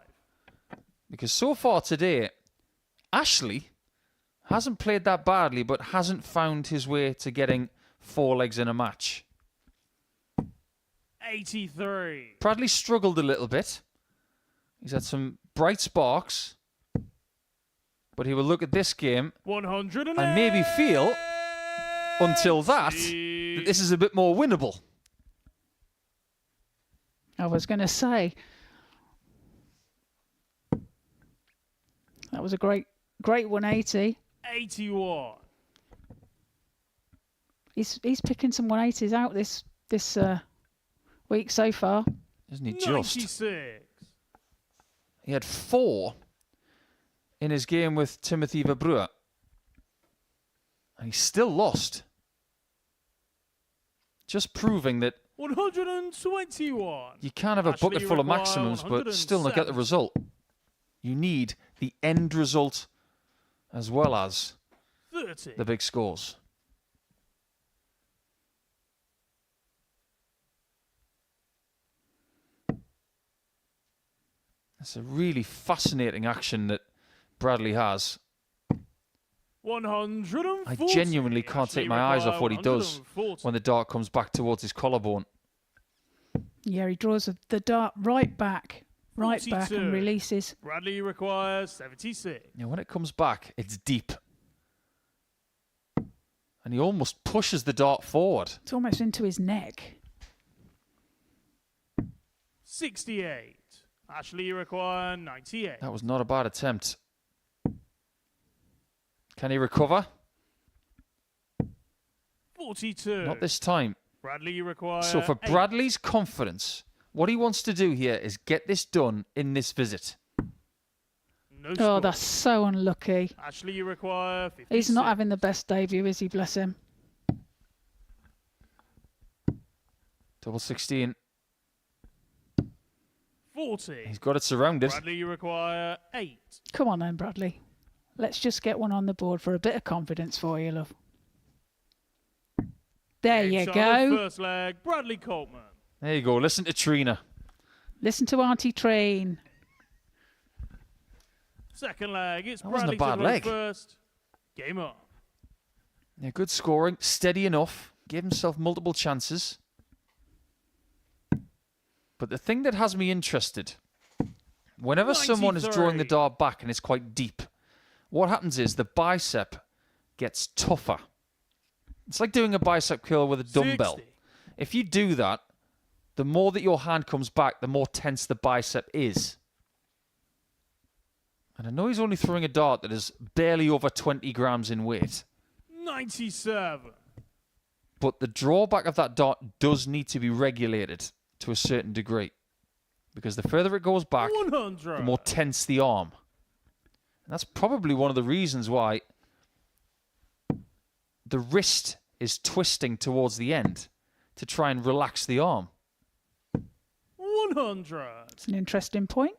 Because so far today, Ashley hasn't played that badly, but hasn't found his way to getting 4 legs in a match. 83. Bradley struggled a little bit. He's had some bright sparks. But he will look at this game 100 and maybe feel, until that this is a bit more winnable. I was going to say, that was a great 180. 81. He's picking some 180s out this week so far. Isn't he just? 96. He had 4 in his game with Timothy Verbrugghe. And he still lost. Just proving that 121. you can't have a Ashley bucket full of require maximums but still not get the 107. result. You need the end result as well as 30. the big scores. It's a really fascinating action that Bradley has. 140. I genuinely can't take my eyes off what he does 140. when the dart comes back towards his collarbone. Yeah, he draws the dart right back and 42. releases. Bradley requires 76. Now, when it comes back, it's deep. And he almost pushes the dart forward. It's almost into his neck. 68. Ashley require 98. That was not a bad attempt. Can he recover? 42. Not this time. Bradley requires. So for 8. Bradley's confidence, what he wants to do here is get this done in this visit. No Oh, score. that's so unlucky. Ashley, you require 56. He's not having the best debut, is he? Bless him. Double 16. 40. He's got it surrounded. Bradley, you require 8. Come on then, Bradley. Let's just get one on the board for a bit of confidence for you, love. There you Inside the go. First leg, Bradley Coltman. There you go. Listen to Trina. Listen to Auntie Train. Second leg, it's That wasn't a Bradley bad to throw leg. first. Game on. Yeah, good scoring. Steady enough. Gave himself multiple chances. But the thing that has me interested, whenever someone is drawing the 93. dart back and it's quite deep, what happens is the bicep gets tougher. It's like doing a bicep curl with a dumbbell. 60. If you do that, the more that your hand comes back, the more tense the bicep is. And I know he's only throwing a dart that is barely over 20 grams in weight. 97. But the drawback of that dart does need to be regulated to a certain degree. Because the further it goes back, 100. the more tense the arm. And that's probably one of the reasons why the wrist is twisting towards the end to try and relax the arm. 100. It's an interesting point.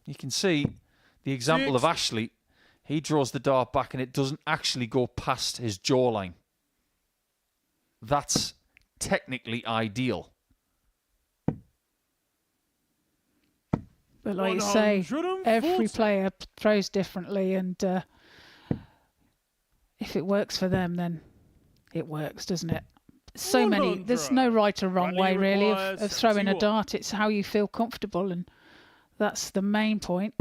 You can see the example of 60. Ashley. He draws the dart back and it doesn't actually go past his jawline. That's technically ideal. But like you say, 140. every player throws differently, and if it works for them, then it works, doesn't it? So many. There's no right or wrong Bradley way, really, requires of throwing a 71. dart. It's how you feel comfortable, and that's the main point.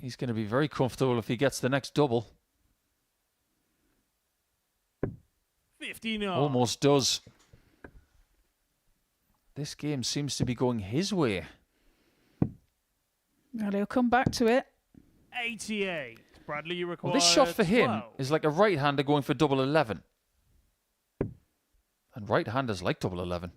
He's going to be very comfortable if he gets the next double. 59. Almost does. This game seems to be going his way. Well, he'll come back to it. 88. Bradley, you require Well, this shot for him 12. is like a right-hander going for double 11. And right-handers like double 11.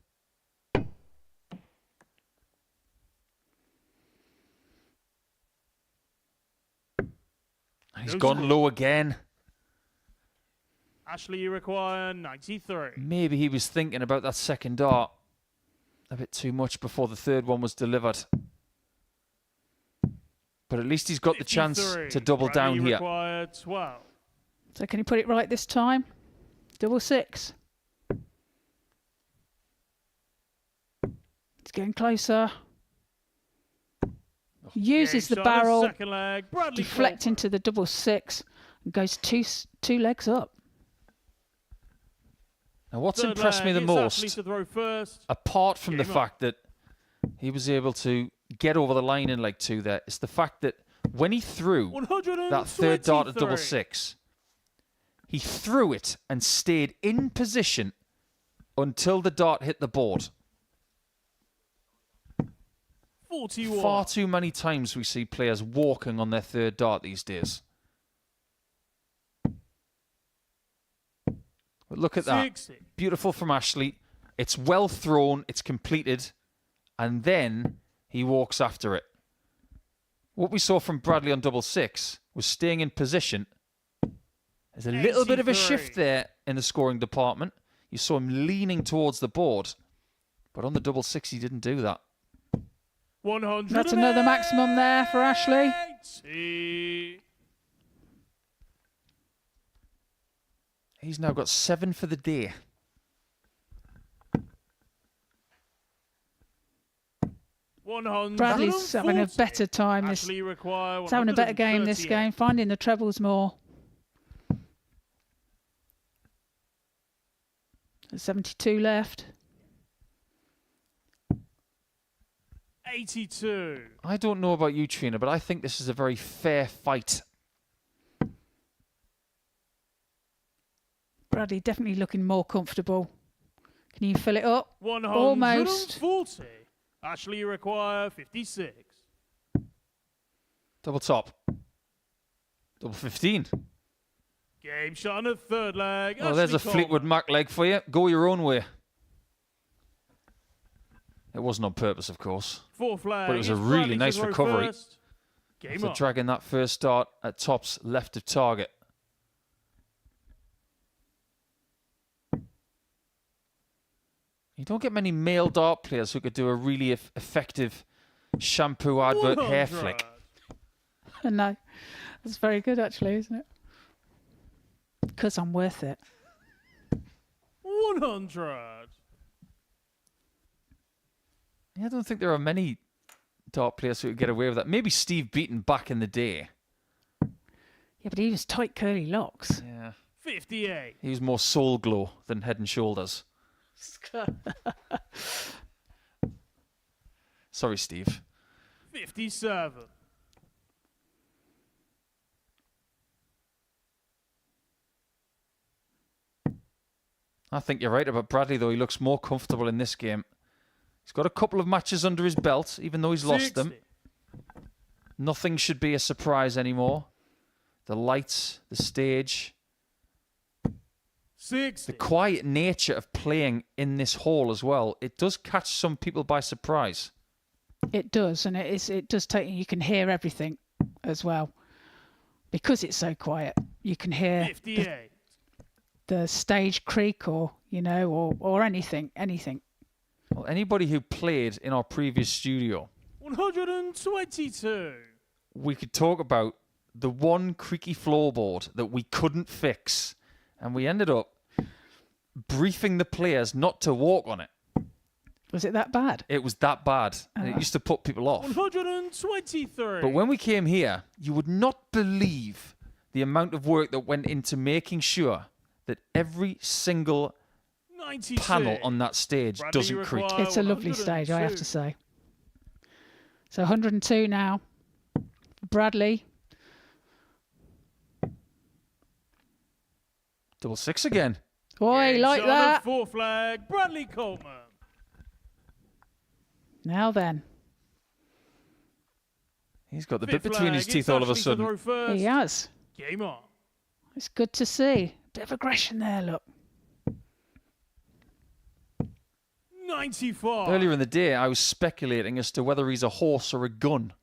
And he's No gone score. low again. Ashley, you require 93. Maybe he was thinking about that second dart a bit too much before the third one was delivered. But at least he's got the chance 53. to double Bradley, down you here. require 12. So can he put it right this time? Double 6. It's getting closer. Uses Yeah, the shot his barrel, second leg. Bradley deflecting Coltman. to the double 6, and goes two legs up. Now, what's Third impressed me leg, the it's Ashley most, to throw first. apart from the Game on. fact that he was able to get over the line in leg 2 there, is the fact that when he threw that third dart at double 123. 6, he threw it and stayed in position until the dart hit the board. 41. Far too many times we see players walking on their third dart these days. But look at that. 60. Beautiful from Ashley. It's well thrown. It's completed. And then he walks after it. What we saw from Bradley on double six was staying in position. There's a little bit of a shift there in the scoring department. You saw him leaning towards the board. But on the double six, he didn't do that. 100. That's another maximum there for Ashley. He's now got 7 for the day. Bradley's having a better time. He's having a better game this game, finding the trebles more. There's 72 left. 82. I don't know about you, Trina, but I think this is a very fair fight. Bradley definitely looking more comfortable. Can you fill it up? 140. Almost. Ashley require 56. Double top. Double 15. Game shot on the third leg. Oh, there's a Fleetwood Mac leg for you. Go your own way. It wasn't on purpose, of course. Fourth leg. But it was a really nice recovery. Game after on. dragging that first start at tops left of target. You don't get many male dart players who could do a really effective shampoo advert hair flick. No, that's very good actually, isn't it? Because I'm worth it. 100. Yeah, I don't think there are many dart players who could get away with that. Maybe Steve Beaton back in the day. Yeah, but he was tight curly locks. Yeah. 58. He was more soul glow than head and shoulders. Sorry, Steve. 57. I think you're right about Bradley, though. He looks more comfortable in this game. He's got a couple of matches under his belt, even though he's lost them. Nothing should be a surprise anymore. The lights, the stage, 60. the quiet nature of playing in this hall as well. It does catch some people by surprise. It does, and it does take. You can hear everything as well because it's so quiet. You can hear 58. the stage creak, or or anything. Well, anybody who played in our previous studio, 122. we could talk about the one creaky floorboard that we couldn't fix, and we ended up briefing the players not to walk on it. Was it that bad? It was that bad, and it used to put people off. 123. But when we came here, you would not believe the amount of work that went into making sure that every single 96. panel on that stage Bradley doesn't creak. It's a lovely stage, I have to say. So 102 now. Bradley. Double six again. Boy, like shot on that. Fourth flag. Bradley Coleman. Now then. He's got the Fifth bit between his flag. teeth It's all of a Ashley to sudden. throw first. He has. Game on. It's good to see. Bit of aggression there, look. 94. Earlier in the day, I was speculating as to whether he's a horse or a gun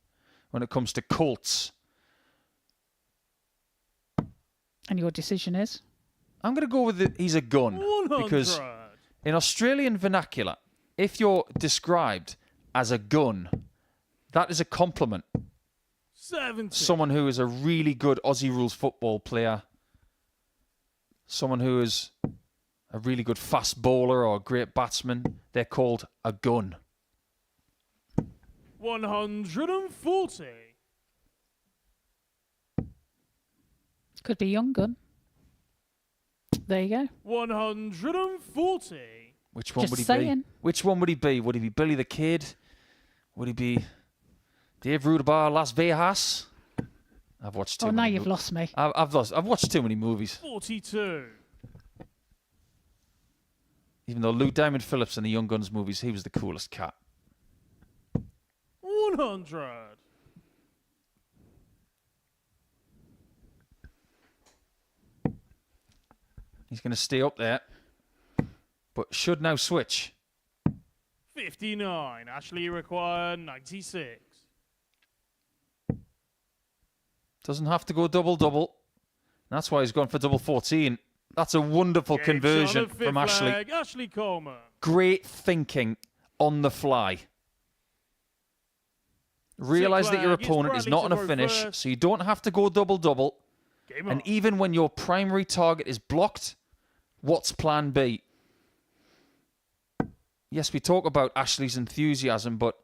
when it comes to Colts. And your decision is? I'm going to go with he's a gun. 100. Because in Australian vernacular, if you're described as a gun, that is a compliment. 70. Someone who is a really good Aussie rules football player. Someone who is a really good fast bowler or a great batsman. They're called a gun. 140. Could be young gun. There you go. 140. Which one Just would he saying. be? Which one would he be? Would he be Billy the Kid? Would he be Dave Rudabar, Las Vegas? I've watched too Oh, many now you've mo- lost me. I've watched too many movies. 42. Even though Lou Diamond Phillips in the Young Guns movies, he was the coolest cat. 100. He's going to stay up there, but should now switch. 59. Ashley require 96. Doesn't have to go double-double. That's why he's gone for double 14. That's a wonderful conversion from Ashley. Ashley Coleman. Great thinking on the fly. Realise that your opponent is not on a finish, so you don't have to go double-double. And even when your primary target is blocked, what's plan B? Yes, we talk about Ashley's enthusiasm, but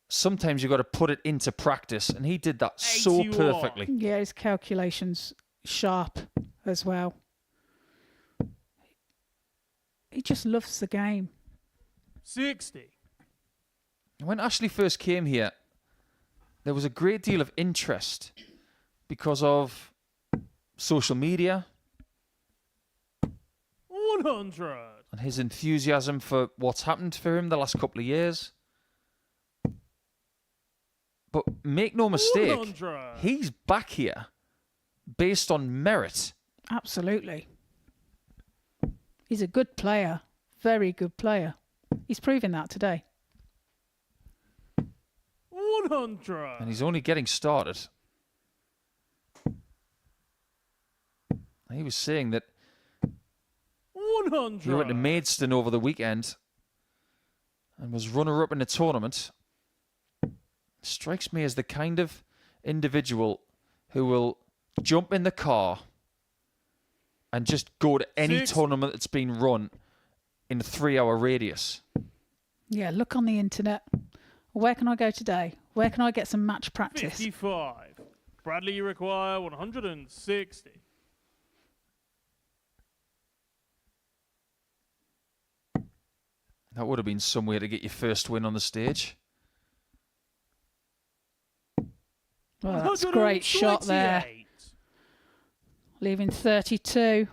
sometimes you've got to put it into practice, and he did that so perfectly. Yeah, his calculations sharp as well. He just loves the game. 60. When Ashley first came here, there was a great deal of interest because of social media 100. and his enthusiasm for what's happened for him the last couple of years. But make no mistake, 100. he's back here based on merit. Absolutely. He's a good player. Very good player. He's proving that today. 100. And he's only getting started. He was saying that 100. he went to Maidstone over the weekend and was runner-up in the tournament. Strikes me as the kind of individual who will jump in the car and just go to any tournament that's been run in a 3-hour radius. Yeah, look on the internet. Where can I go today? Where can I get some match practice? 55. Bradley, you require 160. That would have been some way to get your first win on the stage. Well, that's a great shot there. Leaving 32.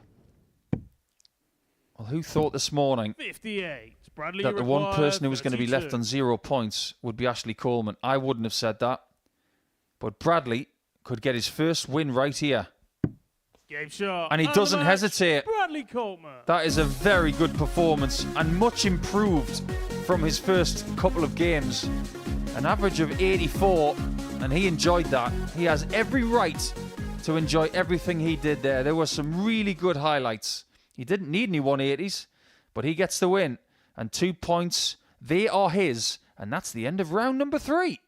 Well, who thought this morning 58. Bradley, that the one person who was going to be left on 0 points would be Ashley Coleman? I wouldn't have said that. But Bradley could get his first win right here. Game shot. And he doesn't hesitate. Bradley Coltman. That is a very good performance and much improved from his first couple of games. An average of 84, and he enjoyed that. He has every right to enjoy everything he did there. There were some really good highlights. He didn't need any 180s, but he gets the win. And 2 points, they are his. And that's the end of round number 3.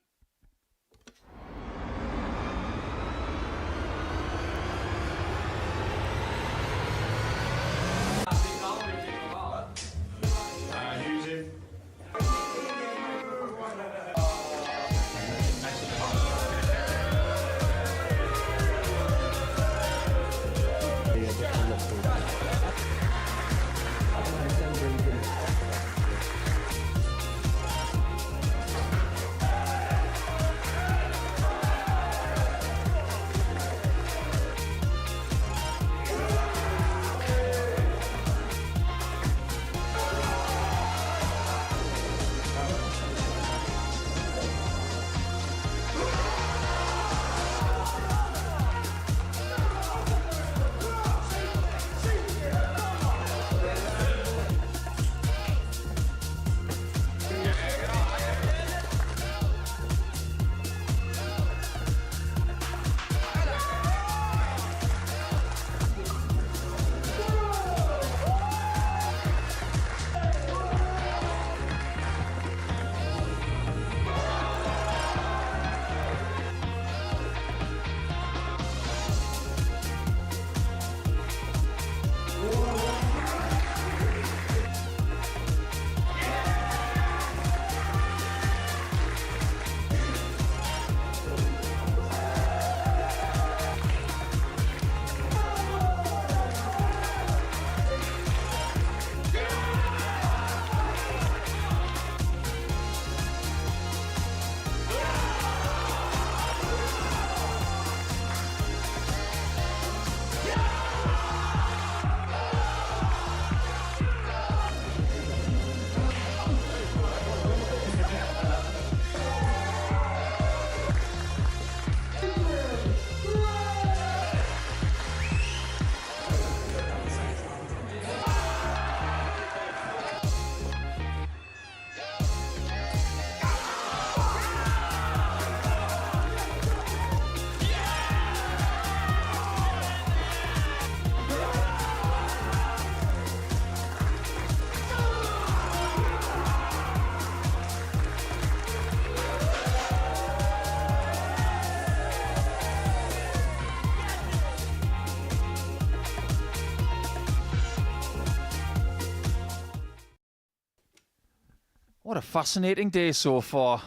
What a fascinating day so far.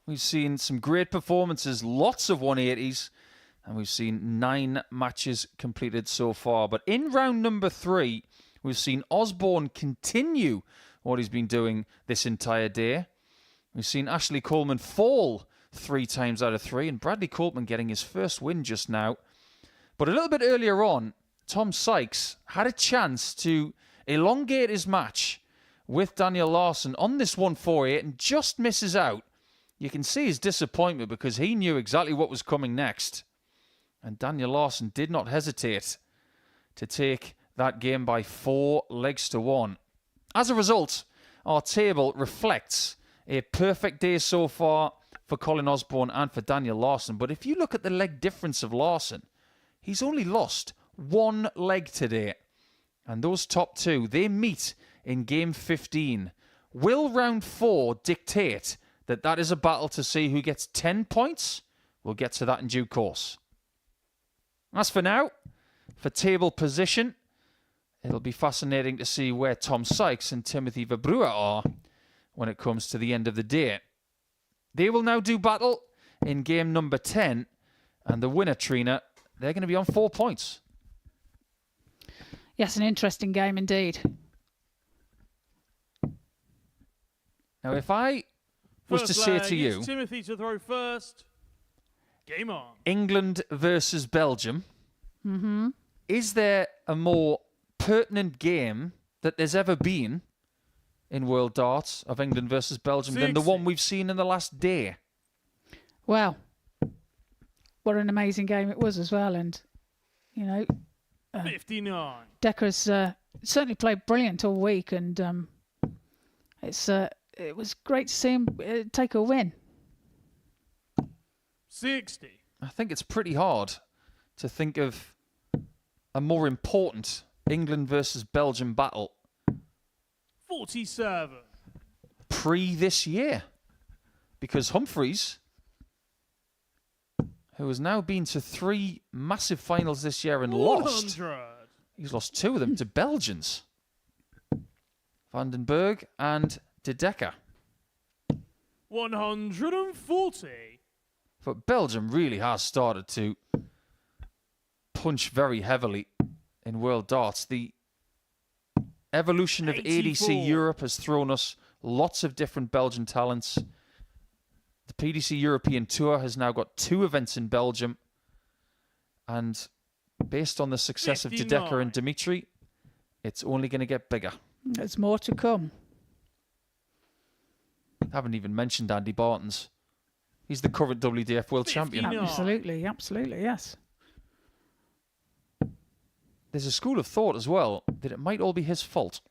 We've seen some great performances, lots of 180s, and we've seen 9 matches completed so far. But in round number 3, we've seen Osborne continue what he's been doing this entire day. We've seen Ashley Coleman fall 3 times out of 3, and Bradley Coltman getting his first win just now. But a little bit earlier on, Tom Sykes had a chance to elongate his match with Daniel Larsson on this 148 and just misses out. You can see his disappointment because he knew exactly what was coming next. And Daniel Larsson did not hesitate to take that game by 4 legs to 1. As a result, our table reflects a perfect day so far for Colin Osborne and for Daniel Larsson. But if you look at the leg difference of Larsson, he's only lost 1 leg today. And those top 2, they meet in game 15. Will round 4 dictate that that is a battle to see who gets 10 points? We'll get to that in due course. As for now, for table position, it'll be fascinating to see where Tom Sykes and Timothy Verbrugghe are when it comes to the end of the day. They will now do battle in game number 10, and the winner, Trina, they're going to be on 4 points. Yes, an interesting game indeed. Now, if I was to say to you, Timothy to throw first. Game on. England versus Belgium, is there a more pertinent game that there's ever been in World Darts of England versus Belgium than the one we've seen in the last day? Well, what an amazing game it was as well. And, you know, 59. Decker's certainly played brilliant all week. And it was great to see him take a win. 60. I think it's pretty hard to think of a more important England versus Belgium battle 47. pre this year. Because Humphreys, who has now been to 3 massive finals this year and 100. lost, he's lost 2 of them to Belgians. Vandenberg and De Decker. 140. But Belgium really has started to punch very heavily in World Darts. The evolution of 84. ADC Europe has thrown us lots of different Belgian talents. The PDC European Tour has now got 2 events in Belgium. And based on the success of De Decker and Dimitri, it's only going to get bigger. There's more to come. Haven't even mentioned Andy Barton's. He's the current WDF World Champion. Absolutely, absolutely, yes. There's a school of thought as well that it might all be his fault.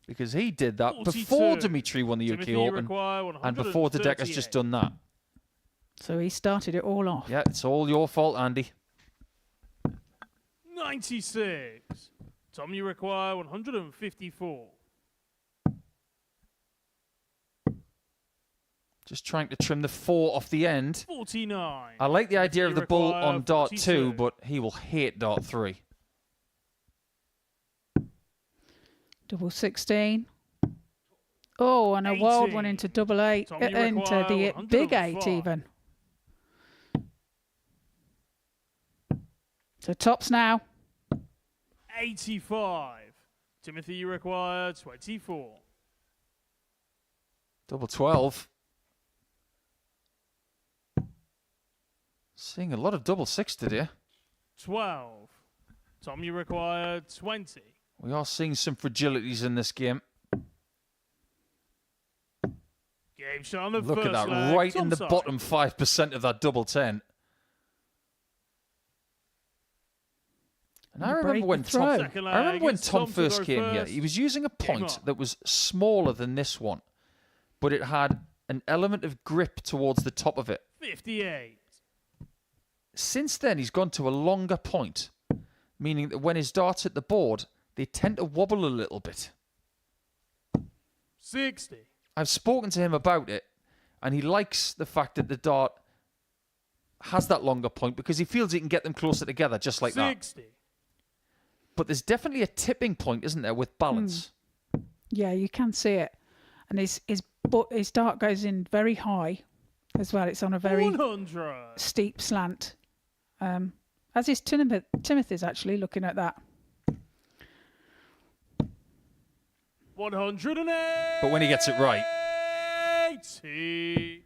Because he did that 42. before Dimitri won the UK Timothy Open require and before De Decker's just done that. So he started it all off. Yeah, it's all your fault, Andy. 96. Tom, you require 154. Just trying to trim the 4 off the end. 49. I like the idea of the bull on dart 2, 42. but he will hate dart 3. Double 16. Oh, and a wild 80. one into double 8. Tom, you Into require the big 8 105. even. So tops now. 85. Timothy, you require 24. Double 12. Seeing a lot of double 6 today. 12. Tom, you require 20. We are seeing some fragilities in this game. Game shot on the Look first at that, leg. right in Tom the side. bottom 5% of that double 10. And I remember when Tom, Second I remember leg, when it's Tom to first go came here, first. he was using a Game point on. that was smaller than this one, but it had an element of grip towards the top of it. 58. Since then, he's gone to a longer point, meaning that when his darts hit the board, they tend to wobble a little bit. 60. I've spoken to him about it, and he likes the fact that the dart has that longer point because he feels he can get them closer together just like that. 60. But there's definitely a tipping point, isn't there, with balance? Yeah, you can see it. And his but his dart goes in very high as well. It's on a very 100. steep slant. As is Timothy's actually, looking at that. 108. But when he gets it right, 80.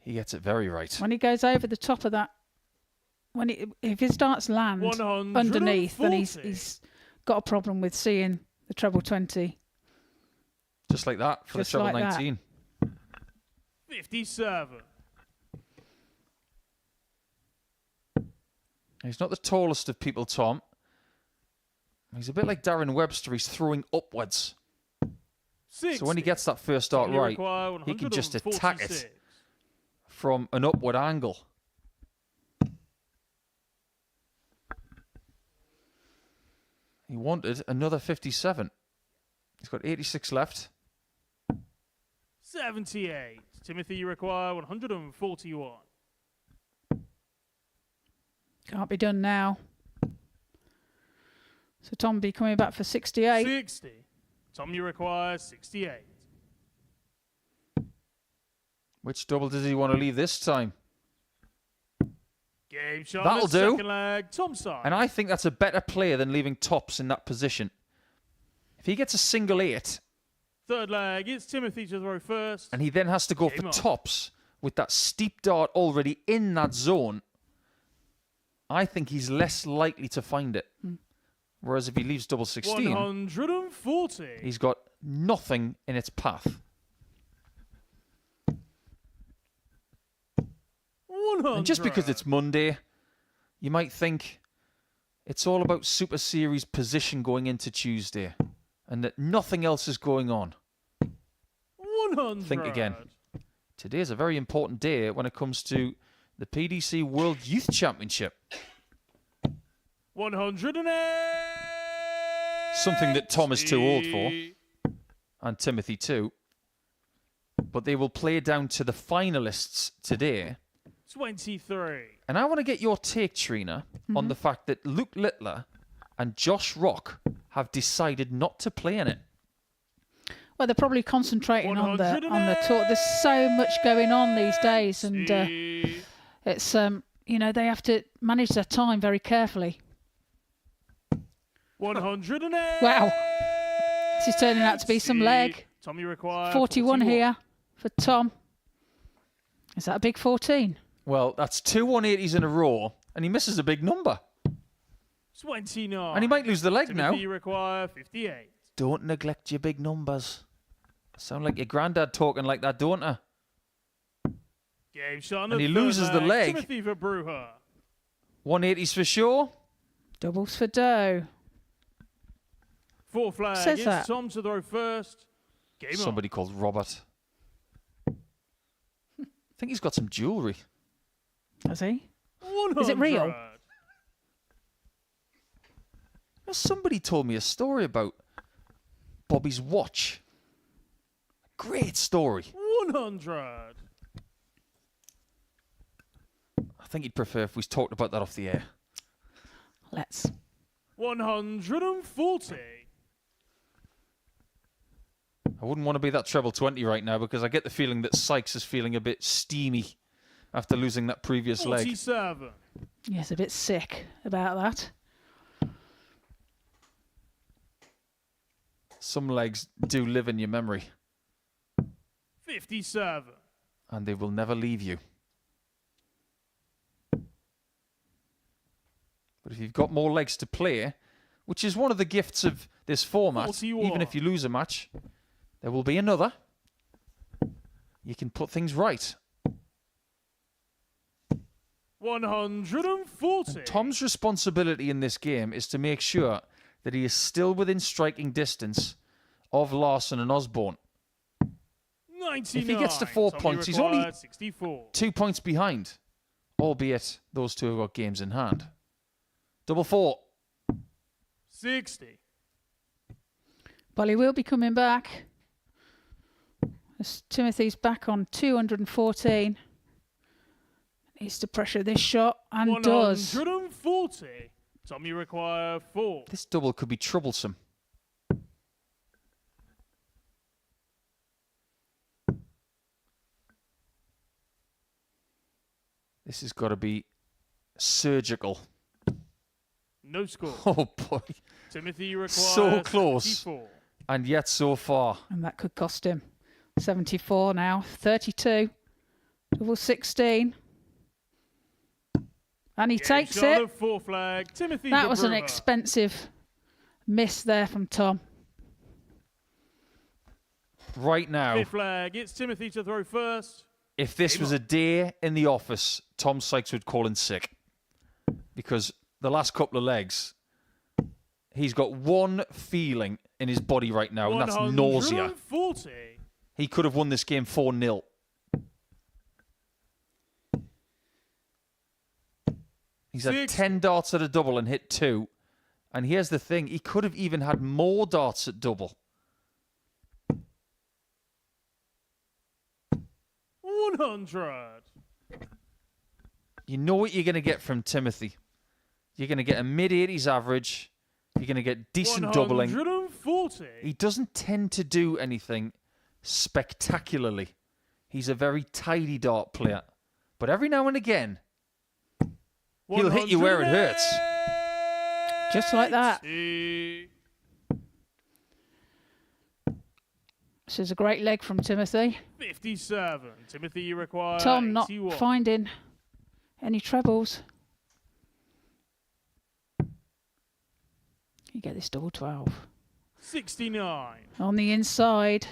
he gets it very right. When he goes over the top of that, if his darts land 140. underneath, then he's got a problem with seeing the treble 20. Just like that for Just the treble like that. 19. 57. He's not the tallest of people, Tom. He's a bit like Darren Webster. He's throwing upwards. 60. So when he gets that first dart You right, require he can just attack it 146. from an upward angle. He wanted another 57. He's got 86 left. 78. Timothy, you require 141. Can't be done now. So Tom be coming back for 68. 60. Tom, you require 68. Which double does he want to leave this time? Game shot. That'll on the do. Second leg. Tom side. And I think that's a better player than leaving Tops in that position. If he gets a single 8, Third leg. It's Timothy to throw first. and he then has to go Game for on. Tops with that steep dart already in that zone, I think he's less likely to find it. Whereas if he leaves double 16, 140. he's got nothing in its path. 100. And just because it's Monday, you might think it's all about Super Series position going into Tuesday and that nothing else is going on. 100. Think again. Today's a very important day when it comes to the PDC World Youth Championship. 108. Something that Tom is too old for, and Timothy too. But they will play down to the finalists today. 23. And I want to get your take, Trina, on the fact that Luke Littler and Josh Rock have decided not to play in it. Well, they're probably concentrating on the tour. There's so much going on these days, and it's they have to manage their time very carefully. 108. Wow, this is turning out to be some leg. Tom, you require 41 here for Tom. Is that a big 14? Well, that's two 180s in a row, and he misses a big number. 29. And he might lose the leg Timothy, now. you require 58. Don't neglect your big numbers. Sound like your granddad talking like that, don't I? Game shot on And the he third loses the leg. Timothy Verbrugghe. 180s for sure. Doubles for dough. Fourth flag. Says It's that? Tom to throw first. Game Somebody called Robert. I think he's got some jewellery. Has he? on. Is it real? 100. Somebody told me a story about Bobby's watch. Great story. 100. I think he'd prefer if we talked about that off the air. Let's. 140. I wouldn't want to be that treble 20 right now because I get the feeling that Sykes is feeling a bit steamy after losing that previous leg. 47. Yes, a bit sick about that. Some legs do live in your memory 57. and they will never leave you. But if you've got more legs to play, which is one of the gifts of this format, 41. even if you lose a match, there will be another. You can put things right. 140. And Tom's responsibility in this game is to make sure that he is still within striking distance of Larsson and Osborne. 99. If he gets to 4 Tommy points, he's only required 64. 2 points behind, albeit those two have got games in hand. Double four. 60. Well, he will be coming back. As Timothy's back on 214. Needs to pressure this shot and does. 140. Tommy require 4. This double could be troublesome. This has got to be surgical. No score. Oh, boy. Timothy requires So close. 74. And yet so far. And that could cost him 74 now. 32. Double 16. And he takes shot it. of 4 flag. Timothy That was an Verbrugghe. expensive miss there from Tom. Right now, 5th flag. It's Timothy to throw first. if this was a day in the office, Tom Sykes would call in sick. Because the last couple of legs, he's got one feeling in his body right now, and that's nausea. 140. He could have won this game 4-0. He's had 10 darts at a double and hit 2. And here's the thing, he could have even had more darts at double. 100. You know what you're going to get from Timothy. You're going to get a mid-80s average. You're going to get decent doubling. 140. He doesn't tend to do anything spectacularly. He's a very tidy dart player. But every now and again, he'll hit you where it hurts. Just like that. This is a great leg from Timothy. 57. Timothy, you require Tom not 81. finding any trebles. You get this double 12. 69. On the inside.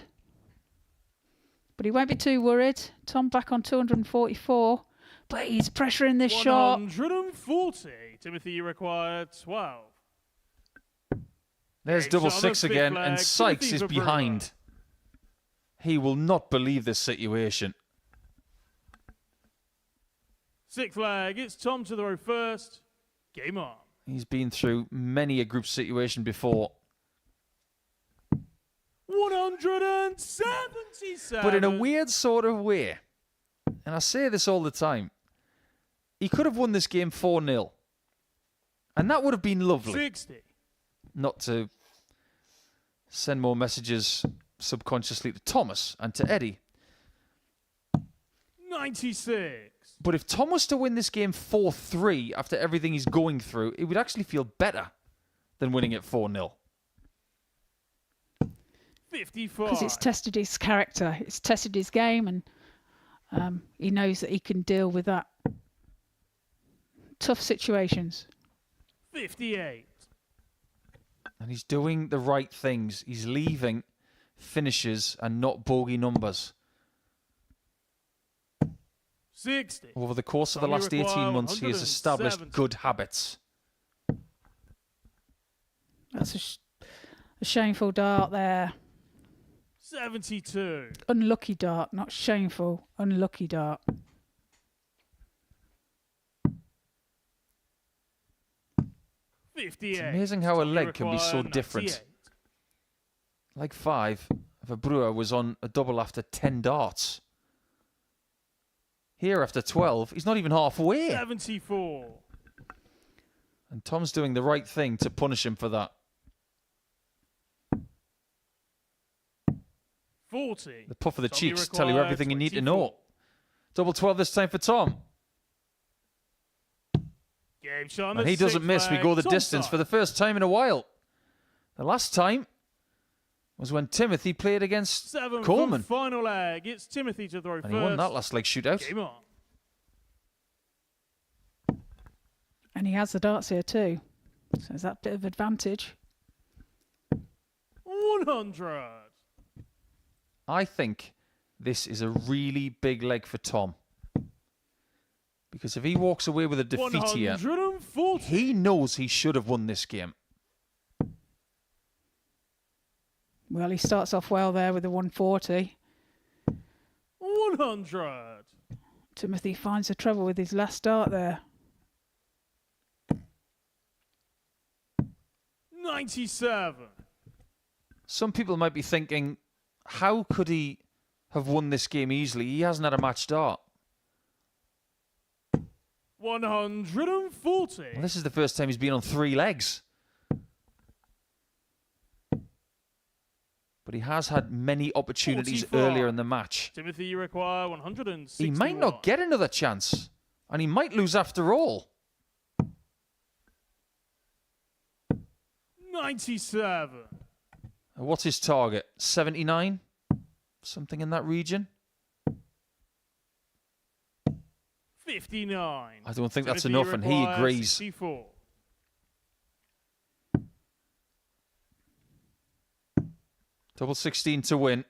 But he won't be too worried. Tom back on 244. But he's pressuring this shot. 140. Timothy, you require 12. There's double 6 again, flag. and Sykes Timothy is Verbrugghe. behind. He will not believe this situation. 6th flag. It's Tom to throw first. Game on. He's been through many a group situation before. 177. But in a weird sort of way, and I say this all the time, he could have won this game 4-0. And that would have been lovely. 60. Not to send more messages subconsciously to Thomas and to Eddie. 96. But if Tom was to win this game 4-3 after everything he's going through, it would actually feel better than winning it 4-0. 55. Because it's tested his character. It's tested his game, and he knows that he can deal with that. Tough situations. 58. And he's doing the right things. He's leaving finishes and not bogey numbers. 60. Over the course of the Tommy last 18 require months, he has established 170. good habits. That's a shameful dart there. 72. Unlucky dart, not shameful. Unlucky dart. It's amazing how a leg can be so different. Leg 5, Verbrugghe was on a double after 10 darts. Here, after 12, he's not even halfway. 74. And Tom's doing the right thing to punish him for that. 40. The puff of the Tommy cheeks tell you require everything you need to 24. know. Double 12 this time for Tom. Game shot on And the he doesn't 6th miss. We flag. go the Tom distance side. for the first time in a while. The last time was when Timothy played against 7 Coleman. from final leg. It's Timothy to throw And first. he won that last leg shootout. Game on. And he has the darts here too. So there's that bit of advantage. 100. I think this is a really big leg for Tom. Because if he walks away with a defeat here, 140. he knows he should have won this game. Well, he starts off well there with the 140. 100. Timothy finds the treble with his last dart there. 97. Some people might be thinking, how could he have won this game easily? He hasn't had a match dart. 140. Well, this is the first time he's been on 3 legs. But he has had many opportunities 45. earlier in the match. Timothy, you require 160. He might not get another chance. And he might lose after all. 97. What's his target? 79? Something in that region? 59. I don't think that's Timothy enough, and he requires agrees. 64. Double 16 to win.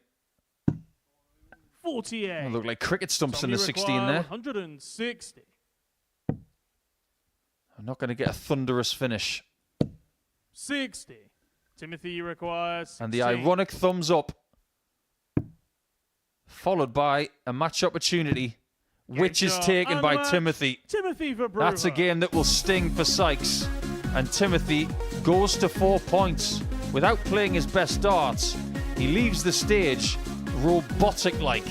48. They look like cricket stumps in Tommy the 16 require there. 160. I'm not going to get a thunderous finish. 60. Timothy requires And the 16. ironic thumbs up, followed by a match opportunity, which is shot taken and by match. Timothy. Timothy Verbrugghe. That's a game that will sting for Sykes. And Timothy goes to 4 points. Without playing his best darts, he leaves the stage robotic-like.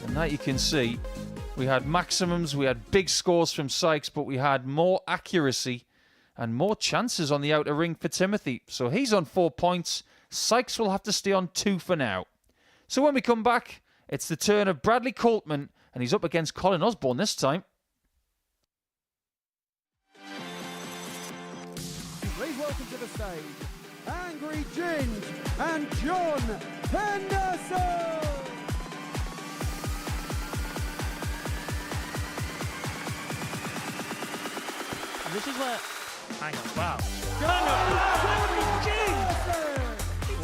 And that you can see. We had maximums, we had big scores from Sykes, but we had more accuracy and more chances on the outer ring for Timothy. So he's on 4 points. Sykes will have to stay on 2 for now. So when we come back, it's the turn of Bradley Coltman, and he's up against Colin Osborne this time. Please welcome to the stage, Angry Ginge and John Henderson! And this is where... Hang on, wow.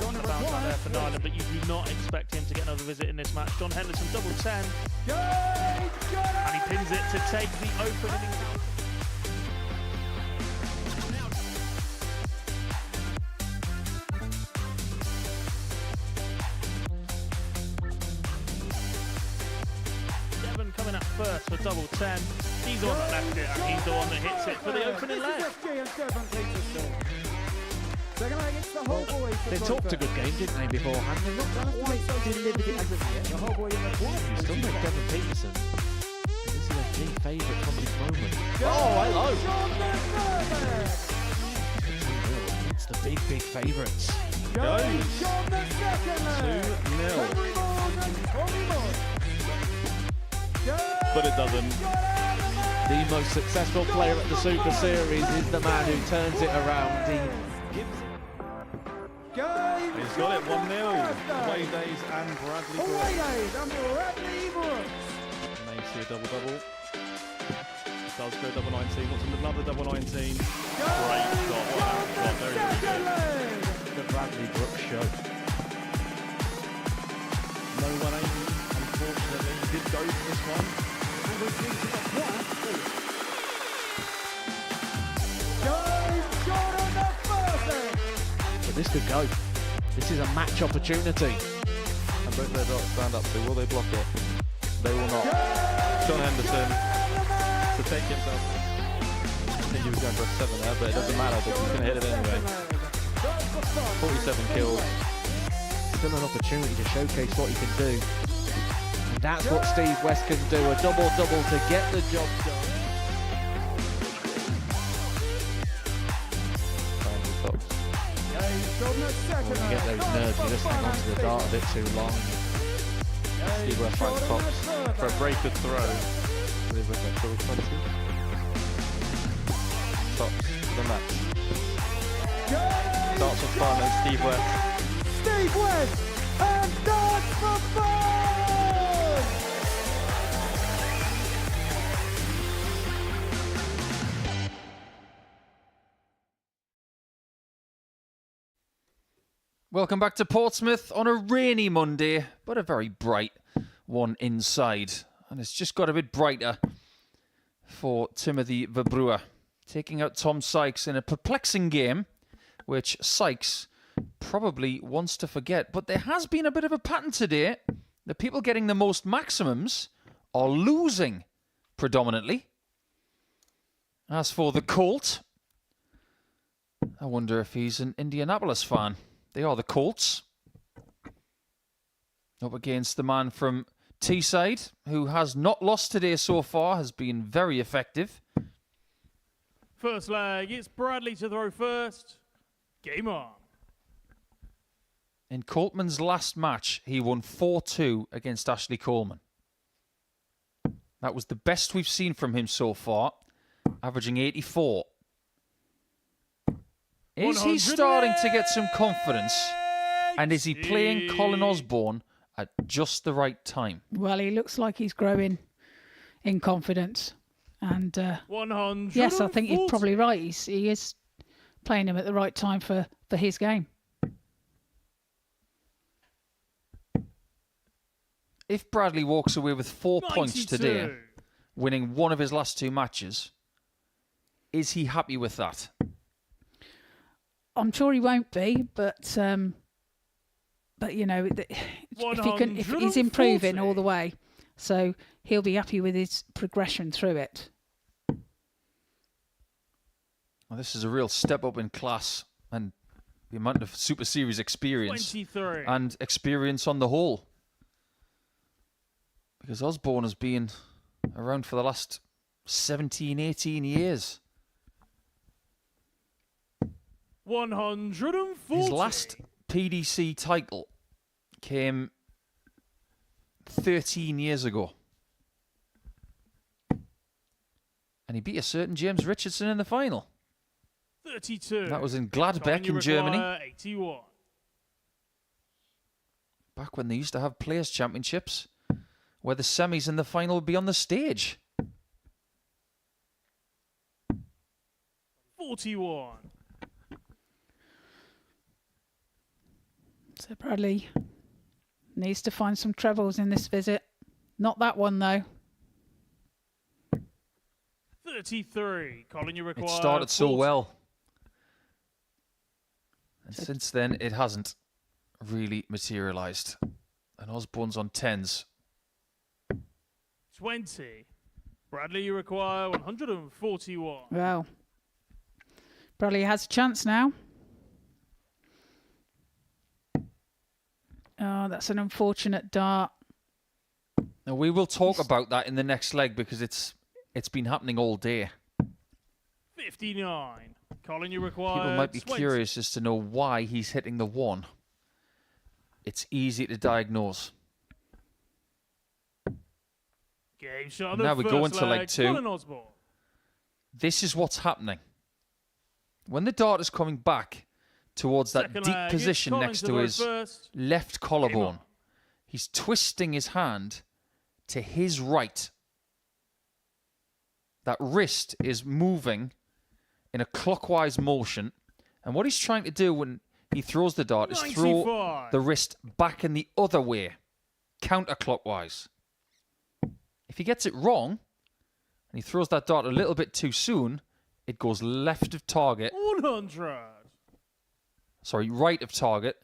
On the bounce out there for Nyland, but you do not expect him to get another visit in this match. John Henderson, double 10. And he pins it to take the opening. Devon coming up first for double 10. He's the one that left it, and he's the one that hits it for the opening leg. They talked a good game, didn't they, beforehand? They've not quite delivered it as of yet. He's still like Devon Peterson. This is a big favourite from this moment. Oh, hello! It's the big favourites. Goes 2-0. But it doesn't. The most successful player at the Super Series is the man who turns it around. He's got it 1-0. Away days and Bradley Brooks. May see a double-double. Does go double 19. Wants another double 19. Great shot. Wow. Very, very good. The Bradley Brooks show. No 180, unfortunately. He did go for this one. But this could go. This is a match opportunity. And both their dots stand up, so will they block it? They will not. John Henderson to take himself. I think he was going for a 7 there, but it doesn't matter because he's going to hit it anyway. 47 kills. Still an opportunity to showcase what he can do. And that's what Steve West can do. A double-double to get the job done. When you get those nerves, you just hang on to the dart a bit too long. Steve West finds Fox for a breaker throw. With a 20. Stops the match. Starts for fun and Steve West. Steve West and Darts for Fun! Welcome back to Portsmouth on a rainy Monday, but a very bright one inside. And it's just got a bit brighter for Timothy Verbrugghe, taking out Tom Sykes in a perplexing game, which Sykes probably wants to forget. But there has been a bit of a pattern today. The people getting the most maximums are losing predominantly. As for the Colt, I wonder if he's an Indianapolis fan. They are the Colts. Up against the man from Teesside, who has not lost today so far, has been very effective. First leg, it's Bradley to throw first. Game on. In Coltman's last match, he won 4-2 against Ashley Coleman. That was the best we've seen from him so far, averaging 84. Is he starting to get some confidence? And is he playing Colin Osborne at just the right time? Well, he looks like he's growing in confidence. And yes, I think you're probably right. He is playing him at the right time for his game. If Bradley walks away with 4 points today, winning one of his last 2 matches, is he happy with that? I'm sure he won't be, but you know, if he's improving all the way, so he'll be happy with his progression through it. Well, this is a real step up in class and the amount of Super Series experience 23. and experience on the whole. Because Osborne has been around for the last 17, 18 years. 140. His last PDC title came 13 years ago. And he beat a certain James Richardson in the final. 32. That was in Gladbeck in Germany. 81. Back when they used to have Players' Championships, where the semis and the final would be on the stage. 41. So Bradley needs to find some trebles in this visit. Not that one, though. 33. Colin, you require. It started so 40. well. And since then, it hasn't really materialised. And Osborne's on 10s. 20. Bradley, you require 141. Well, Bradley has a chance now. Oh, that's an unfortunate dart. Now, we will talk about that in the next leg because it's been happening all day. 59. Colin, you require. People might be 20. curious as to know why he's hitting the 1. It's easy to diagnose. Game shot. And now we go into leg 2. Colin Osborne. This is what's happening. When the dart is coming back towards that Second deep leg, position Colin next to to the his first. left collarbone, he's twisting his hand to his right. That wrist is moving in a clockwise motion. And what he's trying to do when he throws the dart is throw 95. the wrist back in the other way, counterclockwise. If he gets it wrong, and he throws that dart a little bit too soon, it goes left of target. 100. Sorry, right of target,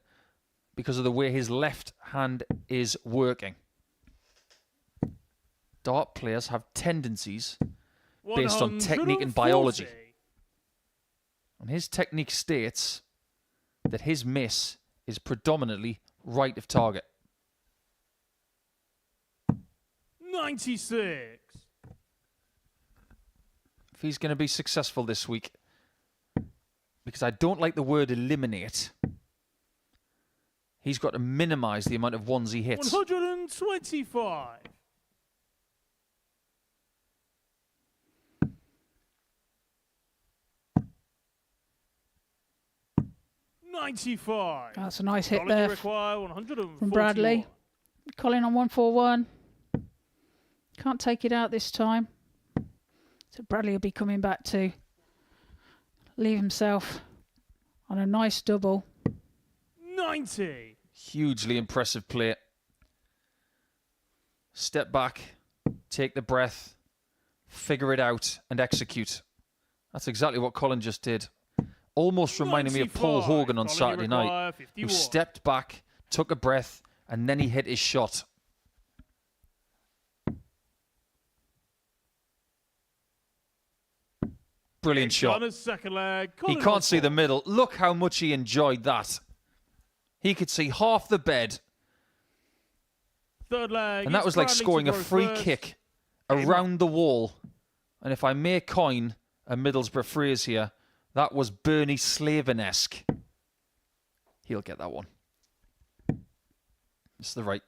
because of the way his left hand is working. Dart players have tendencies based on technique and biology. And his technique states that his miss is predominantly right of target. 96. If he's going to be successful this week, because I don't like the word eliminate, he's got to minimize the amount of ones he hits. 125. 95. That's a nice hit Colin, there you require 141. from Bradley. Colin on 141. Can't take it out this time. So Bradley will be coming back to leave himself on a nice double. 90. Hugely impressive play. Step back, take the breath, figure it out, and execute. That's exactly what Colin just did. Almost reminding me of Paul Hogan on Saturday night, who stepped back, took a breath, and then he hit his shot. Brilliant shot. On his second leg. He Colin can't see the Osborne. middle. Look how much he enjoyed that. He could see half the bed. Third leg. And that it's was like Bradley to scoring a go free first. kick around the wall. And if I may coin a Middlesbrough phrase here, that was Bernie Slaven-esque. He'll get that one. It's the right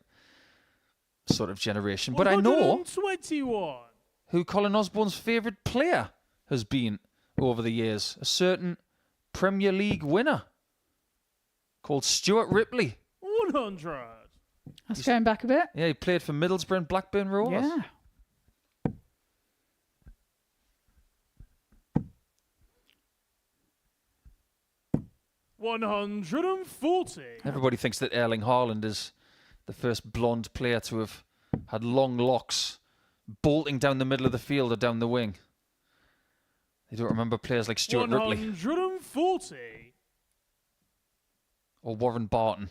sort of generation. But I know 121. who Colin Osborne's favourite player has been over the years. A certain Premier League winner called Stuart Ripley. 100. That's going back a bit. Yeah, he played for Middlesbrough and Blackburn Rovers. Yeah. $140. Everybody thinks that Erling Haaland is the first blonde player to have had long locks bolting down the middle of the field or down the wing. They don't remember players like Stuart Ripley 140. or Warren Barton.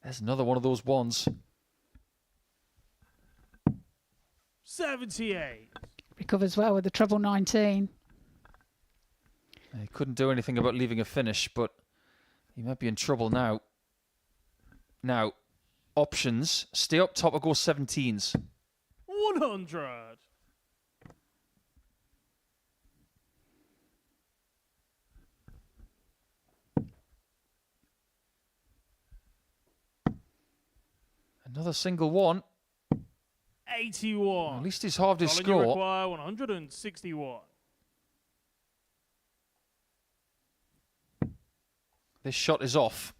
There's another one of those ones. 78. Recovers well with the treble 19. He couldn't do anything about leaving a finish, but he might be in trouble now. Now, options. Stay up top or go 17s. 100. Another single one. 81. At least he's halved his Colin, you score. require 161. This shot is off.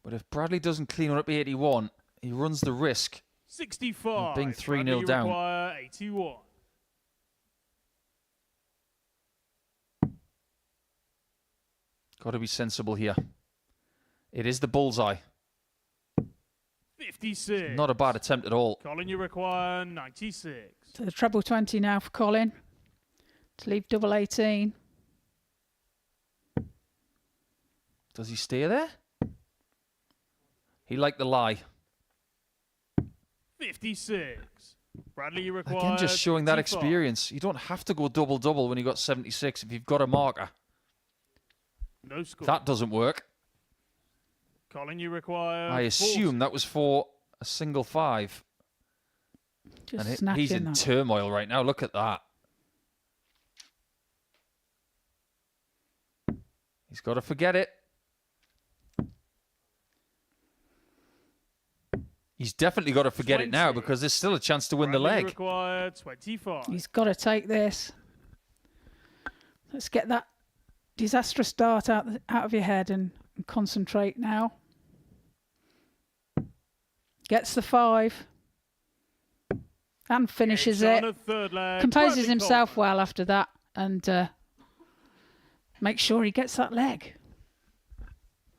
But if Bradley doesn't clean up 81, he runs the risk 65. of being 3-0 Bradley, you down. require 81. Got to be sensible here. It is the bullseye. 56. Not a bad attempt at all. Colin, you require 96. So the treble 20 now for Colin. To leave double 18. Does he stay there? He liked the lie. 56. Bradley, you require Again, just showing that 55. experience. You don't have to go double-double when you've got 76 if you've got a marker. No score. That doesn't work. Colin, you require I assume 40. that was for a single 5. Just And snatching he's in that. turmoil right now. Look at that. He's got to forget it. He's definitely got to forget it now 20. because there's still a chance to win the Bradley, you leg. require 25. He's got to take this. Let's get that disastrous dart out of your head and concentrate now. Gets the 5. And finishes It's it. on a third leg. Composes Bradley himself Coleman. well after that and makes sure he gets that leg.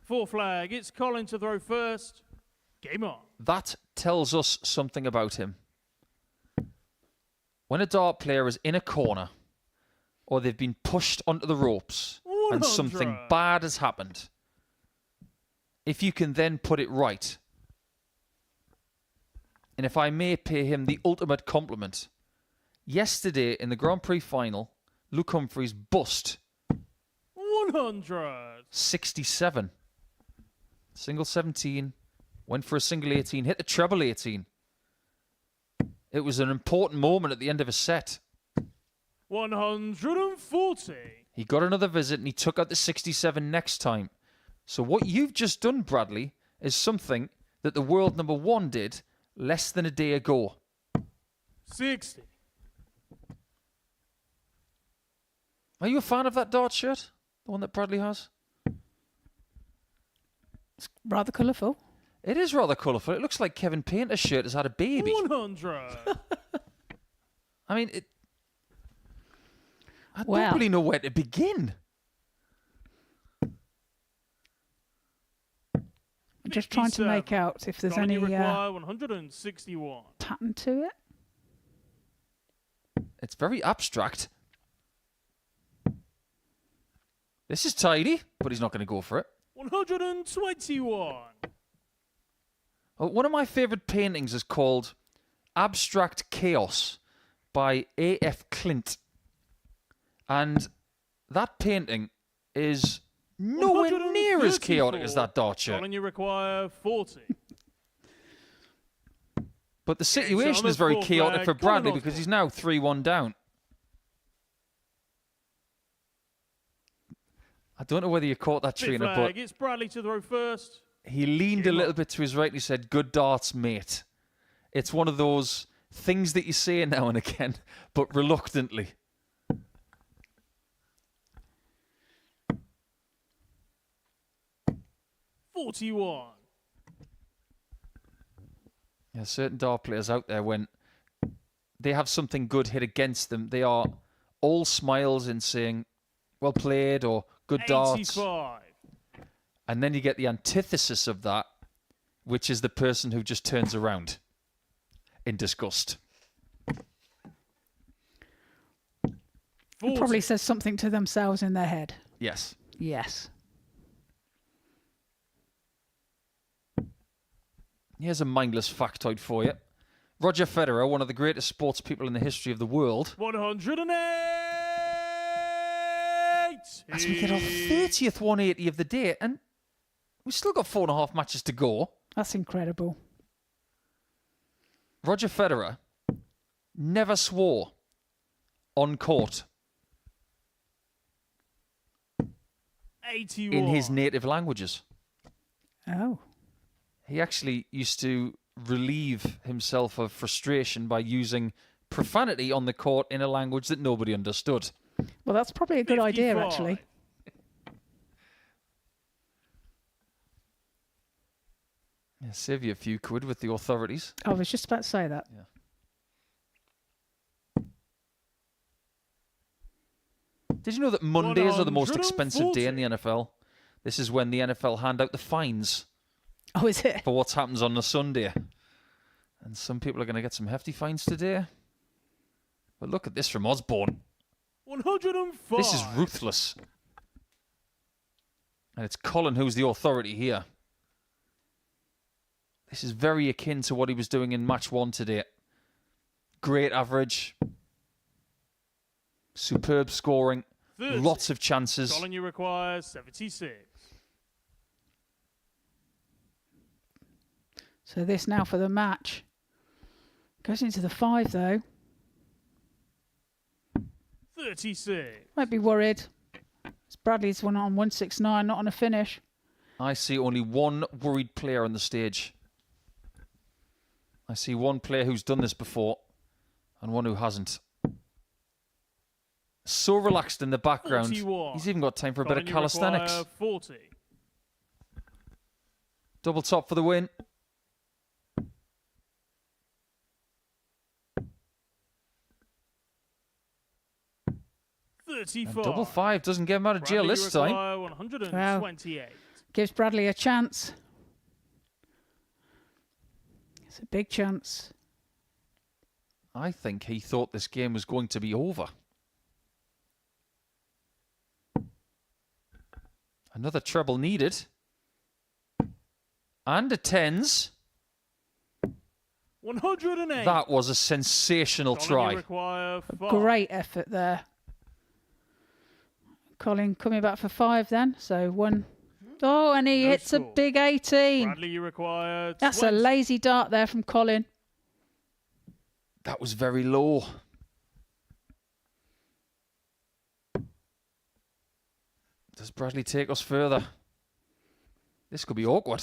Fourth flag. It's Colin to throw first. Game on. That tells us something about him. When a dart player is in a corner or they've been pushed onto the ropes and something 100. bad has happened, if you can then put it right, and if I may pay him the ultimate compliment, yesterday in the Grand Prix final, Luke Humphries bust 100. 67. Single 17, went for a single 18, hit the treble 18. It was an important moment at the end of a set. 140. He got another visit and he took out the 67 next time. So what you've just done, Bradley, is something that the world number 1 did less than a day ago. 60. Are you a fan of that dart shirt? The one that Bradley has? It's rather colourful. It is rather colourful. It looks like Kevin Painter's shirt has had a baby. 100. I mean, I Well. don't really know where to begin. I'm just trying to make out if there's Colin, any you require 161. pattern to it. It's very abstract. This is tidy, but he's not going to go for it. 121. One of my favourite paintings is called Abstract Chaos by A.F. Clint. And that painting is nowhere near as chaotic as that dart shirt. Colin, you require 40. But the on situation the is very fourth chaotic flag, for Colin Bradley because Osborne. he's now 3-1 down. I don't know whether you caught that, Fifth Trina, flag. but It's Bradley to throw first. He leaned a little bit to his right and he said, "Good darts, mate." It's one of those things that you say now and again, but reluctantly. $41. Yeah, certain dart players out there, when they have something good hit against them, they are all smiles and saying, "Well played," or "Good darts." 85. And then you get the antithesis of that, which is the person who just turns around in disgust. It probably says something to themselves in their head. Yes. Yes. Here's a mindless factoid for you. Roger Federer, one of the greatest sports people in the history of the world. 108. As we get our 30th 180 of the day, and we've still got 4.5 matches to go. That's incredible. Roger Federer never swore on court 81. in his native languages. Oh. He actually used to relieve himself of frustration by using profanity on the court in a language that nobody understood. Well, that's probably a good idea, actually. Yeah, save you a few quid with the authorities. I was just about to say that. Yeah. Did you know that Mondays are the most expensive day in the NFL? This is when the NFL hand out the fines. Oh, is it? For what happens on a Sunday. And some people are going to get some hefty fines today. But look at this from Osborne. 105. This is ruthless. And it's Colin who's the authority here. This is very akin to what he was doing in match 1 today. Great average. Superb scoring. 30. Lots of chances. Colin, you require 76. So this now for the match. Goes into the 5, though. 36. Might be worried. Bradley's one on 169, not on a finish. I see only one worried player on the stage. I see one player who's done this before and one who hasn't. So relaxed in the background. 41. He's even got time for a bit Colin, of calisthenics. you require 40. Double top for the win. And double 5 doesn't get him out of jail Bradley, this you time. require 128. Wow. Gives Bradley a chance. It's a big chance. I think he thought this game was going to be over. Another treble needed. And a tens. 108. That was a sensational Colin, try. you require 5. Great effort there. Colin coming back for 5 then. So 1. Oh, and he hits a big 18. Bradley, you require 20. That's a lazy dart there from Colin. That was very low. Does Bradley take us further? This could be awkward.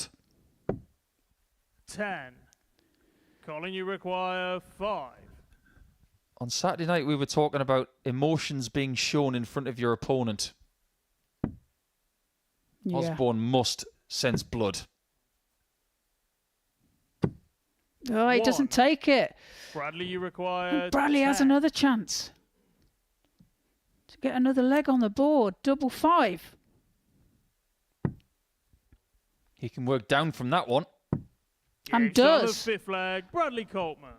10. Colin, you require 5. On Saturday night, we were talking about emotions being shown in front of your opponent. Yeah. Osborne must sense blood. Oh, he doesn't take it. Bradley, you require And Bradley has 10. another chance to get another leg on the board. Double 5. He can work down from that one. And Gates on the does. 5th leg, Bradley Coltman.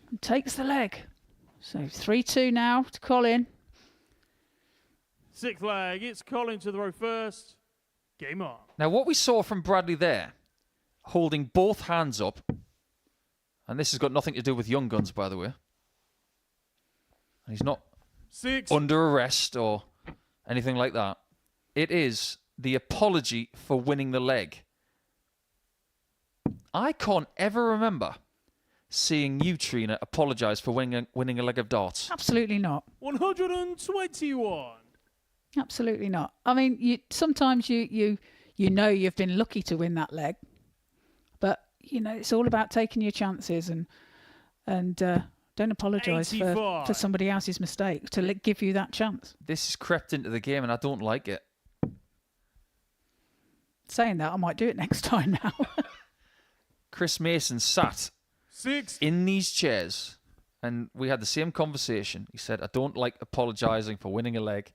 And takes the leg. So 3-2 now to Colin. 6th leg, it's Colin to the row first. Game on. Now, what we saw from Bradley there, holding both hands up, and this has got nothing to do with Young Guns, by the way. And he's not 6. under arrest or anything like that. It is the apology for winning the leg. I can't ever remember seeing you, Trina, apologise for winning a leg of darts. Absolutely not. 121. Absolutely not. I mean, sometimes you you know you've been lucky to win that leg. But, you know, it's all about taking your chances and don't apologise for somebody else's mistake to give you that chance. This has crept into the game and I don't like it. Saying that, I might do it next time now. Chris Mason sat in these chairs and we had the same conversation. He said, I don't like apologising for winning a leg.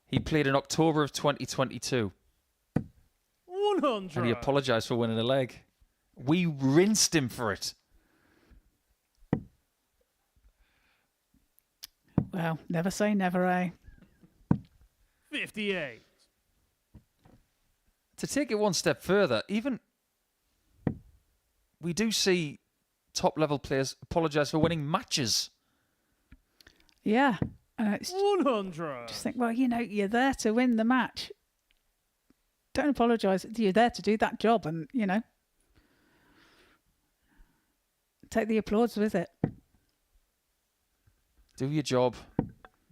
He played in October of 2022. 100. And he apologised for winning a leg. We rinsed him for it. Well, never say never, eh? 58. To take it one step further, even we do see top-level players apologise for winning matches. Yeah. It's 100. just think, well, you know, you're there to win the match. Don't apologise. You're there to do that job and, you know, take the applause with it. Do your job.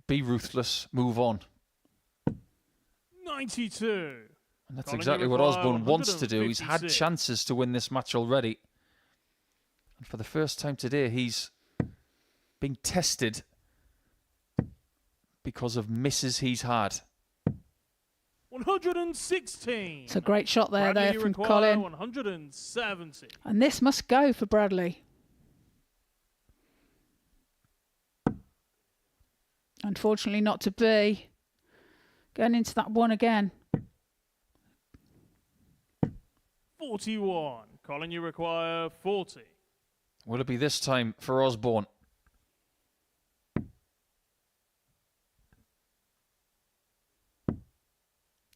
Be ruthless. Move on. 92. And that's exactly what Osborne wants to do. He's had chances to win this match already. And for the first time today, he's being tested because of misses he's had. 116. It's a great shot there from require Colin. 170. And this must go for Bradley. Unfortunately not to be. Going into that one again. 41. Colin, you require 40. Will it be this time for Osborne?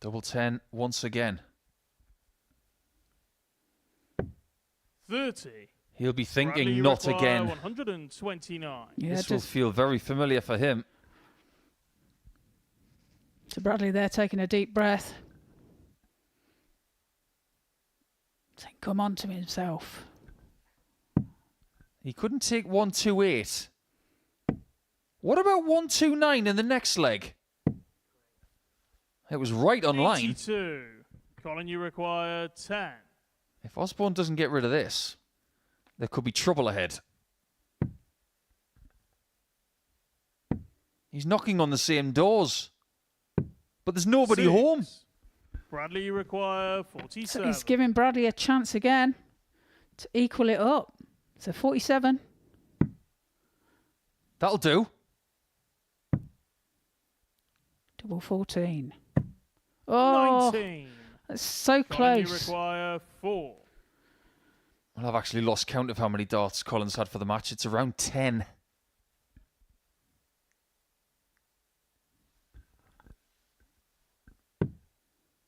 Double 10 once again. 30. He'll be thinking Bradley, not require again. 129. Yeah, This will feel very familiar for him. So Bradley there taking a deep breath. Saying, come on to himself. He couldn't take 128. What about 129 in the next leg? It was right on line. 82. Colin, you require 10. If Osborne doesn't get rid of this, there could be trouble ahead. He's knocking on the same doors. But there's nobody 6. home. Bradley, you require 47. So he's giving Bradley a chance again to equal it up. So 47. That'll do. Double 14. Oh, 19. that's so Colin, you close. require 4. Well, I've actually lost count of how many darts Colin's had for the match. It's around 10.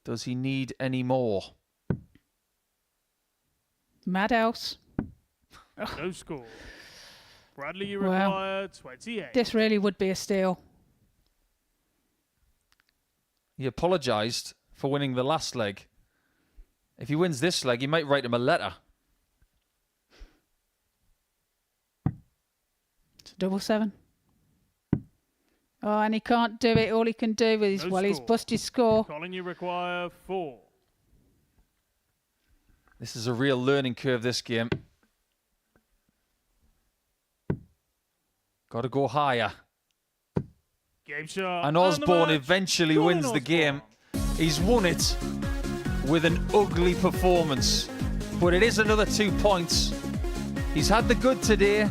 Does he need any more? Madhouse. No score. Bradley, you Well, require 28. This really would be a steal. He apologised for winning the last leg. If he wins this leg, he might write him a letter. It's double 7. Oh, and he can't do it. All he can do is, No well, he's score. busted his score. Colin, you require 4. This is a real learning curve, this game. Got to go higher. Game shot. And the Osborne match. eventually Colin wins the Osborne. game. He's won it with an ugly performance. But it is another 2 points. He's had the good today.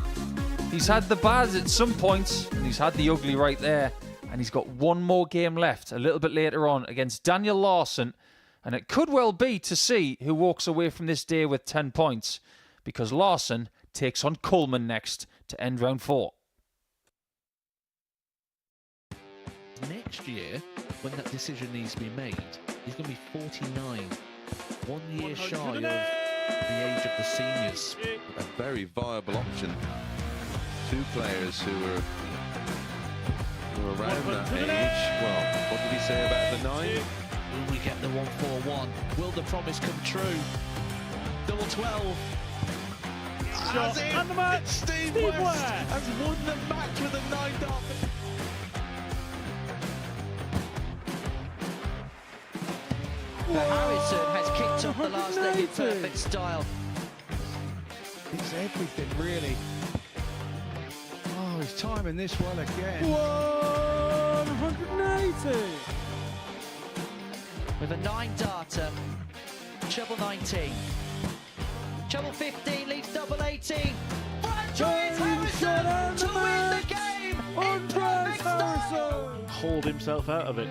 He's had the bad at some points. And he's had the ugly right there. And he's got one more game left a little bit later on against Daniel Larsson. And it could well be to see who walks away from this day with 10 points. Because Larsson takes on Coleman next to end round 4. Next year, when that decision needs to be made, he's going to be 49. 1 year shy of the age of the seniors. A very viable option. 2 players who are around that age. Well, what did he say about the 9? Will we get the 141? Will the promise come true? Double 12. Shot. And the match. Steve West West has won the match with a 9 dart. Harrison has kicked off the last leg in perfect style. It's everything, really. Oh, he's timing this well again. 180. With a 9-darter, treble 19. Treble 15 leads double 18. Franchise Harrison to win the game in perfect style. Hauled himself out of it.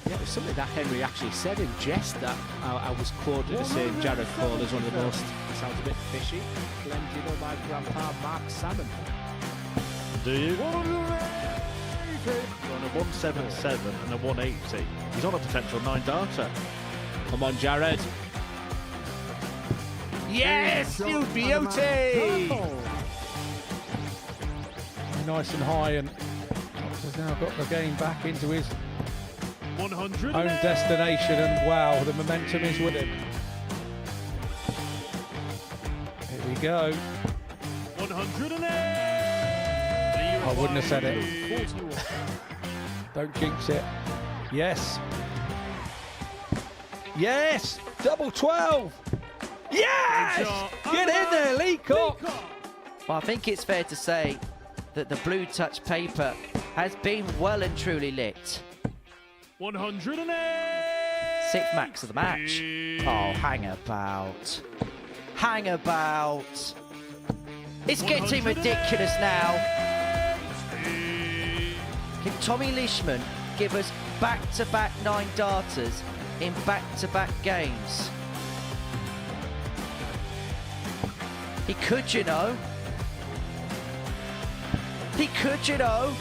Yeah, it was something that Henry actually said in jest that I was quoted as saying Jared Cole is one of the most, sounds a bit fishy. Glenn, do you know my grandpa Mark Salmon? Do you? On a 177 and a 180. He's on a potential 9-darter. Come on, Jared. Yes, you beauty! Nice and high, and Cox has now got the game back into his 100 own destination, and wow, the momentum is with him. Here we go. 108. I wouldn't have said it. Don't jinx it. Yes. Yes! Double 12! Yes! Get in there, Lee Cox! Well, I think it's fair to say that the blue touch paper has been well and truly lit. 108. 6th max of the match. Oh, hang about. Hang about. It's getting ridiculous now. Can Tommy Leishman give us back-to-back 9-darters in back-to-back games? He could, you know. He could, you know.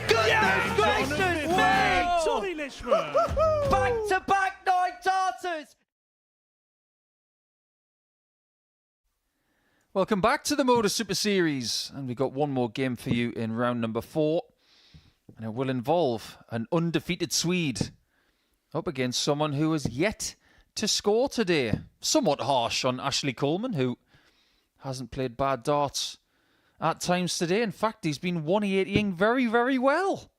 Goodness gracious! Wait! Tommy Leishman. Back-to-back 9-darters! Welcome back to the Modus Super Series, and we've got one more game for you in round number 4, and it will involve an undefeated Swede up against someone who has yet to score today. Somewhat harsh on Ashley Coleman, who hasn't played bad darts at times today. In fact, he's been 180ing very, very well.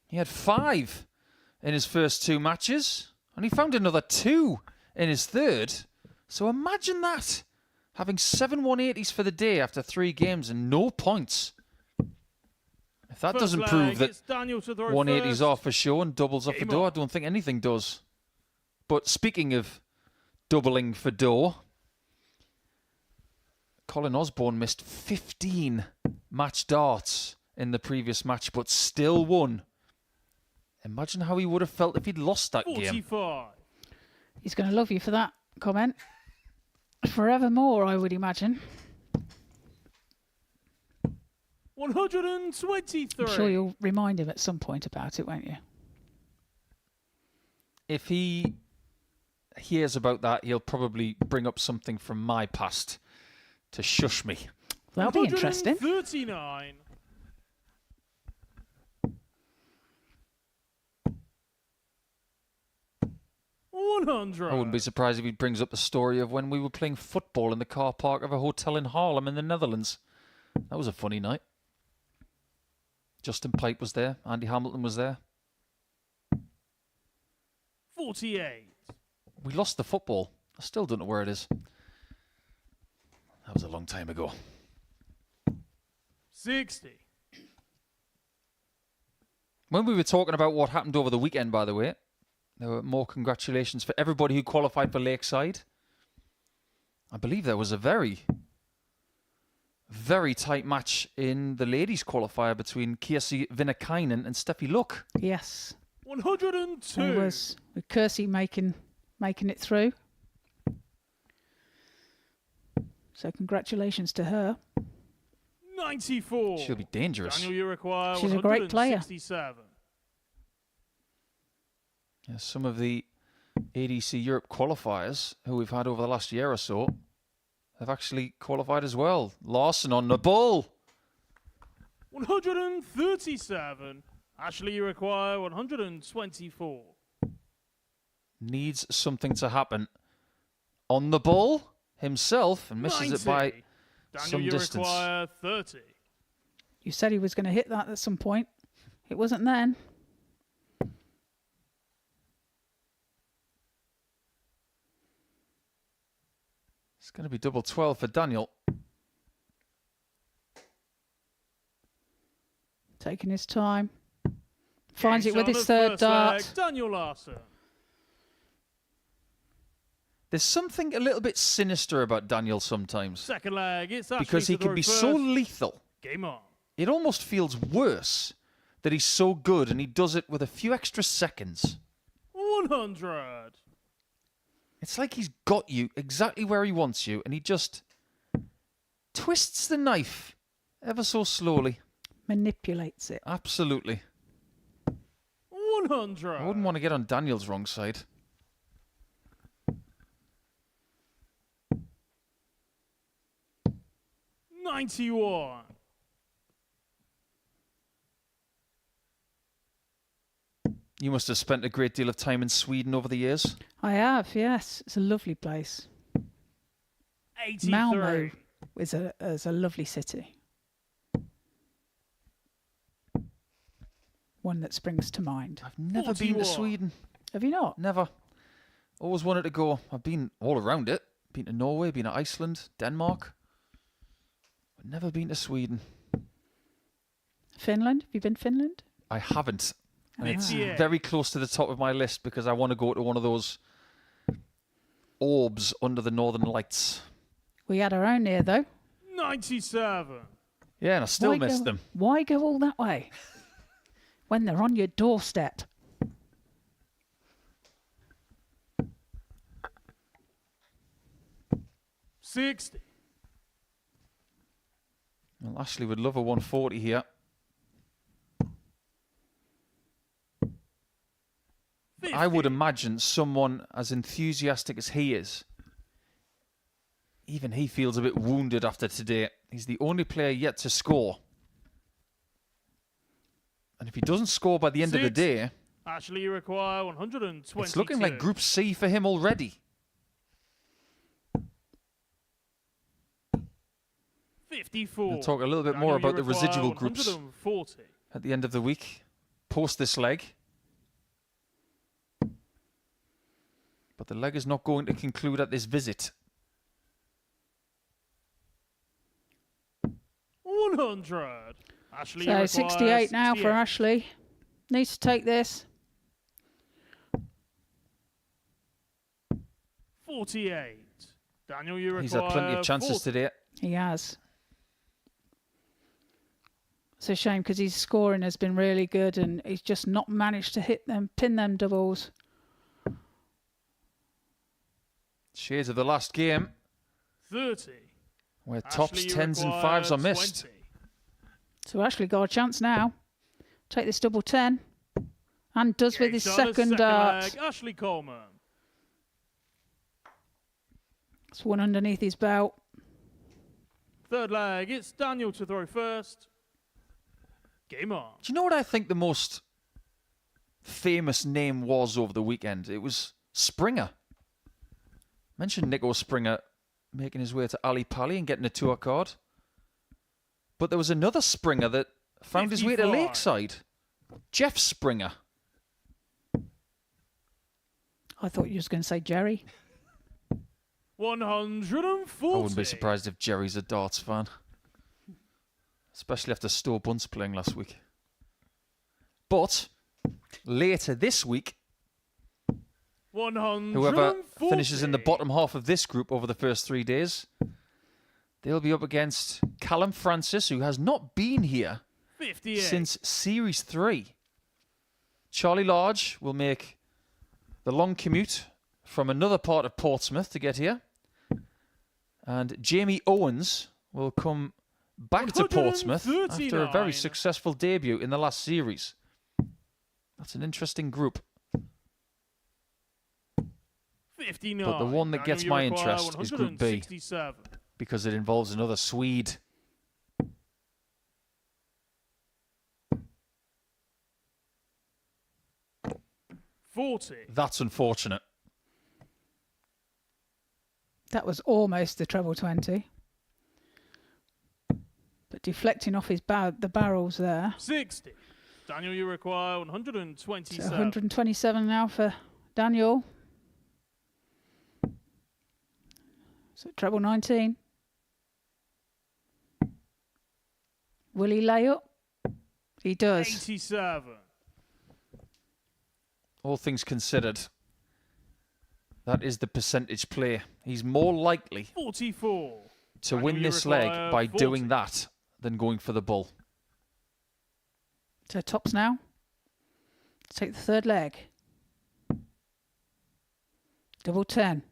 He had 5 in his first 2 matches, and he found another 2 in his third. So imagine that. Having 7 180s for the day after 3 games and no points. If that doesn't prove that 180s are for show and doubles are for dough, I don't think anything does. But speaking of doubling for dough, Colin Osborne missed 15 match darts in the previous match, but still won. Imagine how he would have felt if he'd lost that game. He's going to love you for that comment. Forevermore, I would imagine. 123. I'm sure you'll remind him at some point about it, won't you? If he hears about that, he'll probably bring up something from my past to shush me. That'll be interesting. 139. I wouldn't be surprised if he brings up the story of when we were playing football in the car park of a hotel in Haarlem in the Netherlands. That was a funny night. Justin Pipe was there. Andy Hamilton was there. 48. We lost the football. I still don't know where it is. That was a long time ago. 60. When we were talking about what happened over the weekend, by the way, there were more congratulations for everybody who qualified for Lakeside. I believe there was a very, very tight match in the ladies' qualifier between Kirsi Vinnakainen and Steffi Luck. Yes. 102. It was with Kirsty making it through. So congratulations to her. 94. She'll be dangerous. Daniel, you require She's a great player. 167. Yeah, some of the ADC Europe qualifiers who we've had over the last year or so have actually qualified as well. Larsson on the ball. 137. Ashley, you require 124. Needs something to happen. On the ball himself and misses 90. it by Daniel, some you distance. require 30. You said he was going to hit that at some point. It wasn't then. It's going to be double 12 for Daniel. Taking his time. Finds it with on his the third first dart. leg, Daniel Larsson. There's something a little bit sinister about Daniel sometimes. Second leg, it's Ashley Because he to can throw be first. so lethal. Game on. It almost feels worse that he's so good and he does it with a few extra seconds. 100. It's like he's got you exactly where he wants you and he just twists the knife ever so slowly. Manipulates it. Absolutely. 100. I wouldn't want to get on Daniel's wrong side. $91. You must have spent a great deal of time in Sweden over the years. I have, yes. It's a lovely place. 83. Malmo is a lovely city. One that springs to mind. I've never been to Sweden. Have you not? Never. Always wanted to go. I've been all around it. Been to Norway, been to Iceland, Denmark. But never been to Sweden. Finland? Have you been to Finland? I haven't. And it's Yeah. very close to the top of my list because I want to go to one of those orbs under the northern lights. We had our own here, though. 97. Yeah, and I still Why miss go- them. Why go all that way? When they're on your doorstep. $60. Well, Ashley would love a 140 here. I would imagine someone as enthusiastic as he is, even he feels a bit wounded after today. He's the only player yet to score. And if he doesn't score by the end of the day, Ashley, you require 120. it's looking like Group C for him already. 54. We'll talk a little bit Daniel, more you about the require residual groups 140. at the end of the week, post this leg. But the leg is not going to conclude at this visit. 100. Ashley, you So require 68 now for 68. Ashley. Needs to take this. 48. Daniel, you require He's had plenty of chances 40. today. He has. It's a shame because his scoring has been really good and he's just not managed to hit them, pin them doubles. Shades of the last game, 30. where tops, Ashley, you tens and require fives are missed. 20. So Ashley got a chance now. Take this double 10. And does with his Shot as second dart. leg, Ashley Coleman. It's one underneath his belt. Third leg, it's Daniel to throw first. Game on. Do you know what I think the most famous name was over the weekend? It was Springer. Mentioned Nico Springer making his way to Ali Pali and getting a tour card. But there was another Springer that found his way to 55. Lakeside. Jeff Springer. I thought you was going to say Jerry. 140. I wouldn't be surprised if Jerry's a darts fan. Especially after Stowe Bunce playing last week. But later this week, 140. whoever finishes in the bottom half of this group over the first 3 days, they'll be up against Callum Francis, who has not been here 58. since Series 3. Charlie Large will make the long commute from another part of Portsmouth to get here. And Jamie Owens will come back to Portsmouth after a very 139. successful debut in the last series. That's an interesting group. 59. But the one that Daniel, gets you my require interest is Group B, 167. because it involves another Swede. That's unfortunate. That was almost the treble 20. But deflecting off his the barrels there. 60. Daniel, you require 127. So 127 now for Daniel. So treble 19. Will he lay up? He does. 87. All things considered, that is the percentage play. He's more likely 44. to win this leg by doing that than going for the bull. So tops now. Take the third leg. Double 10.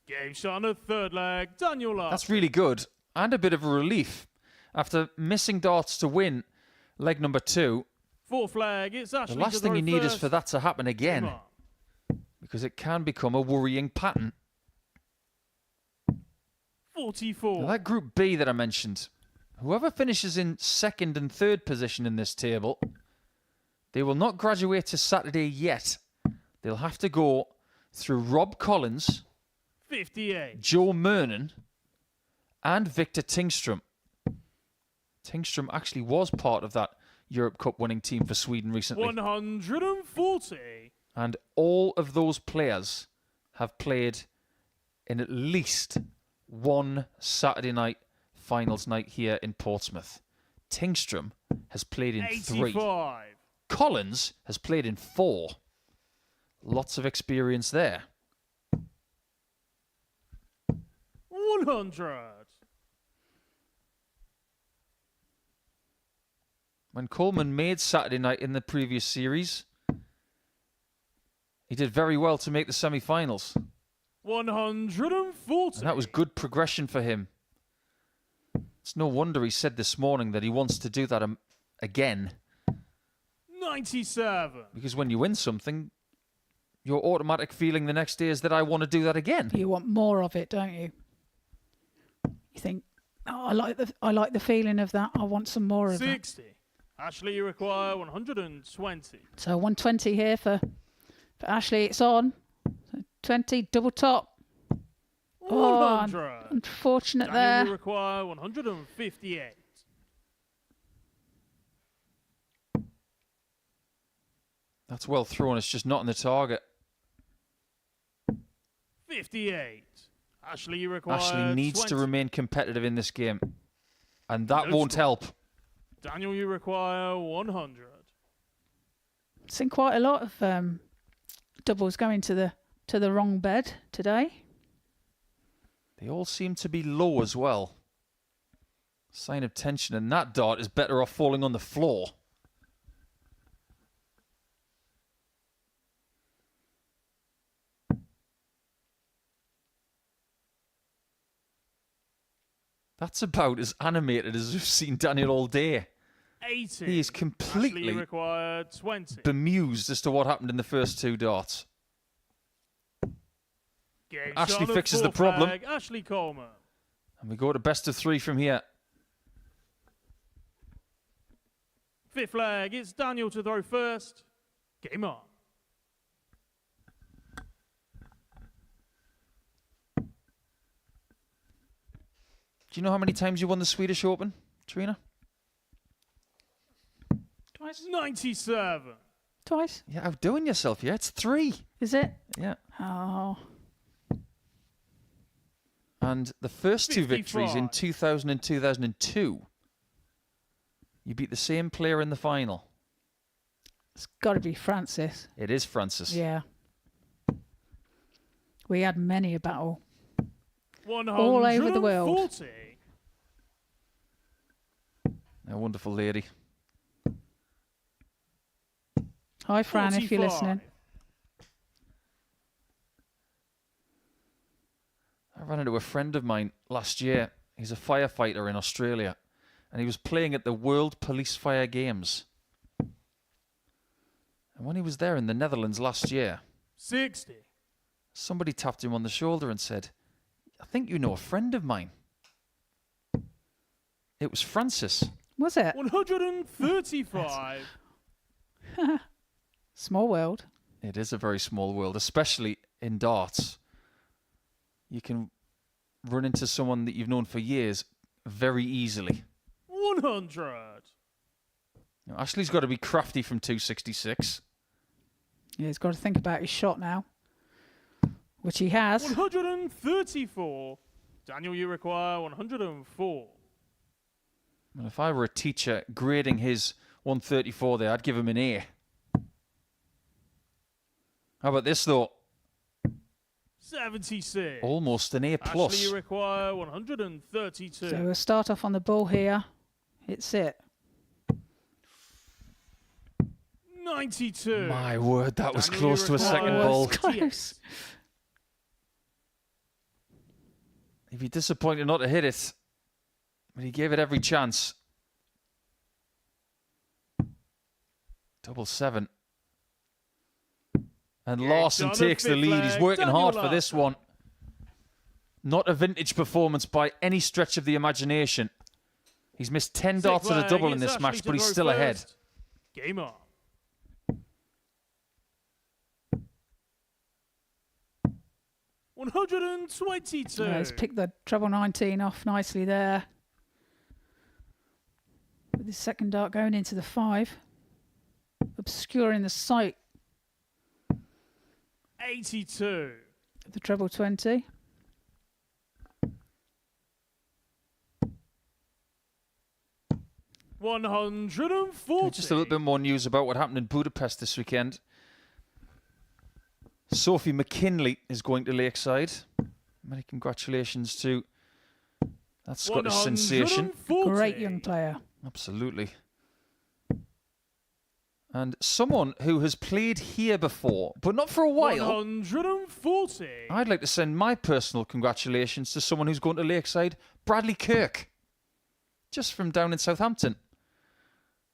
Game shot on the third leg. Daniel Larsson. That's really good and a bit of a relief. After missing darts to win leg number 2, Fourth leg. It's Ashley. the last thing you need is for that to happen again, because it can become a worrying pattern. 44. Now, that Group B that I mentioned, whoever finishes in second and third position in this table, they will not graduate to Saturday yet. They'll have to go through Rob Collins, 58. Joe Mernon, and Victor Tingström. Tingström actually was part of that Europe Cup winning team for Sweden recently. 140. And all of those players have played in at least one Saturday night finals night here in Portsmouth. Tingström has played in 3. 85. Collins has played in 4. Lots of experience there. 100. When Coleman made Saturday night in the previous series, he did very well to make the semi-finals. 140. And that was good progression for him. It's no wonder he said this morning that he wants to do that again. 97. Because when you win something, your automatic feeling the next day is that I want to do that again. You want more of it, don't you? You think, oh, I like the feeling of that. I want some more of 60. Ashley, you require 120. So 120 here for Ashley. It's on. So 20, double top. 100. Oh, unfortunate Daniel, there. you require 158. That's well thrown. It's just not on the target. 58. Ashley, you require Ashley needs 20. to remain competitive in this game. And that won't help. Daniel, you require 100. Seen quite a lot of doubles going to the wrong bed today. They all seem to be low as well. Sign of tension. And that dart is better off falling on the floor. That's about as animated as we've seen Daniel all day. 80. He is Ashley, completely you require 20. bemused as to what happened in the first 2 darts. Game Ashley shot on fixes the fourth problem. leg. Ashley Coleman. And we go to best of 3 from here. Fifth leg. It's Daniel to throw first. Game on. Do you know how many times you won the Swedish Open, Trina? Twice. 97. Twice. You're outdoing yourself, yeah? It's 3. Is it? Yeah. Oh. And the first 2 victories in 55. 2000 and 2002, you beat the same player in the final. It's got to be Francis. It is Francis. Yeah. We had many a battle. 140. All over the world. A wonderful lady. Hi, Fran, if you're 45. listening. I ran into a friend of mine last year. He's a firefighter in Australia. And he was playing at the World Police Fire Games. And when he was there in the Netherlands last year, 60. somebody tapped him on the shoulder and said, I think you know a friend of mine. It was Francis. Was it? 135. Small world. It is a very small world, especially in darts. You can run into someone that you've known for years very easily. 100. Now, Ashley's got to be crafty from 266. Yeah, he's got to think about his shot now. which he has. 134. Daniel, you require 104. And if I were a teacher grading his 134 there, I'd give him an A. How about this, though? 76. Almost an A+. Ashley, you require 132. So we'll start off on the ball here. It's it. 92. My word, that was Daniel, close you to a second require ball. Close. He'd be disappointed not to hit it. But he gave it every chance. 777. And Larsson takes the lead. He's working hard for this one. Not a vintage performance by any stretch of the imagination. He's missed 10 darts at a double in this match, but he's still ahead. Game on. $122. He's picked the treble 19 off nicely there. With his second dart going into the 5. Obscuring the sight 82. of the treble 20. $140. Just a little bit more news about what happened in Budapest this weekend. Sophie McKinley is going to Lakeside. Many congratulations to that Scottish sensation. Great young player. Absolutely. And someone who has played here before, but not for a while. 140. I'd like to send my personal congratulations to someone who's going to Lakeside, Bradley Kirk. Just from down in Southampton.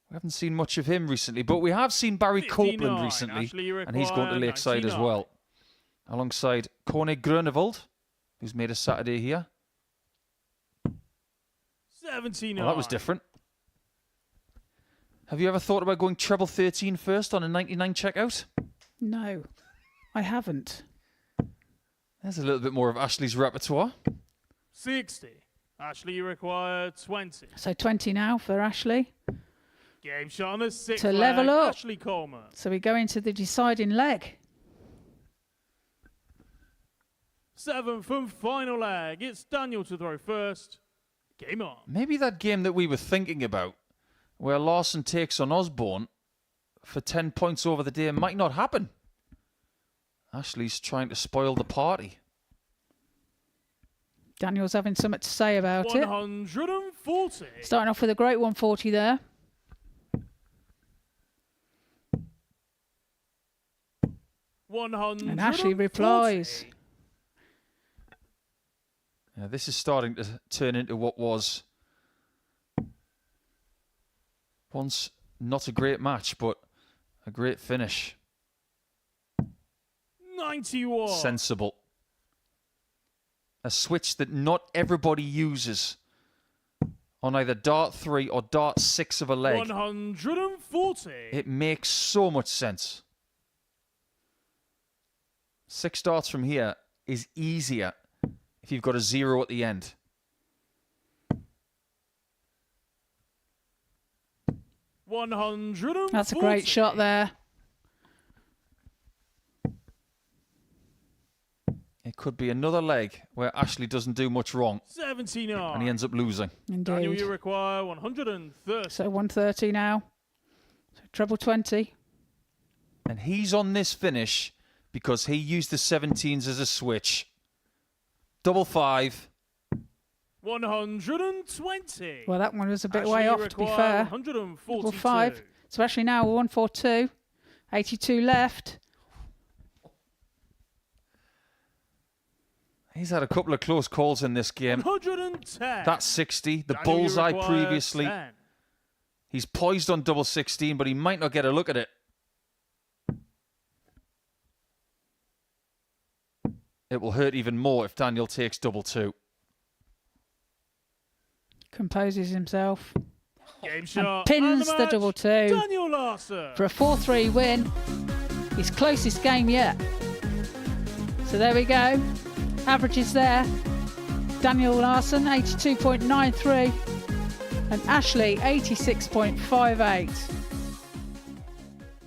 We haven't seen much of him recently, but we have seen Barry 59. Copeland recently, Ashley, you and he's going to require Lakeside as 99. well. Alongside Corne Grunewald, who's made a Saturday here. 79. Well, that was different. Have you ever thought about going treble 13 first on a 99 checkout? No, I haven't. There's a little bit more of Ashley's repertoire. 60. Ashley, you require 20. So 20 now for Ashley. Game shot on the 6th To level up. Ashley Coleman. So we go into the deciding leg. 7th and final leg. It's Daniel to throw first. Game on. Maybe that game that we were thinking about, where Larsson takes on Osborne for 10 points over the day, might not happen. Ashley's trying to spoil the party. Daniel's having something to say about it. 140. Starting off with a great 140 there. And Ashley replies. Yeah, this is starting to turn into what was once not a great match, but a great finish. 91. Sensible. A switch that not everybody uses on either dart 3 or dart 6 of a leg. 140. It makes so much sense. 6 darts from here is easier if you've got a 0 at the end. That's a great shot there. It could be another leg where Ashley doesn't do much wrong 79. and he ends up losing. Daniel, Indeed. you require 130. So 130 now. So treble 20. And he's on this finish because he used the 17s as a switch. Double 5. 120. Well, that one was a bit Ashley, way you off, to be require fair. 142. Double 5. So Ashley now 142. 82 left. He's had a couple of close calls in this game. 110. That's 60. The Daniel, you bullseye require previously. 10. He's poised on double 16, but he might not get a look at it. It will hurt even more if Daniel takes double 2. Composes himself. Game shot. Pins and the match, double 2 Daniel Larsson. for a 4-3 win. His closest game yet. So there we go. Averages there. Daniel Larsson 82.93 and Ashley 86.58.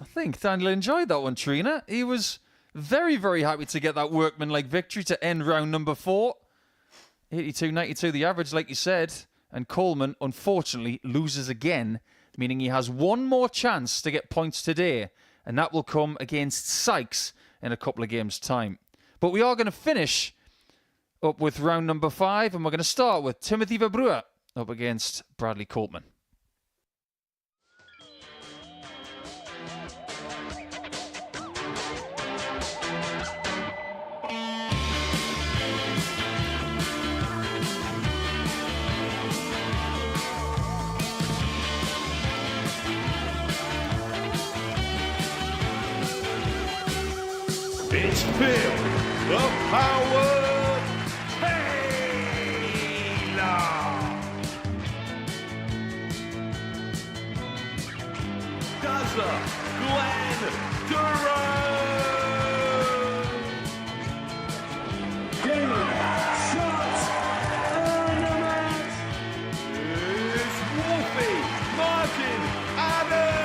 I think Daniel enjoyed that one, Trina. He was Very, very happy to get that workman-like victory to end round number 4. 82-92 the average, like you said. And Coleman, unfortunately, loses again, meaning he has one more chance to get points today. And that will come against Sykes in a couple of games' time. But we are going to finish up with round number 5. And we're going to start with Timothy Verbrugghe up against Bradley Coltman. It's Phil, the Power Taylor. Dazzler, Glenn Durant. Game, shot, and a match. It's Wolfie, Martin, Adam.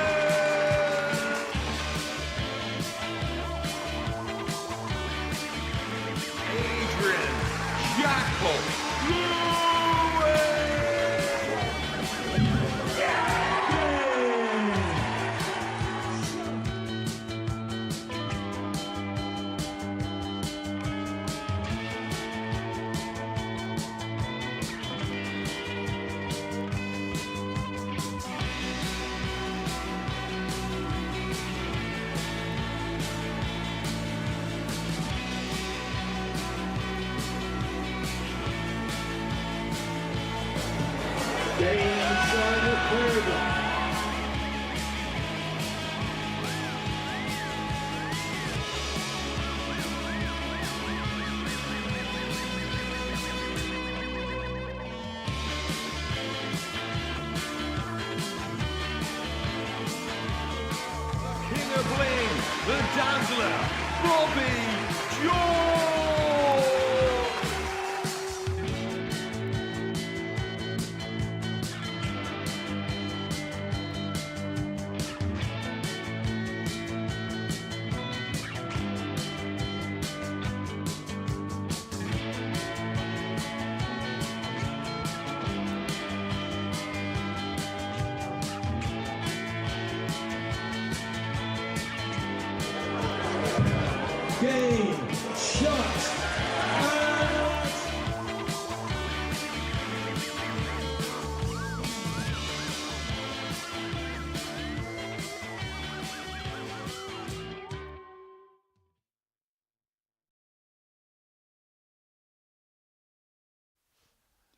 The Dazzler, Bobby George! Game, shot, and...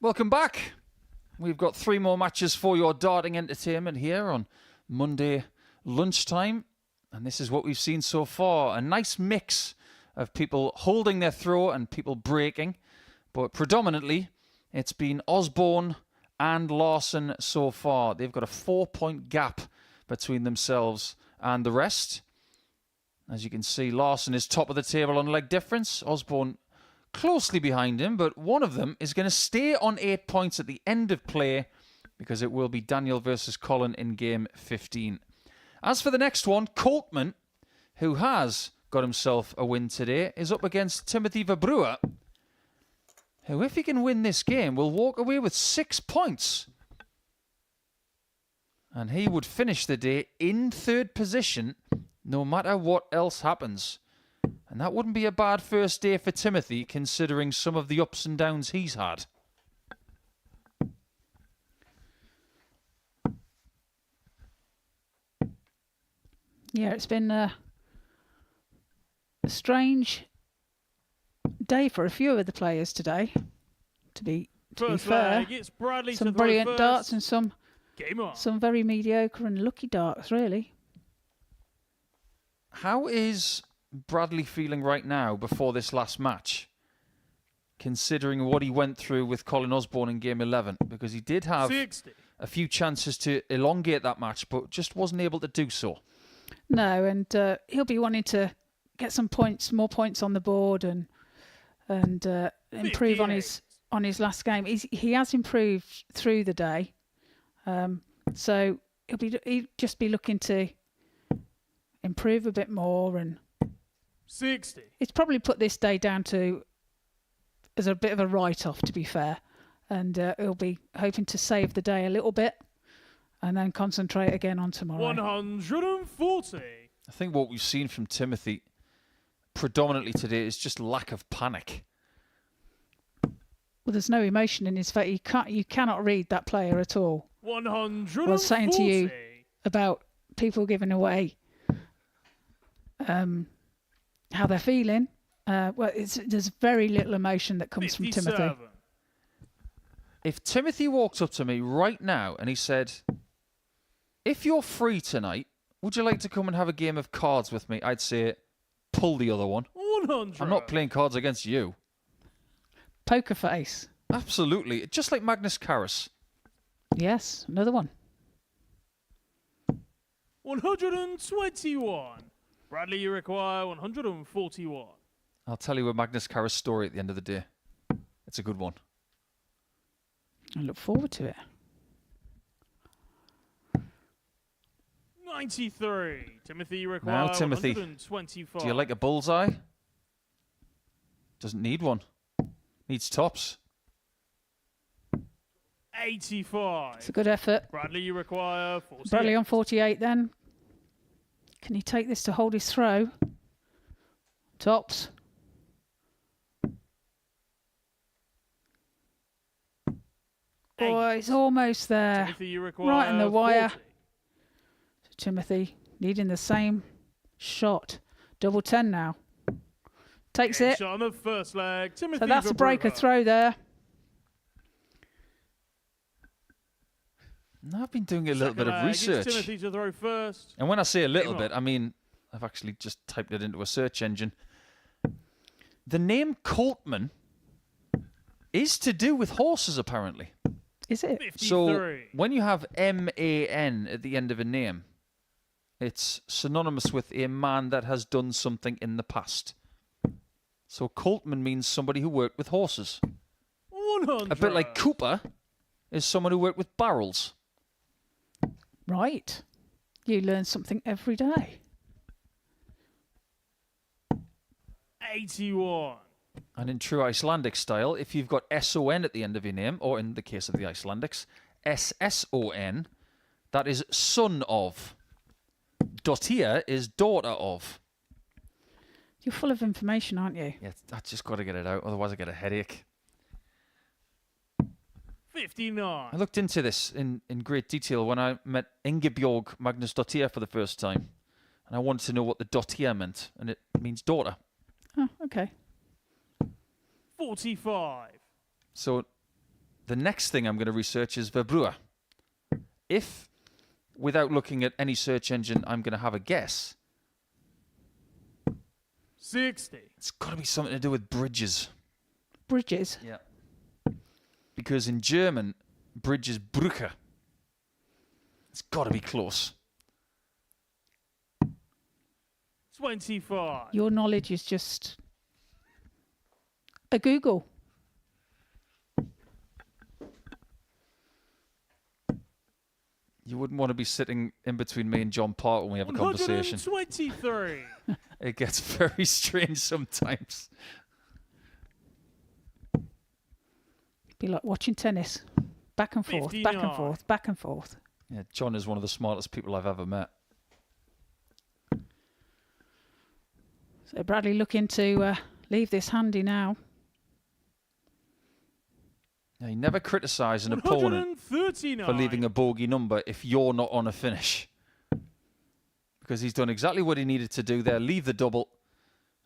Welcome back. We've got 3 more matches for your darting entertainment here on Monday lunchtime. And this is what we've seen so far. A nice mix of people holding their throw and people breaking. But predominantly, it's been Osborne and Larsson so far. They've got a 4-point gap between themselves and the rest. As you can see, Larsson is top of the table on leg difference. Osborne closely behind him, but one of them is going to stay on 8 points at the end of play because it will be Daniel versus Colin in game 15. As for the next one, Coltman, who has got himself a win today, is up against Timothy Verbrugghe, who, if he can win this game, will walk away with 6 points. And he would finish the day in 3rd position, no matter what else happens. And that wouldn't be a bad first day for Timothy, considering some of the ups and downs he's had. Yeah, it's been a strange day for a few of the players today, to be fair. It's Bradley some to brilliant throw first. darts and some Game on. some very mediocre and lucky darts, really. How is Bradley feeling right now before this last match, considering what he went through with Colin Osborne in game 11? Because he did have 60. a few chances to elongate that match, but just wasn't able to do so. No, and he'll be wanting to get some points, more points on the board, and improve on his last game. He has improved through the day, so he'll just be looking to improve a bit more and 60. It's probably put this day down to as a bit of a write-off, to be fair. And he'll be hoping to save the day a little bit and then concentrate again on tomorrow. 140. I think what we've seen from Timothy predominantly today is just lack of panic. Well, there's no emotion in his face. You cannot read that player at all. 140. I was saying to you about people giving away how they're feeling. There's very little emotion that comes 57. from Timothy. If Timothy walked up to me right now and he said, if you're free tonight, would you like to come and have a game of cards with me? I'd say, pull the other one. 100. I'm not playing cards against you. Poker face. Absolutely. Just like Magnus Carus. Yes, another one. 121. Bradley, you require 141. I'll tell you a Magnus Carus story at the end of the day. It's a good one. I look forward to it. 93. Timothy, you require Now, Timothy, 125. do you like a bullseye? Doesn't need one. Needs tops. 85. It's a good effort. Bradley, you require 48. Bradley on 48 then. Can he take this to hold his throw? Tops. Oh, he's almost there. Timothy, you require Right in the wire. 40. So Timothy needing the same shot. Double 10 now. Takes it. Shot on the first leg. Timothy So that's a breaker throw there. No, I've been doing a little bit of research. Timothy to throw first. And when I say a little bit, I mean, I've actually just typed it into a search engine. The name Coltman is to do with horses, apparently. Is it? 53. So when you have M-A-N at the end of a name, it's synonymous with a man that has done something in the past. So Coltman means somebody who worked with horses. 100. A bit like Cooper is someone who worked with barrels. Right. You learn something every day. 81. And in true Icelandic style, if you've got S-O-N at the end of your name, or in the case of the Icelandics, S-S-O-N, that is son of. Dottir is daughter of. You're full of information, aren't you? Yeah, I just got to get it out, otherwise I get a headache. 59. I looked into this in great detail when I met Ingebjorg Magnus Dottir for the first time. And I wanted to know what the Dottir meant, and it means daughter. Oh, okay. 45. So the next thing I'm going to research is Verbrugghe. If, without looking at any search engine, I'm going to have a guess, 60. it's got to be something to do with bridges. Bridges? Yeah. Because in German, bridge is Brücke. It's got to be close. 25. Your knowledge is just a Google. You wouldn't want to be sitting in between me and John Park when we have a conversation. 123. It gets very strange sometimes. Be like watching tennis. Back and forth, back and 59. forth, back and forth. Yeah, John is one of the smartest people I've ever met. So Bradley looking to leave this handy now. Now, you never criticise an opponent 139. for leaving a bogey number if you're not on a finish. Because he's done exactly what he needed to do there. Leave the double.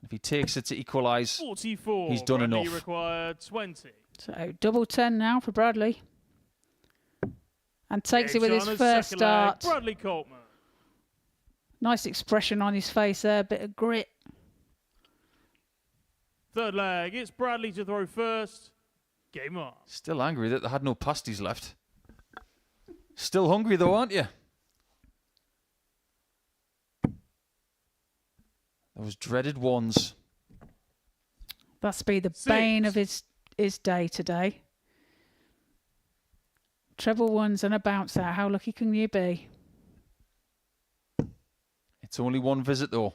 If he takes it to equalise, 44. he's done Bradley enough. required 20. So double 10 now for Bradley. And takes it with his Shot on first second leg, start. Bradley Coltman. Nice expression on his face there, bit of grit. Third leg, it's Bradley to throw first. Game on. Still angry that they had no pasties left. Still hungry though, aren't you? Those dreaded ones. That's be the bane of his day today. Treble ones and a bounce out. How lucky can you be? It's only one visit though.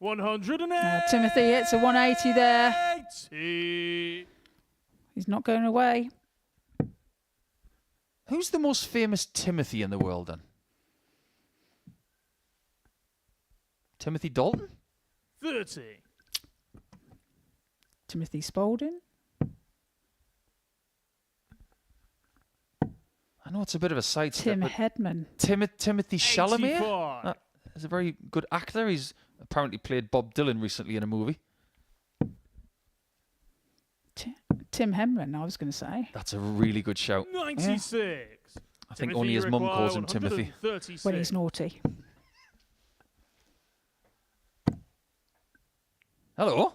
108. Timothy hits a 180 there. 80. He's not going away. Who's the most famous Timothy in the world then? Timothy Dalton? 30. Timothy Spalding. I know it's a bit of a sidestep. Tim but Hedman. Timothy Chalamet? 85. He's a very good actor. He's apparently played Bob Dylan recently in a movie. Tim Hedman, I was going to say. That's a really good shout. 96. I think Timothy, only his you mum require calls him Timothy. 136. When he's naughty. Hello.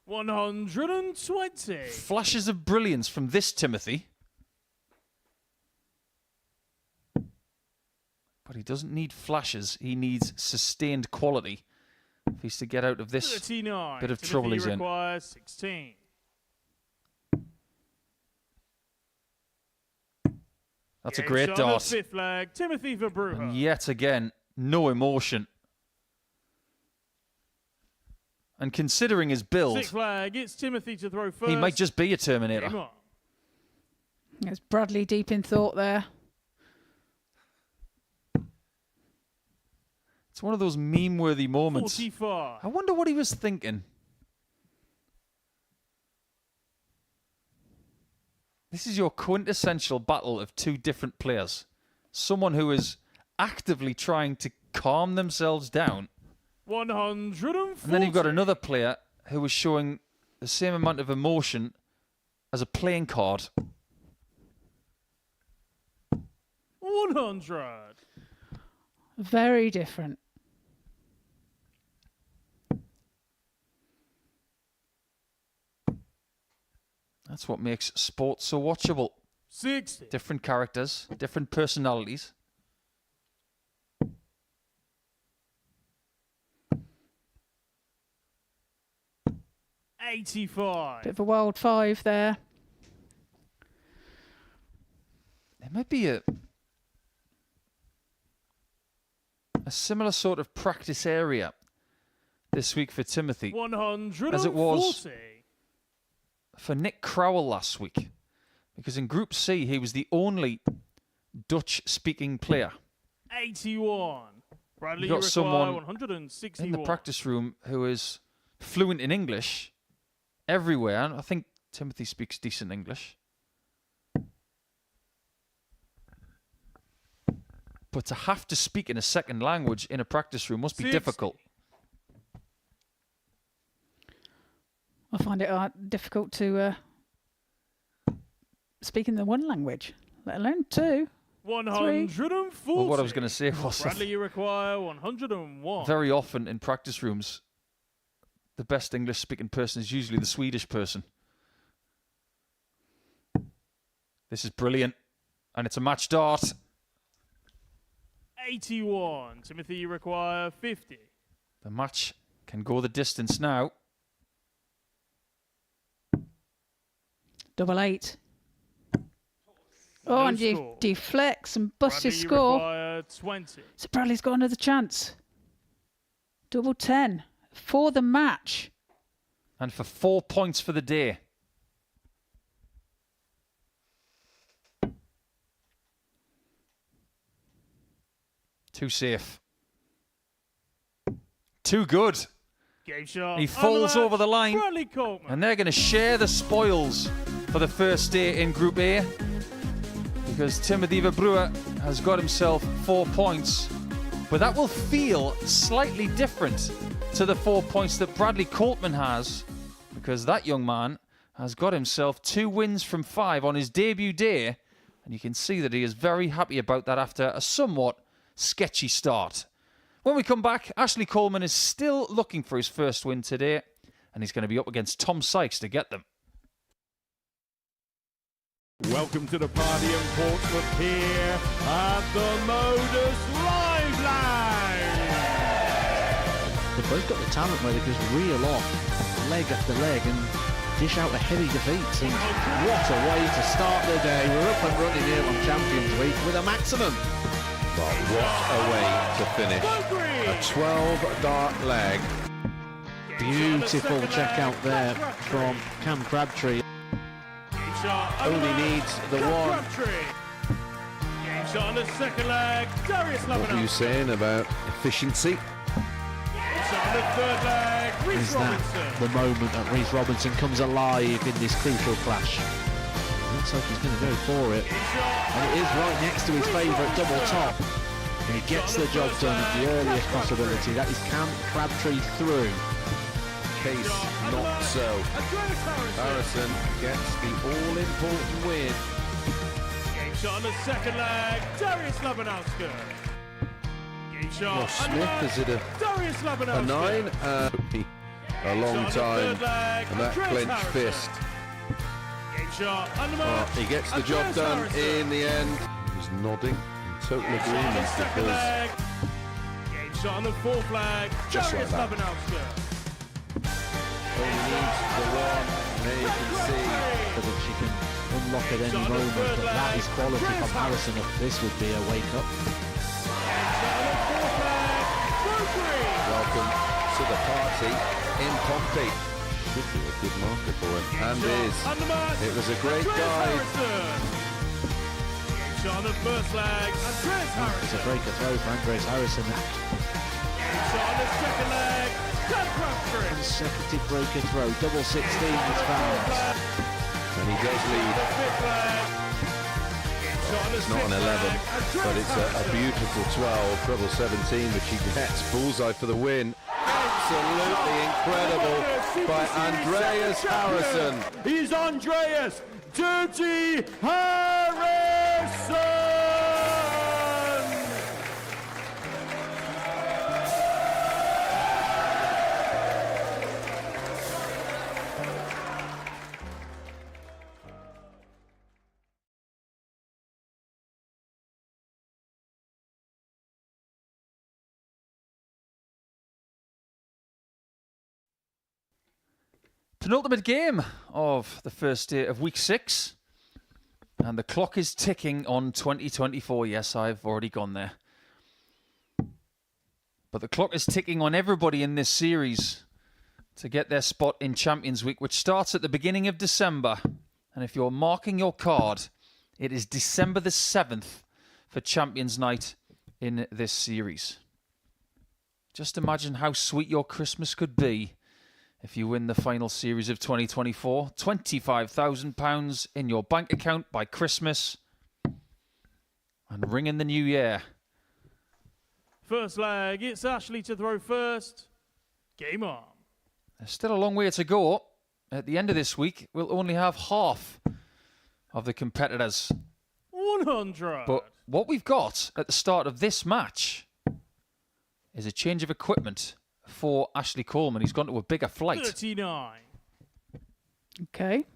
120. Flashes of brilliance from this Timothy. But he doesn't need flashes. He needs sustained quality if he's to get out of this 39. bit of Timothy, trouble you he's in. require 16. That's a Game great shot on the dart. fifth leg. Timothy Verbrugghe. And yet again, no emotion. And considering his build, Sixth flag. It's Timothy to throw first. he might just be a Game Terminator. on. There's Bradley deep in thought there. It's one of those meme-worthy moments. 45. I wonder what he was thinking. This is your quintessential battle of two different players. Someone who is actively trying to calm themselves down. 140. And then you've got another player who is showing the same amount of emotion as a playing card. 100. Very different. That's what makes sport so watchable. 60. Different characters, different personalities. $85. Bit of a wild five there. There might be a similar sort of practice area this week for Timothy 140. as it was for Nick Crowell last week, because in Group C he was the only Dutch-speaking player. 81. Bradley, You've you got require someone 161. in the practice room who is fluent in English everywhere. And I think Timothy speaks decent English. But to have to speak in a second language in a practice room must be 60. difficult. I find it difficult to speak in the one language, let alone two. 140. Well, what I was going to say was Bradley, you require 101. very often in practice rooms, the best English-speaking person is usually the Swedish person. This is brilliant. And it's a match dart. 81. Timothy, you require 50. The match can go the distance now. 88. Oh, and you deflects and busts Bradley, his you score. require 20. So Bradley's got another chance. 10 for the match. And for 4 points for the day. Too safe. Too good. Game shot. He falls over the line. Bradley Coltman. And they're going to share the spoils for the first day in Group A. Because Timothy Verbrugghe has got himself 4 points. But that will feel slightly different to the 4 points that Bradley Coltman has. Because that young man has got himself 2 wins from 5 on his debut day. And you can see that he is very happy about that after a somewhat sketchy start. When we come back, Ashley Coleman is still looking for his first win today. And he's going to be up against Tom Sykes to get them. Welcome to the party in Portsmouth here at the Modus Live Line. They've both got the talent where they just reel off leg after leg and dish out a heavy defeat. What a way to start the day. We're up and running here on Champions Week with a maximum. But what a way to finish. A 12-dart leg. Beautiful check out there from Cam Crabtree. Only needs the one. Game shot on the second leg. Darius What were you Labanowski. saying about efficiency? Game shot on the third leg. Reece Is that Robinson. the moment that Reece Robinson comes alive in this crucial clash? Looks like he's going to go for it. And it is right next to his favourite double top. And he gets the job done at the earliest possibility. That is Cam Crabtree through. Case not so. Harrison gets the all-important win. Game shot on the second leg. Darius Labanowski. Game shot. Ross Smith, is it Darius a Labanowski. 9? A long time. And that clenched fist. Game shot. Oh, he gets the job done in the end. He's nodding in total agreement because Game shot on the fourth leg. Just Darius like that. Labanowski. only needs the one. There you can see. So that she can unlock at any moment, but that is quality from Harrison. This would be a wake-up. Welcome to the party in Pompey. Should be a good marker for him, and is. It was a great guide. Shot on the first leg. Andreas It's Harrison. a breaker throw for Andres Harrison. Shot on the second leg. Dan Crabtree. Consecutive breaker throw. Double 16 is found. And he does lead. It's not an 11, but it's a beautiful 12, treble 17, but she gets bullseye for the win. Absolutely incredible by Andreas Harrison. He's Andreas Dirty Harrison! Penultimate game of the first day of week 6. And the clock is ticking on 2024. Yes, I've already gone there. But the clock is ticking on everybody in this series to get their spot in Champions Week, which starts at the beginning of December. And if you're marking your card, it is December the 7th for Champions Night in this series. Just imagine how sweet your Christmas could be if you win the final series of 2024, £25,000 in your bank account by Christmas and ring in the new year. First leg, it's Ashley to throw first. Game on. There's still a long way to go. At the end of this week, we'll only have half of the competitors. 100. But what we've got at the start of this match is a change of equipment for Ashley Coleman. He's gone to a bigger flight. 39. Okay.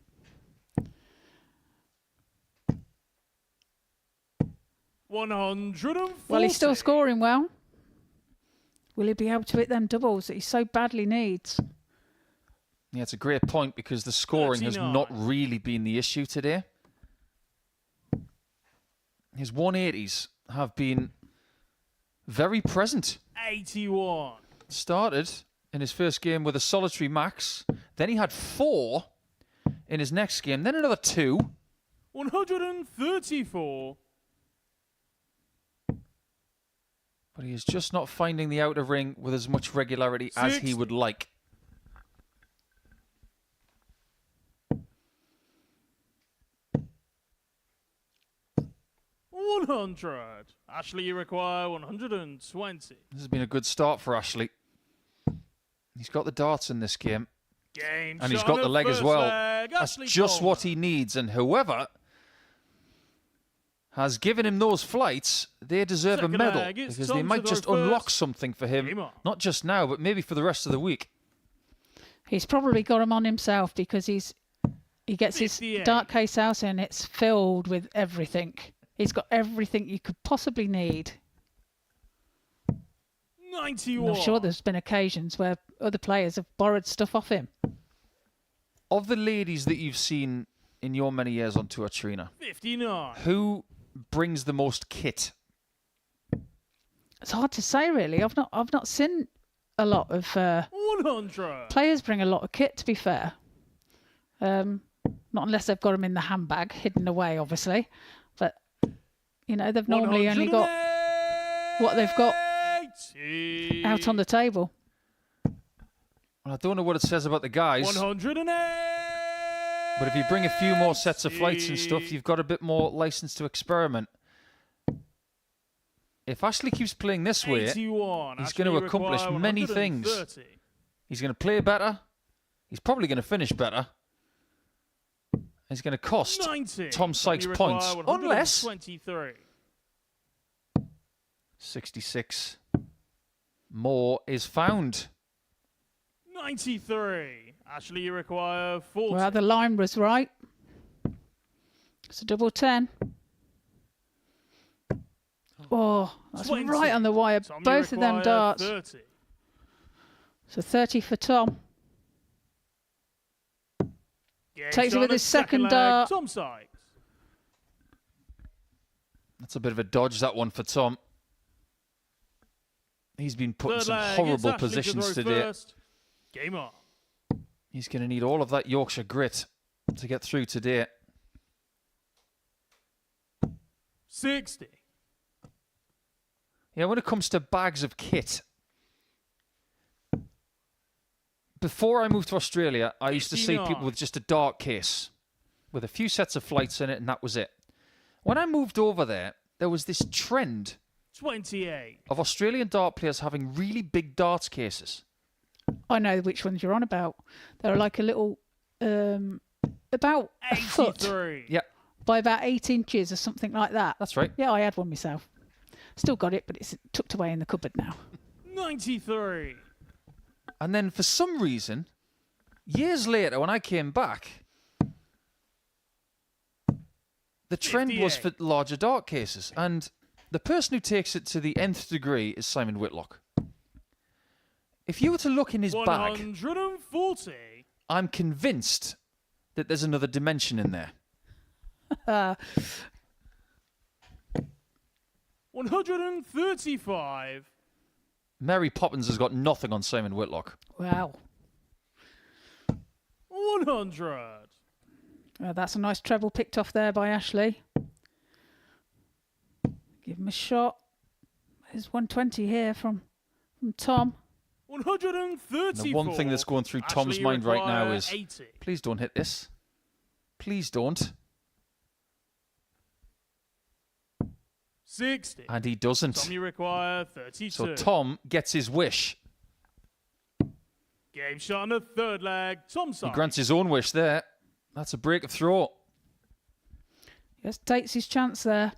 Well, he's still scoring well. Will he be able to hit them doubles that he so badly needs? Yeah, it's a great point because the scoring has 39. not really been the issue today. His 180s have been very present. 81. Started in his first game with a solitary max. Then he had 4 in his next game. Then another 2. 134. But he is just not finding the outer ring with as much regularity as he would like. $100. Ashley, you require 120. This has been a good start for Ashley. He's got the darts in this game. Game And he's shot got on the leg as first well. leg. That's Ashley just Coleman. what he needs. And whoever has given him those flights, they deserve Second a medal. leg, it's Because Tom they to might throw just unlock first. something for Game him. on. Not just now, but maybe for the rest of the week. He's probably got him on himself because he gets his 58. dark case out and it's filled with everything. He's got everything you could possibly need. 91. And I'm sure there's been occasions where other players have borrowed stuff off him. Of the ladies that you've seen in your many years on tour, Trina, 59. who brings the most kit? It's hard to say, really. I've not seen a lot of 100. players bring a lot of kit. To be fair, not unless they've got them in the handbag, hidden away, obviously. But they've normally only got what they've got out on the table. Well, I don't know what it says about the guys. 108. But if you bring a few more sets of flights and stuff, you've got a bit more license to experiment. If Ashley keeps playing this way, 81. he's Ashley going to accomplish require many 130. things. He's going to play better. He's probably going to finish better. He's going to cost 90. Tom Sykes Ashley points. require Unless 123. 66 more is found. 93. Ashley, you require 40. Well, the line was right. It's a double 10. Oh, that's 20. right on the wire. Tom, you Both of them require darts. 30. So 30 for Tom. Game Takes it shot with at his second leg, dart. Tom Sykes. That's a bit of a dodge, that one, for Tom. He's been put in Third some leg, horrible it's Ashley to positions throw today. first. Game on. He's going to need all of that Yorkshire grit to get through today. 60. Yeah, when it comes to bags of kit, before I moved to Australia, I used to see 59. people with just a dart case with a few sets of flights in it, and that was it. When I moved over there, there was this trend 28. of Australian dart players having really big darts cases. I know which ones you're on about. They're like a little, about a foot 83. Yeah, by about 8 inches or something like that. that's right. Yeah, I had one myself. Still got it, but it's tucked away in the cupboard now. 93. And then for some reason, years later, when I came back, the trend was for 58. larger dart cases. And the person who takes it to the nth degree is Simon Whitlock. If you were to look in his bag, 140. I'm convinced that there's another dimension in there. 135. Mary Poppins has got nothing on Simon Whitlock. Wow. 100. That's a nice treble picked off there by Ashley. Give him a shot. There's 120 here from Tom. 134. The one thing that's going through Tom's Ashley, mind right now require is, 80. please don't hit this. Please don't. 60. And he doesn't. Tom, you require 32. So Tom gets his wish. Game shot on the third leg. Tom He Sykes. grants his own wish there. That's a break of throw. Just takes his chance there.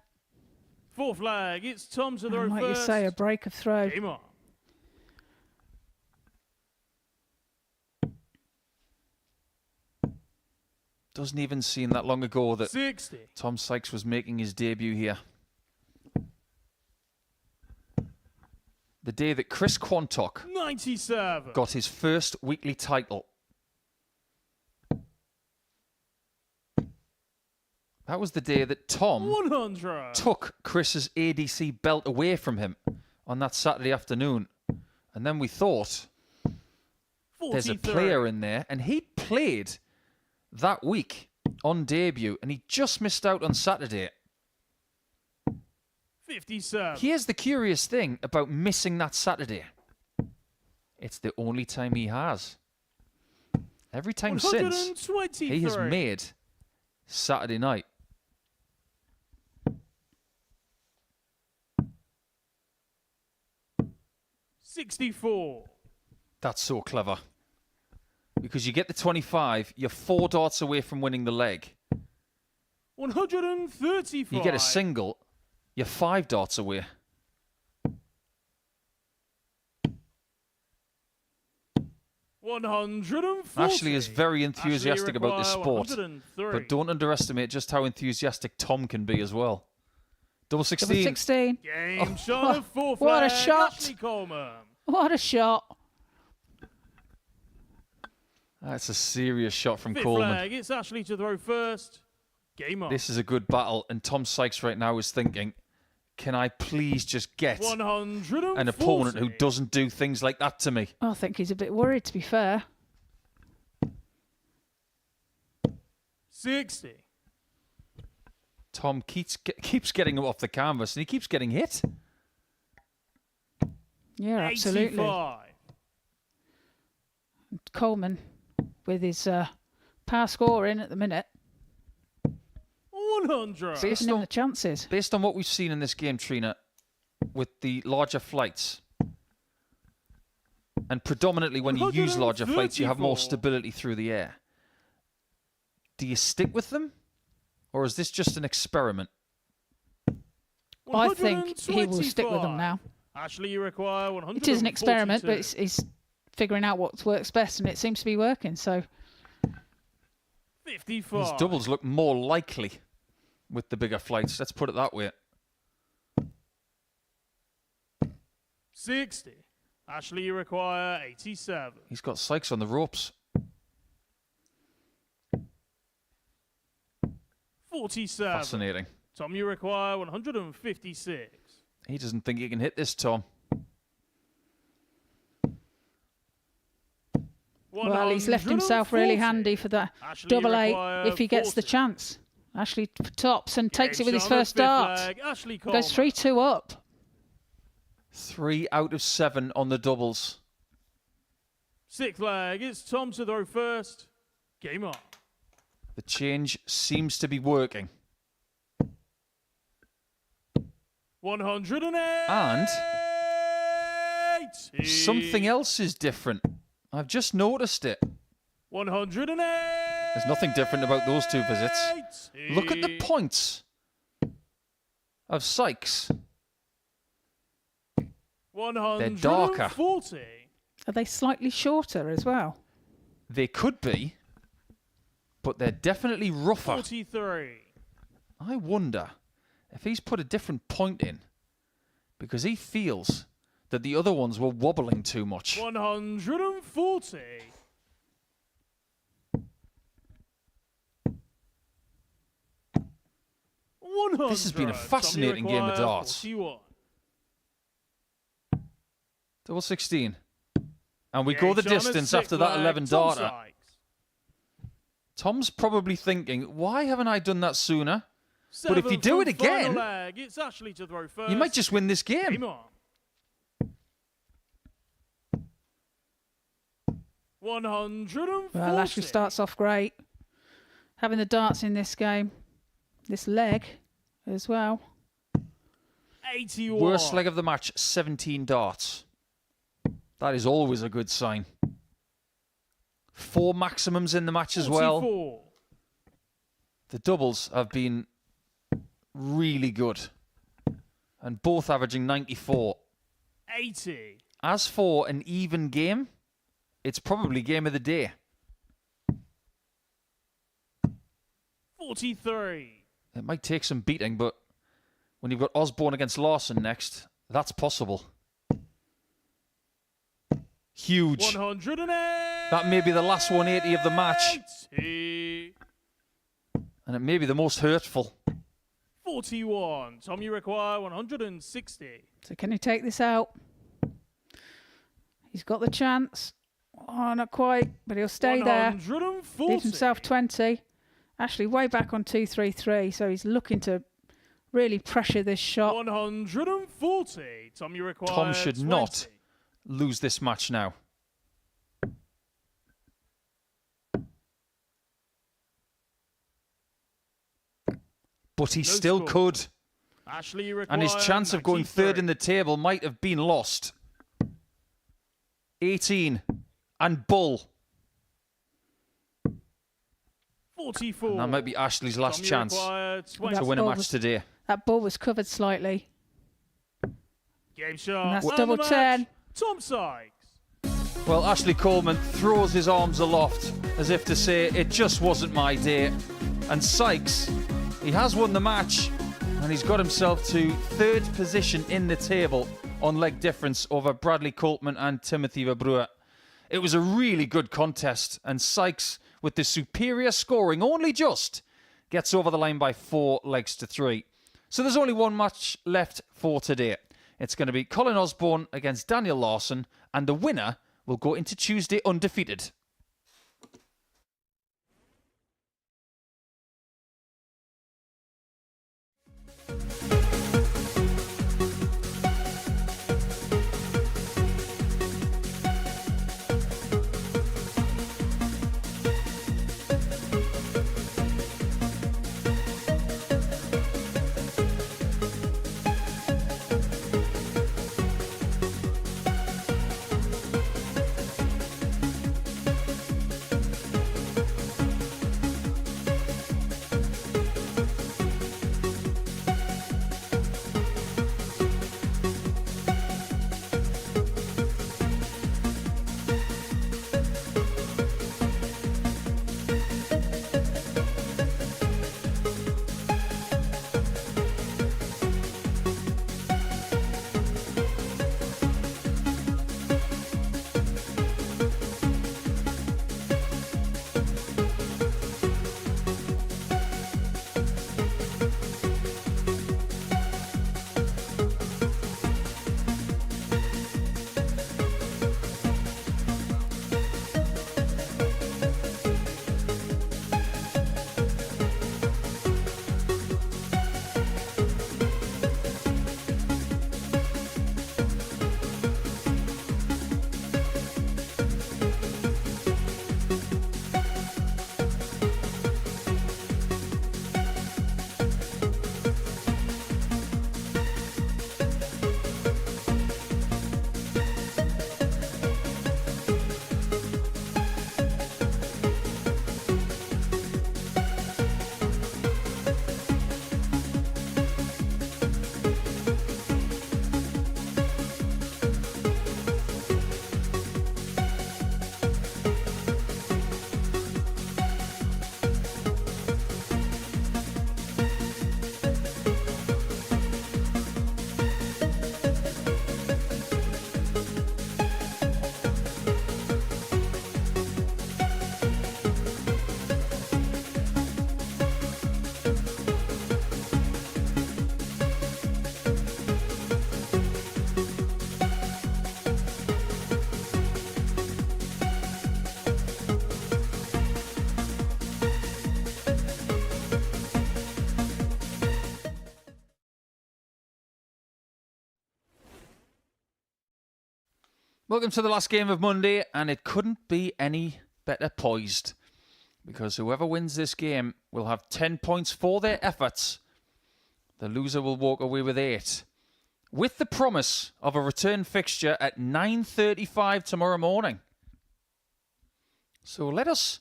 Fourth leg. It's Tom to throw And like first. you say, a break of throw. Game on. Doesn't even seem that long ago that 60. Tom Sykes was making his debut here. The day that Chris Quantock 97. got his first weekly title. That was the day that Tom 100. took Chris's ADC belt away from him on that Saturday afternoon. And then we thought, there's a 43. player in there, and he'd played that week on debut, and he just missed out on Saturday. 57. Here's the curious thing about missing that Saturday. It's the only time he has. Every time since, he has 123. made Saturday night. $64. That's so clever. Because you get the 25, you're 4 darts away from winning the leg. 135. You get a single, you're 5 darts away. Ashley is very enthusiastic about this sport, but don't underestimate just how enthusiastic Tom can be as well. Double 16. Double 16. Game shot of fourth What a leg, shot. Ashley Coleman. What a shot. That's a serious shot from Fifth Coleman. leg, it's Ashley to throw first. Game on. This is a good battle, and Tom Sykes right now is thinking, Can I please just get 140. an opponent who doesn't do things like that to me? I think he's a bit worried, to be fair. 60. Tom keeps getting him off the canvas and he keeps getting hit. Yeah, absolutely. 85. Coleman with his power scoring at the minute. 100. Giving him the chances. Based on what we've seen in this game, Trina, with the larger flights, and predominantly when you use larger flights, you have more stability through the air. Do you stick with them? Or is this just an experiment? I think he will stick with them now. Ashley, you require 100. It is an experiment, but it's figuring out what works best, and it seems to be working. So 55. His doubles look more likely with the bigger flights. Let's put it that way. 60. Ashley, you require 87. He's got Sykes on the ropes. 47. Fascinating. Tom, you require 156. He doesn't think he can hit this, Tom. Well, he's left himself really handy for that Ashley, double eight require if he gets the 40. chance. Ashley tops and takes it with his Game shot on the first fifth dart. leg. Ashley Goes Coleman. 3-2 up. 3 out of 7 on the doubles. Sixth leg. It's Tom to throw first. Game on. The change seems to be working. 108. And something else is different. I've just noticed it. 108. There's nothing different about those two visits. Look at the points of Sykes. They're darker. 140. Are they slightly shorter as well? They could be, but they're definitely rougher. 43. I wonder if he's put a different point in because he feels that the other ones were wobbling too much. 140. This has been a fascinating game of darts. 41. Double 16. And we Yeah, go the he's on a distance sixth after that leg. 11 Tom darter. Sykes. Tom's probably thinking, why haven't I done that sooner? But if you Seventh do it and final again, leg. It's Ashley to throw first. you might just win this Game game. on. 140. Well, Ashley starts off great. Having the darts in this game. This leg as well. 81. Worst leg of the match, 17 darts. That is always a good sign. 4 maximums in the match as well. 44. The doubles have been really good. And both averaging 94. 80. As for an even game, it's probably game of the day. 43. It might take some beating, but when you've got Osborne against Larsson next, that's possible. Huge. 108. That may be the last 180 of the match. 80. And it may be the most hurtful. 41. Tom, you require 160. So can he take this out? He's got the chance. Oh, not quite, but he'll stay there. 140. Leave himself 20. Ashley way back on 2-3-3, so he's looking to really pressure this shot. 140. Tom, you require Tom should 20. not lose this match now. But he No still score. could. Ashley, you require And his chance of going 93. third in the table might have been lost. 18. And bull. 44. And that might be Ashley's last Tom, you chance require 20. to win a ball match was- today. That ball was covered slightly. Game shot. And that's And double the match, 10. Tom Sykes. Well, Ashley Coleman throws his arms aloft as if to say, it just wasn't my day. And Sykes, he has won the match and he's got himself to third position in the table on leg difference over Bradley Coltman and Timothy Verbrugghe. It was a really good contest and Sykes, with the superior scoring only just, gets over the line by 4 legs to 3. So there's only one match left for today. It's going to be Colin Osborne against Daniel Larsson, and the winner will go into Tuesday undefeated. Welcome to the last game of Monday, and it couldn't be any better poised, because whoever wins this game will have 10 points for their efforts. The loser will walk away with 8, with the promise of a return fixture at 9:35 tomorrow morning. So let us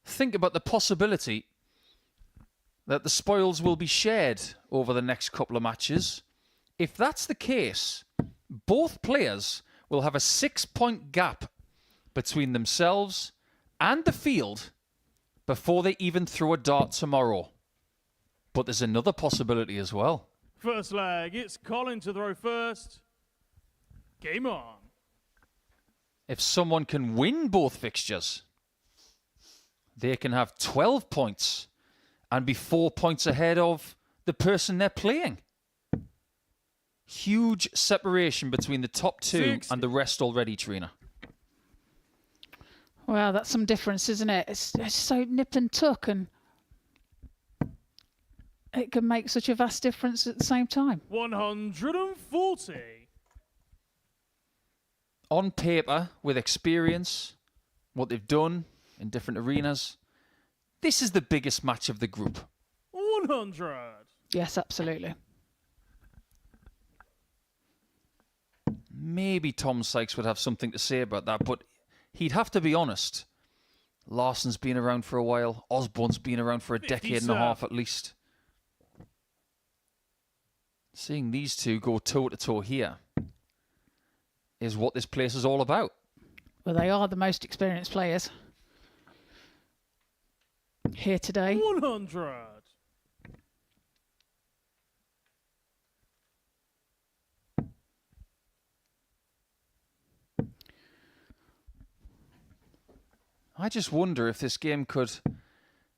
think about the possibility that the spoils will be shared over the next couple of matches. If that's the case, both players will have a 6-point gap between themselves and the field before they even throw a dart tomorrow. But there's another possibility as well. First leg, it's Colin to throw first. Game on. If someone can win both fixtures, they can have 12 points and be 4 points ahead of the person they're playing. Huge separation between the top 2 and the rest already, Trina. Well, that's some difference, isn't it? It's so nip and tuck, and it can make such a vast difference at the same time. 140. On paper, with experience, what they've done in different arenas, this is the biggest match of the group. 100. Yes, absolutely. Maybe Tom Sykes would have something to say about that, but he'd have to be honest. Larsson's been around for a while. Osborne's been around for a decade and a half at least. Seeing these two go toe-to-toe here is what this place is all about. Well, they are the most experienced players here today. 100. I just wonder if this game could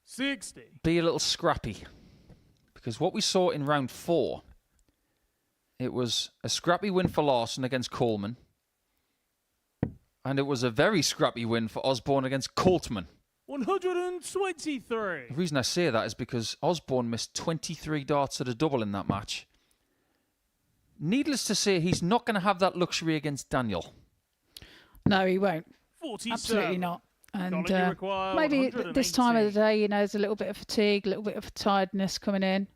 60. be a little scrappy. Because what we saw in round 4, it was a scrappy win for Larsson against Coleman. And it was a very scrappy win for Osborne against Coltman. 123. The reason I say that is because Osborne missed 23 darts at a double in that match. Needless to say, he's not going to have that luxury against Daniel. No, he won't. 47. Absolutely not. And Colin, you require maybe at this time of the 118. day, you know, there's a little bit of fatigue, a little bit of tiredness coming in.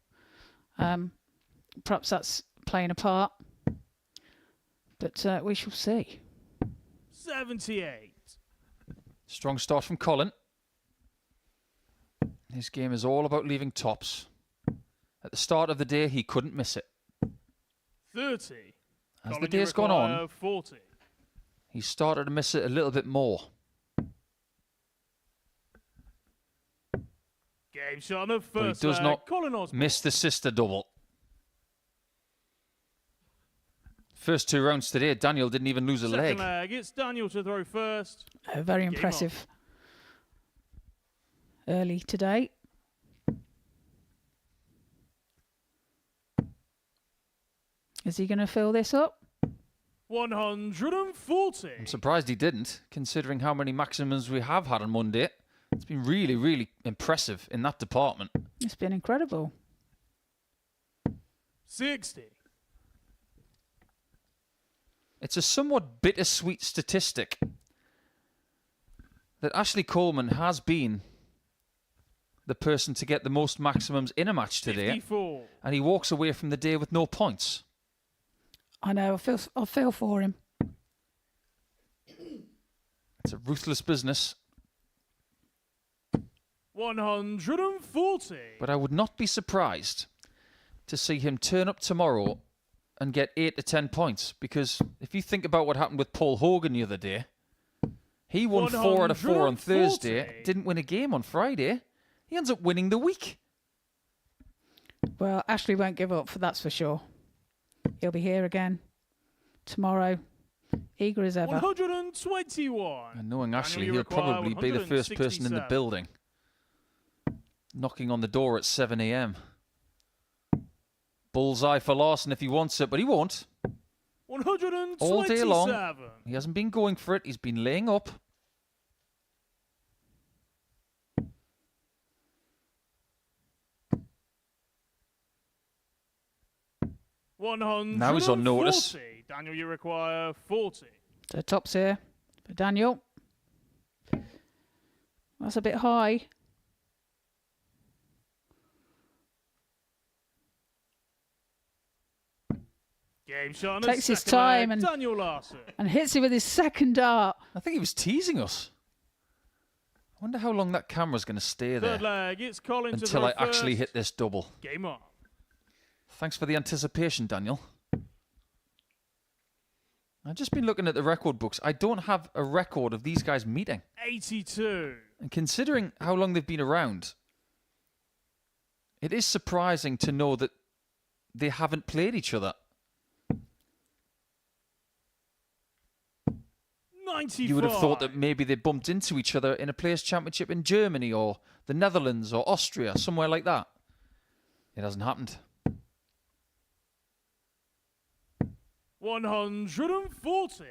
Perhaps that's playing a part. But we shall see. 78. Strong start from Colin. His game is all about leaving tops. At the start of the day, he couldn't miss it. 30. As Colin, the day's you gone require on, 40. he started to miss it a little bit more. Game shot on the But first he does leg. not Colin Osborne. miss the sister double. First 2 rounds today, Daniel didn't even lose a Second leg. leg. It's Daniel to throw first. Very Game impressive. Early today. Is he going to fill this up? 140. I'm surprised he didn't, considering how many maximums we have had on Monday. It's been really, really impressive in that department. It's been incredible. 60. It's a somewhat bittersweet statistic that Ashley Coleman has been the person to get the most maximums in a match today, 54. and he walks away from the day with no points. I know. I feel for him. It's a ruthless business, 140. but I would not be surprised to see him turn up tomorrow and get 8 to 10 points, because if you think about what happened with Paul Hogan the other day, he won 4 out of 4 on Thursday, didn't win a game on Friday. He ends up winning the week. Well, Ashley won't give up, that's for sure. He'll be here again tomorrow, eager as ever. 121. And knowing Ashley, you he'll require probably be the first person in the 167. building, knocking on the door at 7 a.m. Bullseye for Larsson if he wants it, but he won't. 127. All day long. He hasn't been going for it. He's been laying up. Now he's on notice. Daniel, you require 40. So tops here for Daniel. That's a bit high. Game shot on Takes the his second time leg. and- Daniel Larsson. And hits it with his second dart. I think he was teasing us. I wonder how long that camera's going to stay there Third leg. It's Colin to until throw I actually first. hit this double. Game on. Thanks for the anticipation, Daniel. I've just been looking at the record books. I don't have a record of these guys meeting. 82. And considering how long they've been around, it is surprising to know that they haven't played each other. 95. You would have thought that maybe they bumped into each other in a Players' Championship in Germany or the Netherlands or Austria, somewhere like that. It hasn't happened. 140.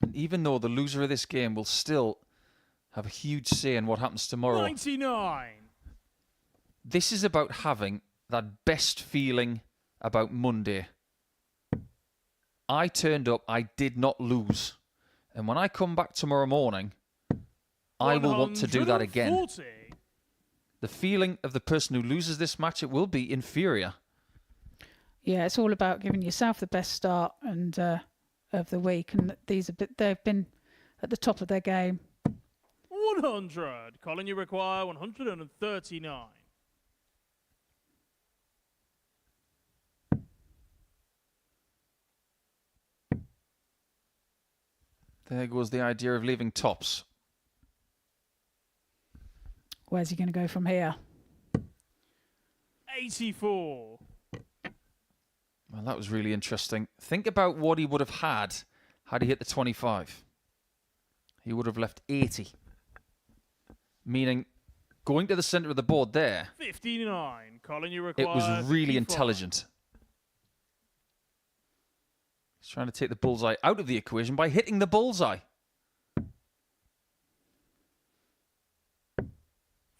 And even though the loser of this game will still have a huge say in what happens tomorrow, 99. this is about having that best feeling about Monday. I turned up, I did not lose. And when I come back tomorrow morning, I will want to do that again. 140. The feeling of the person who loses this match, it will be inferior. Yeah, it's all about giving yourself the best start and of the week. And they've been at the top of their game. 100. Colin, you require 139. There goes the idea of leaving tops. Where's he going to go from here? 84. Well, that was really interesting. Think about what he would have had he hit the 25. he would have left 80. Meaning, going to the centre of the board there, 59. Colin, you it require was really 55. intelligent. He's trying to take the bullseye out of the equation by hitting the bullseye.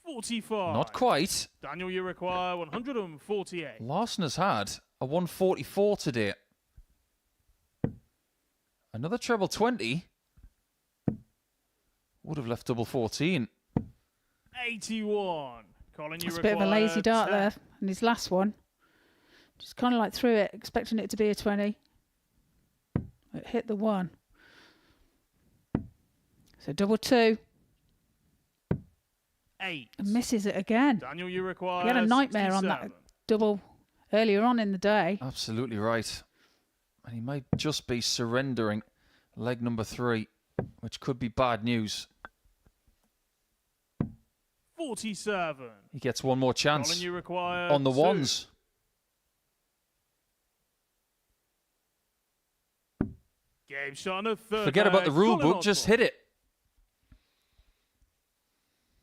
45. Not quite. Daniel, you require 148. Larsson has had a 144 today. Another treble 20 would have left double 14. 81. Colin, you That's a require bit of a lazy dart 10. there. And his last one, just kind of like threw it, expecting it to be a 20. It hit the 1. So double 2. 8. And misses it again. Daniel, you require He had a nightmare on 67. that double earlier on in the day. Absolutely right. And he might just be surrendering leg number 3, which could be bad news. 47. He gets one more chance Colin, you require on the 2. ones. Game shot on a third Forget about the leg. rule Colin book, just Osborne. hit it.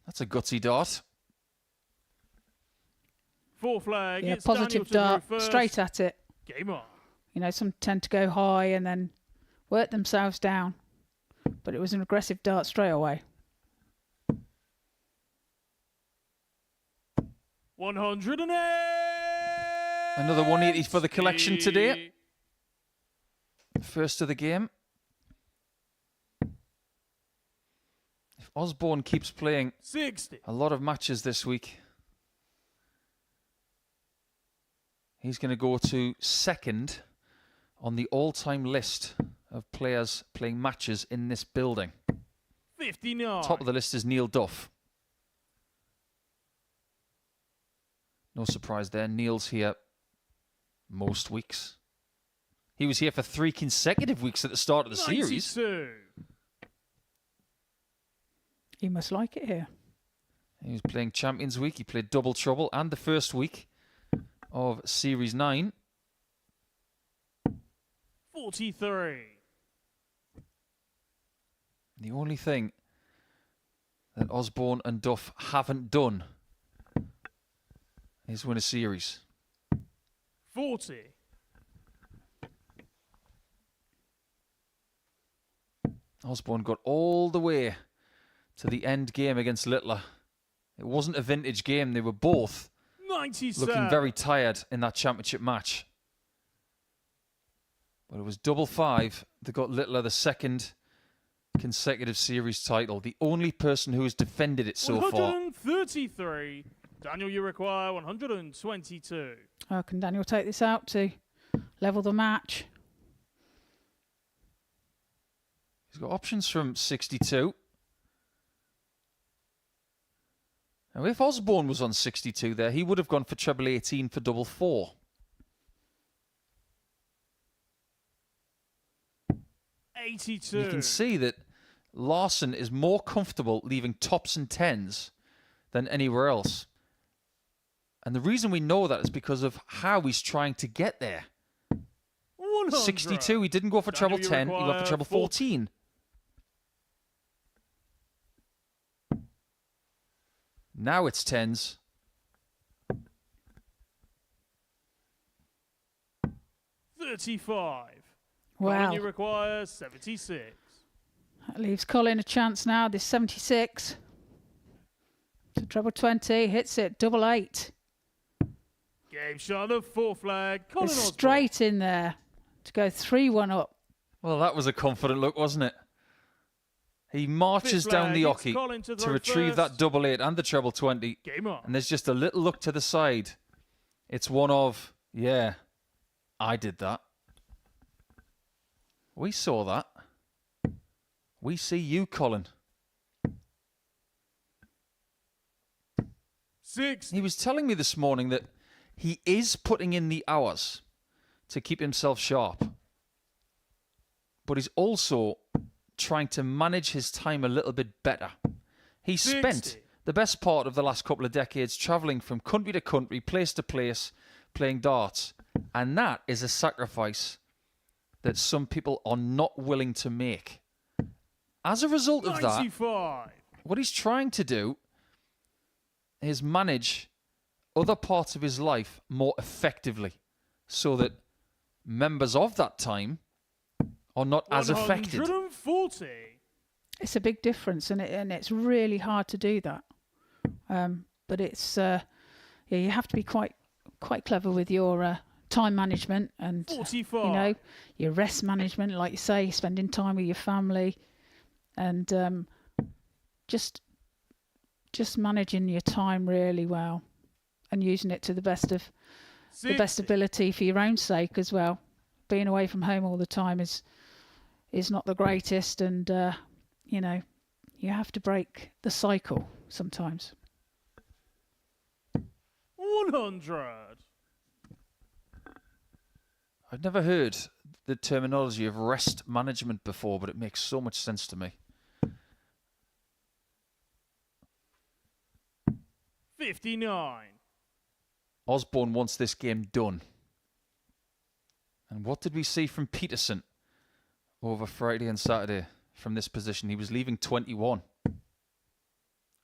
That's a gutsy dart. Fourth leg. Yeah, It's positive Daniel to dart, the first. straight at it. Game on. You know, some tend to go high and then work themselves down. But it was an aggressive dart straight away. 108. Another 180 for the collection today. First of the game. If Osborne keeps playing 60. a lot of matches this week, he's going to go to second on the all-time list of players playing matches in this building. 59. Top of the list is Neil Duff. No surprise there. Neil's here most weeks. He was here for 3 consecutive weeks at the start of the series. 92. He must like it here. He was playing Champions Week. He played Double Trouble and the first week of Series 9. 43. The only thing that Osborne and Duff haven't done is win a series. 40. Osborne got all the way to the end game against Littler. It wasn't a vintage game. They were both 97. looking very tired in that championship match. But it was double 5 that got Littler the second consecutive series title. The only person who has defended it so far. 133. Daniel, you require 122. Oh, can Daniel take this out to level the match? He's got options from 62. Now, if Osborne was on 62 there, he would have gone for treble 18 for double 4. 82. You can see that Larsson is more comfortable leaving tops and 10s than anywhere else. And the reason we know that is because of how he's trying to get there. 100. 62, he didn't go for treble 10, he went for treble 14. Now it's 10s. $35. Wow. Colin, you require 76. That leaves Colin a chance now. This 76. To treble 20, hits it, double 8. Game shot on the fourth flag. Colin It's Osborne. straight in there to go 3-1 up. Well, that was a confident look, wasn't it? He marches Fifth down the flag, it's oche Colin to to throw retrieve first. that double 8 and the treble 20. Game on. And there's just a little look to the side. It's one of, yeah, I did that. We saw that. We see you, Colin. 6. He was telling me this morning that he is putting in the hours to keep himself sharp. But he's also trying to manage his time a little bit better. He spent 60. the best part of the last couple of decades travelling from country to country, place to place, playing darts. And that is a sacrifice that some people are not willing to make. As a result of that, 95. what he's trying to do is manage other parts of his life more effectively so that members of that time are not as affected. 140. It's a big difference, and it's really hard to do that. But it's you have to be quite clever with your time management and 45. Your rest management, like you say, spending time with your family, and just managing your time really well and using it to the best ability for your own sake as well. Being away from home all the time is not the greatest, and you have to break the cycle sometimes. 100. I've never heard the terminology of rest management before, but it makes so much sense to me. 59. Osborne wants this game done. And what did we see from Peterson over Friday and Saturday from this position? He was leaving 21.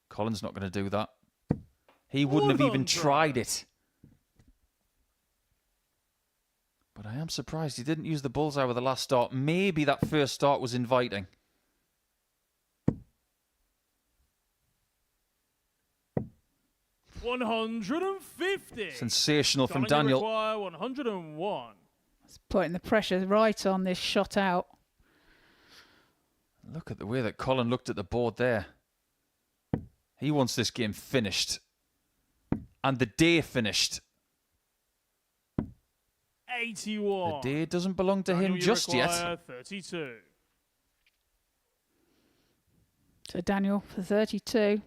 Colin's not going to do that. He wouldn't have even tried it. But I am surprised he didn't use the bullseye with the last start. Maybe that first start was inviting. $150. Sensational from Daniel. 101. It's putting the pressure right on this shot out. Look at the way that Colin looked at the board there. He wants this game finished. And the day finished. 81. The day doesn't belong to him just yet. 32. So Daniel for 32.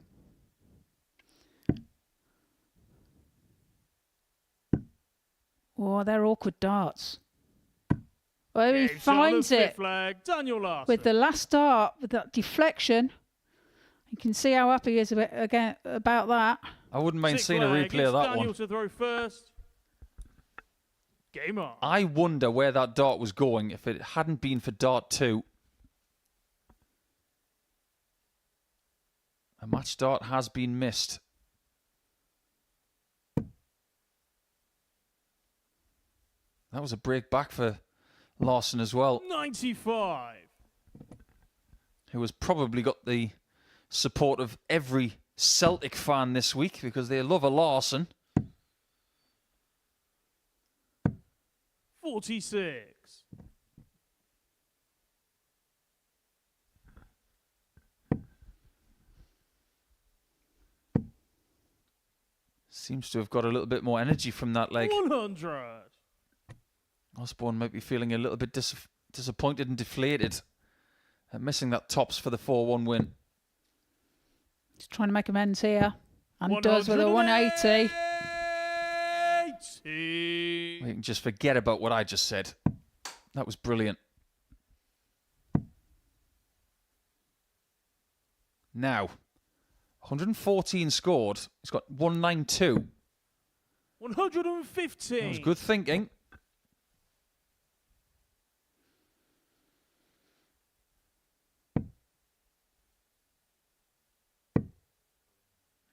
Oh, they're awkward darts. Well, he finds it flag, Daniel Larsson. with the last dart, with that deflection. You can see how happy he is about that. I wouldn't mind seeing a replay of that Daniel one. to throw first. Game on. I wonder where that dart was going if it hadn't been for dart 2. A match dart has been missed. That was a break back for Larsson as well. 95. Who has probably got the support of every Celtic fan this week because they love a Larsson. 46. Seems to have got a little bit more energy from that leg. 100. Osborne might be feeling a little bit disappointed and deflated at missing that tops for the 4-1 win. He's trying to make amends here. And does with a 180. We can just forget about what I just said. That was brilliant. Now, 114 scored. He's got 192. 115. That was good thinking.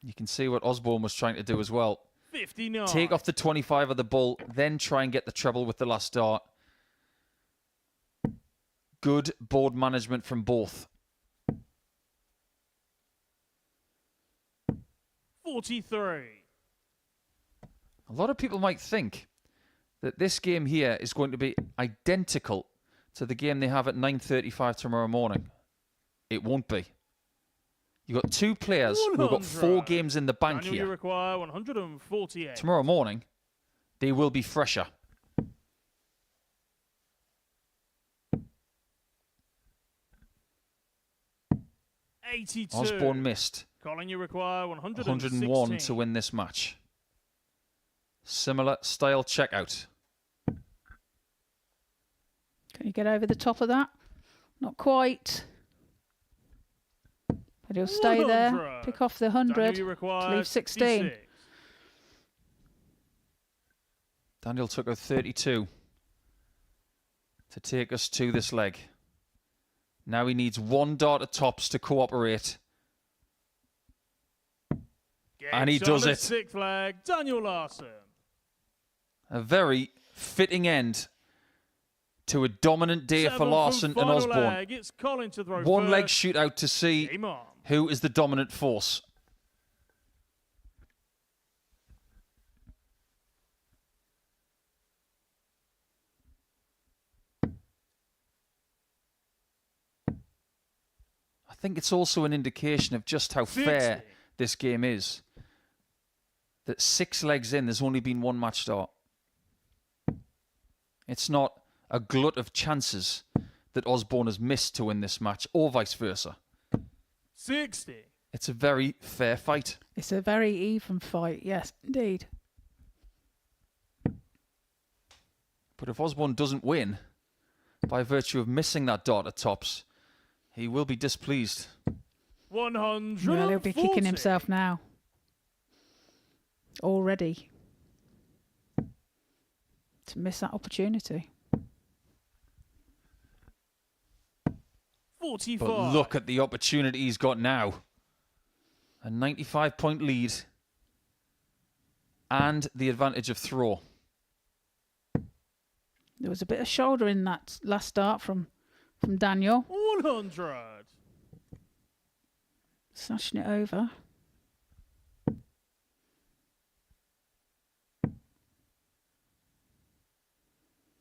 You can see what Osborne was trying to do as well. 59. Take off the 25 of the bull, then try and get the treble with the last dart. Good board management from both. 43. A lot of people might think that this game here is going to be identical to the game they have at 9:35 tomorrow morning. It won't be. You've got two players who've got 4 games in the bank Daniel, you here. require 148. Tomorrow morning, they will be fresher. $82. Osborne missed. Colin, you require 116. 101 to win this match. Similar style checkout. Can you get over the top of that? Not quite. But he'll stay 100. there. Pick off the 100 Daniel, you to require leave 16. 66. Daniel took a 32 to take us to this leg. Now he needs one dart at tops to cooperate. And he does it. Sixth flag, Daniel Larsson. A very fitting end to a dominant day for Larsson and Osborne. Leg. It's Colin to throw One first. leg shootout to see who is the dominant force. I think it's also an indication of just how fair this game is. That 6 legs in, there's only been one match start. It's not a glut of chances that Osborne has missed to win this match, or vice versa. 60. It's a very fair fight. It's a very even fight, yes, indeed. But if Osborne doesn't win, by virtue of missing that dart at tops, he will be displeased. 140. Well, he'll be kicking himself now. Already. To miss that opportunity. 45. But look at the opportunity he's got now. A 95-point lead. And the advantage of throw. There was a bit of shoulder in that last start from Daniel. 100. Smashing it over.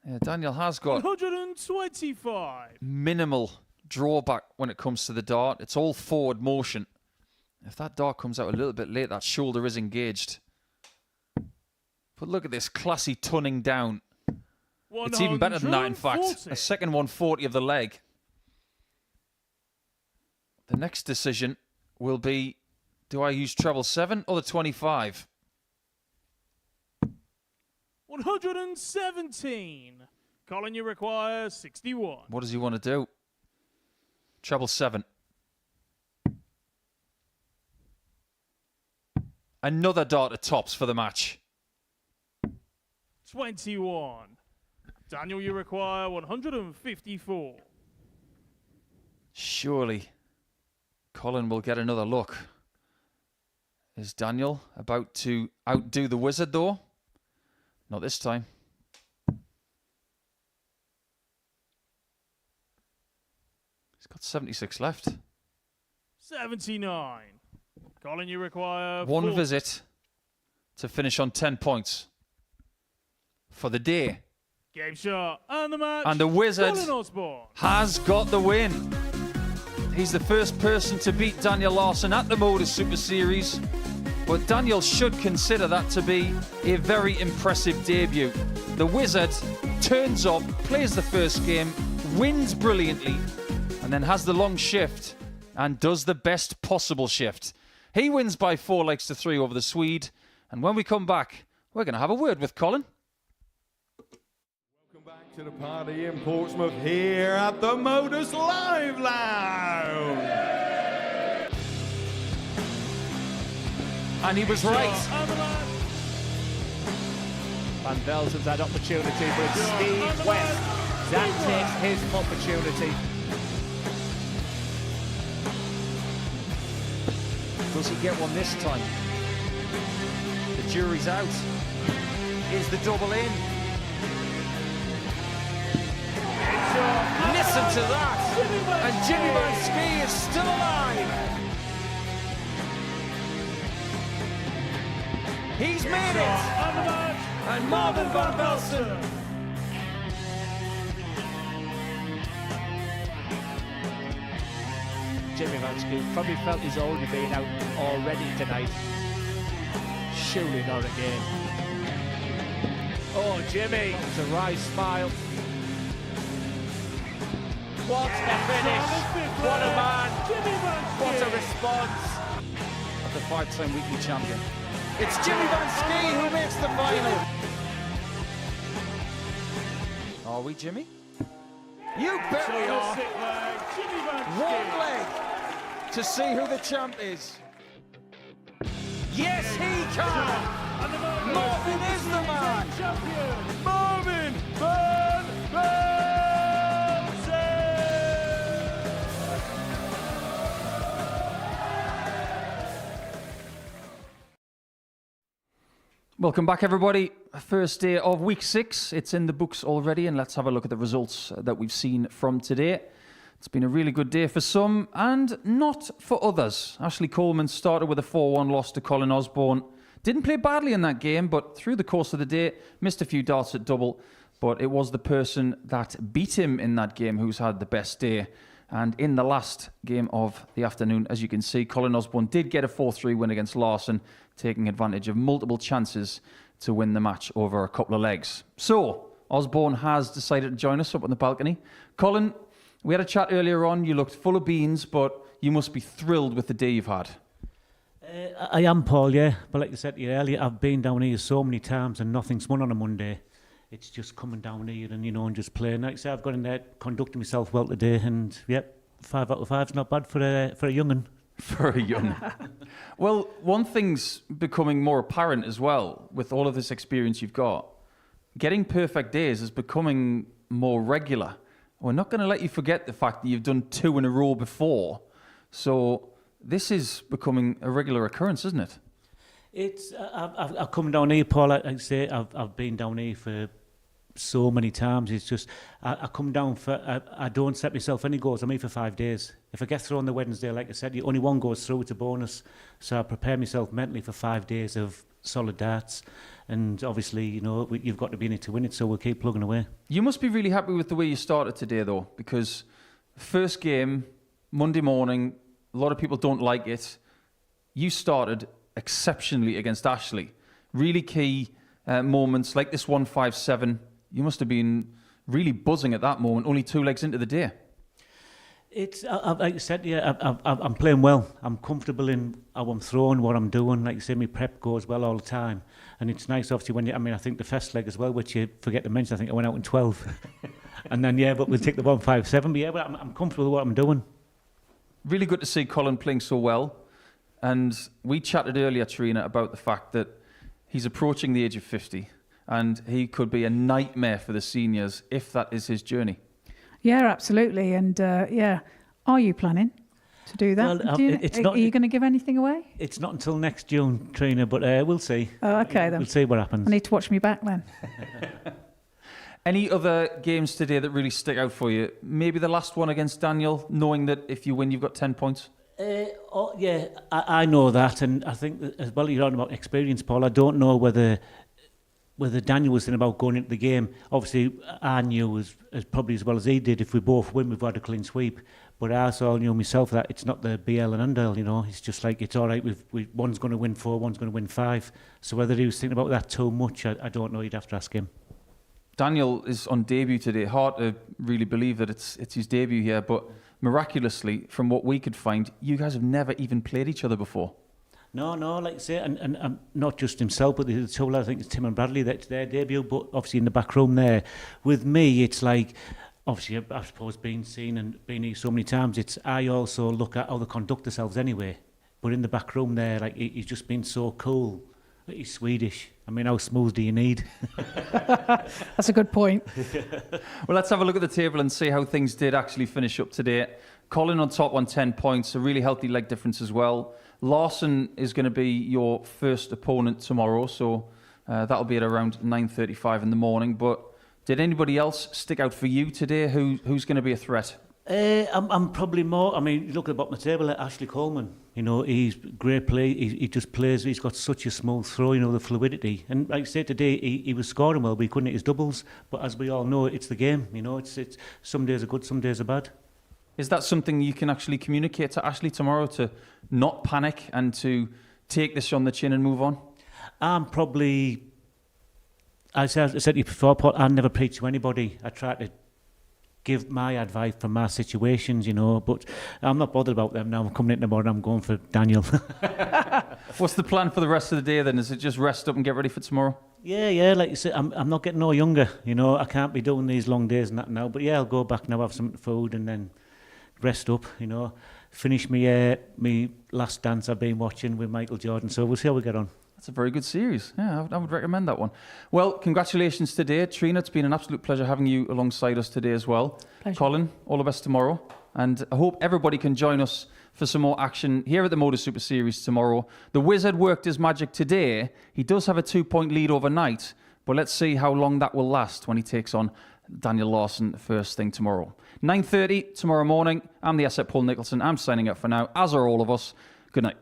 Yeah, Daniel has got 125. minimal drawback when it comes to the dart. It's all forward motion. If that dart comes out a little bit late, that shoulder is engaged. But look at this classy tunning down. It's even better than that, in fact. A second 140 of the leg. The next decision will be, do I use treble 7 or the 25? 117. Colin, you require 61. What does he want to do? Treble 7. Another dart at tops for the match. 21. Daniel, you require 154. Surely Colin will get another look. Is Daniel about to outdo the wizard, though? Not this time. He's got 76 left. 79. Colin, you require One 40. visit to finish on 10 points for the day. Game shot and the match. And the wizard Colin Osborne. has got the win. He's the first person to beat Daniel Larsson at the Modus Super Series. But Daniel should consider that to be a very impressive debut. The wizard turns up, plays the first game, wins brilliantly, and then has the long shift and does the best possible shift. He wins by 4 legs to 3 over the Swede. And when we come back, we're going to have a word with Colin. Welcome back to the party in Portsmouth here at the Modus Live Lounge. And he was right. Van Velzen's had opportunity, but Steve West, that takes his opportunity. Does he get one this time? The jury's out. Is the double in? Listen to that! And Jimmy Van Ski is still alive! He's made it! And Marvin Van Velzen! Jimmy Van Ski probably felt he's already been out already tonight. Surely not again. Oh, Jimmy! It's a wry smile. What a finish! What a man! What a response! Of the 5-time weekly champion. It's Jimmy Van Ski who makes the final. Are we, Jimmy? You bet we are. One leg to see who the champ is. Yes, he can. Marvin is the man. Marvin Van Velzen. Welcome back, everybody. First day of week 6. It's in the books already, and let's have a look at the results that we've seen from today. It's been a really good day for some and not for others. Ashley Coleman started with a 4-1 loss to Colin Osborne. Didn't play badly in that game, but through the course of the day, missed a few darts at double. But it was the person that beat him in that game who's had the best day. And in the last game of the afternoon, as you can see, Colin Osborne did get a 4-3 win against Larsson, taking advantage of multiple chances to win the match over a couple of legs. So, Osborne has decided to join us up on the balcony. Colin, we had a chat earlier on. You looked full of beans, but you must be thrilled with the day you've had. I am, Paul, yeah. But like I said to you earlier, I've been down here so many times and nothing's won on a Monday. It's just coming down here and, and just playing. Like I say, I've got in there, conducting myself well today, and, 5 out of 5 is not bad for a young'un. For a young. Well, one thing's becoming more apparent as well, with all of this experience you've got. Getting perfect days is becoming more regular. We're not going to let you forget the fact that you've done 2 in a row before. So this is becoming a regular occurrence, isn't it? It's I've come down here, Paul. Like I say, I've been down here for so many times. It's just I come down for I don't set myself any goals. I'm here for 5 days. If I get through on the Wednesday, like I said, only one goes through. It's a bonus. So I prepare myself mentally for 5 days of solid darts. And obviously, you've got to be in it to win it. So we'll keep plugging away. You must be really happy with the way you started today, though, because first game Monday morning, a lot of people don't like it. You started exceptionally against Ashley. Really key moments like this 157. You must have been really buzzing at that moment, only 2 legs into the day. It's like I said, I'm playing well. I'm comfortable in how I'm throwing, what I'm doing. Like I say, my prep goes well all the time. And it's nice, obviously, when I think the first leg as well, which you forget to mention, I think I went out in 12. And then, but we'll take the 157. But I'm comfortable with what I'm doing. Really good to see Colin playing so well. And we chatted earlier, Trina, about the fact that he's approaching the age of 50 and he could be a nightmare for the seniors if that is his journey. Yeah, absolutely. And are you planning to do that? Well, Are you going to give anything away? It's not until next June, Trina, but we'll see. Oh, okay, then. We'll see what happens. I need to watch me back then. Any other games today that really stick out for you? Maybe the last one against Daniel, knowing that if you win, you've got 10 points. I know that, and I think that as well you're on about experience, Paul. I don't know whether Daniel was thinking about going into the game. Obviously, I knew as probably as well as he did, if we both win, we've had a clean sweep. But I also knew myself that it's not the be-all and end-all, It's just like, it's all right, one's going to win 4, one's going to win 5. So whether he was thinking about that too much, I don't know. You'd have to ask him. Daniel is on debut today. Hard to really believe that it's his debut here, but miraculously, from what we could find, you guys have never even played each other before. No, like I say, and not just himself, but the two, I think it's Tim and Bradley, that's their debut, but obviously in the back room there. With me, it's like, obviously, I suppose being seen and being here so many times, I also look at how they conduct themselves anyway. But in the back room there, like, he's just been so cool. He's Swedish. I mean, how smooth do you need? That's a good point. Well, let's have a look at the table and see how things did actually finish up today. Colin on top on 10 points, a really healthy leg difference as well. Larsson is going to be your first opponent tomorrow, so that'll be at around 9:35 in the morning. But did anybody else stick out for you today? Who's going to be a threat? I'm probably more. I mean, look at the bottom of the table at Ashley Coleman. He's great play. He just plays. He's got such a smooth throw. The fluidity. And like I said today, he was scoring well, but he couldn't hit his doubles. But as we all know, it's the game. It's some days are good, some days are bad. Is that something you can actually communicate to Ashley tomorrow, to not panic and to take this on the chin and move on? I'm probably. I said to you before, Paul, I never preach to anybody. I try to give my advice from my situations, but I'm not bothered about them now. I'm coming in tomorrow and I'm going for Daniel. What's the plan for the rest of the day then? Is it just rest up and get ready for tomorrow? Yeah, like you said, I'm not getting no younger, I can't be doing these long days and that now, but I'll go back now, have some food and then rest up, finish me last dance I've been watching with Michael Jordan, so we'll see how we get on. That's a very good series. Yeah, I would recommend that one. Well, congratulations today, Trina. It's been an absolute pleasure having you alongside us today as well. Pleasure. Colin, all the best tomorrow. And I hope everybody can join us for some more action here at the Modus Super Series tomorrow. The Wizard worked his magic today. He does have a 2-point lead overnight, but let's see how long that will last when he takes on Daniel Larsson first thing tomorrow. 9:30 tomorrow morning. I'm the asset Paul Nicholson. I'm signing up for now, as are all of us. Good night.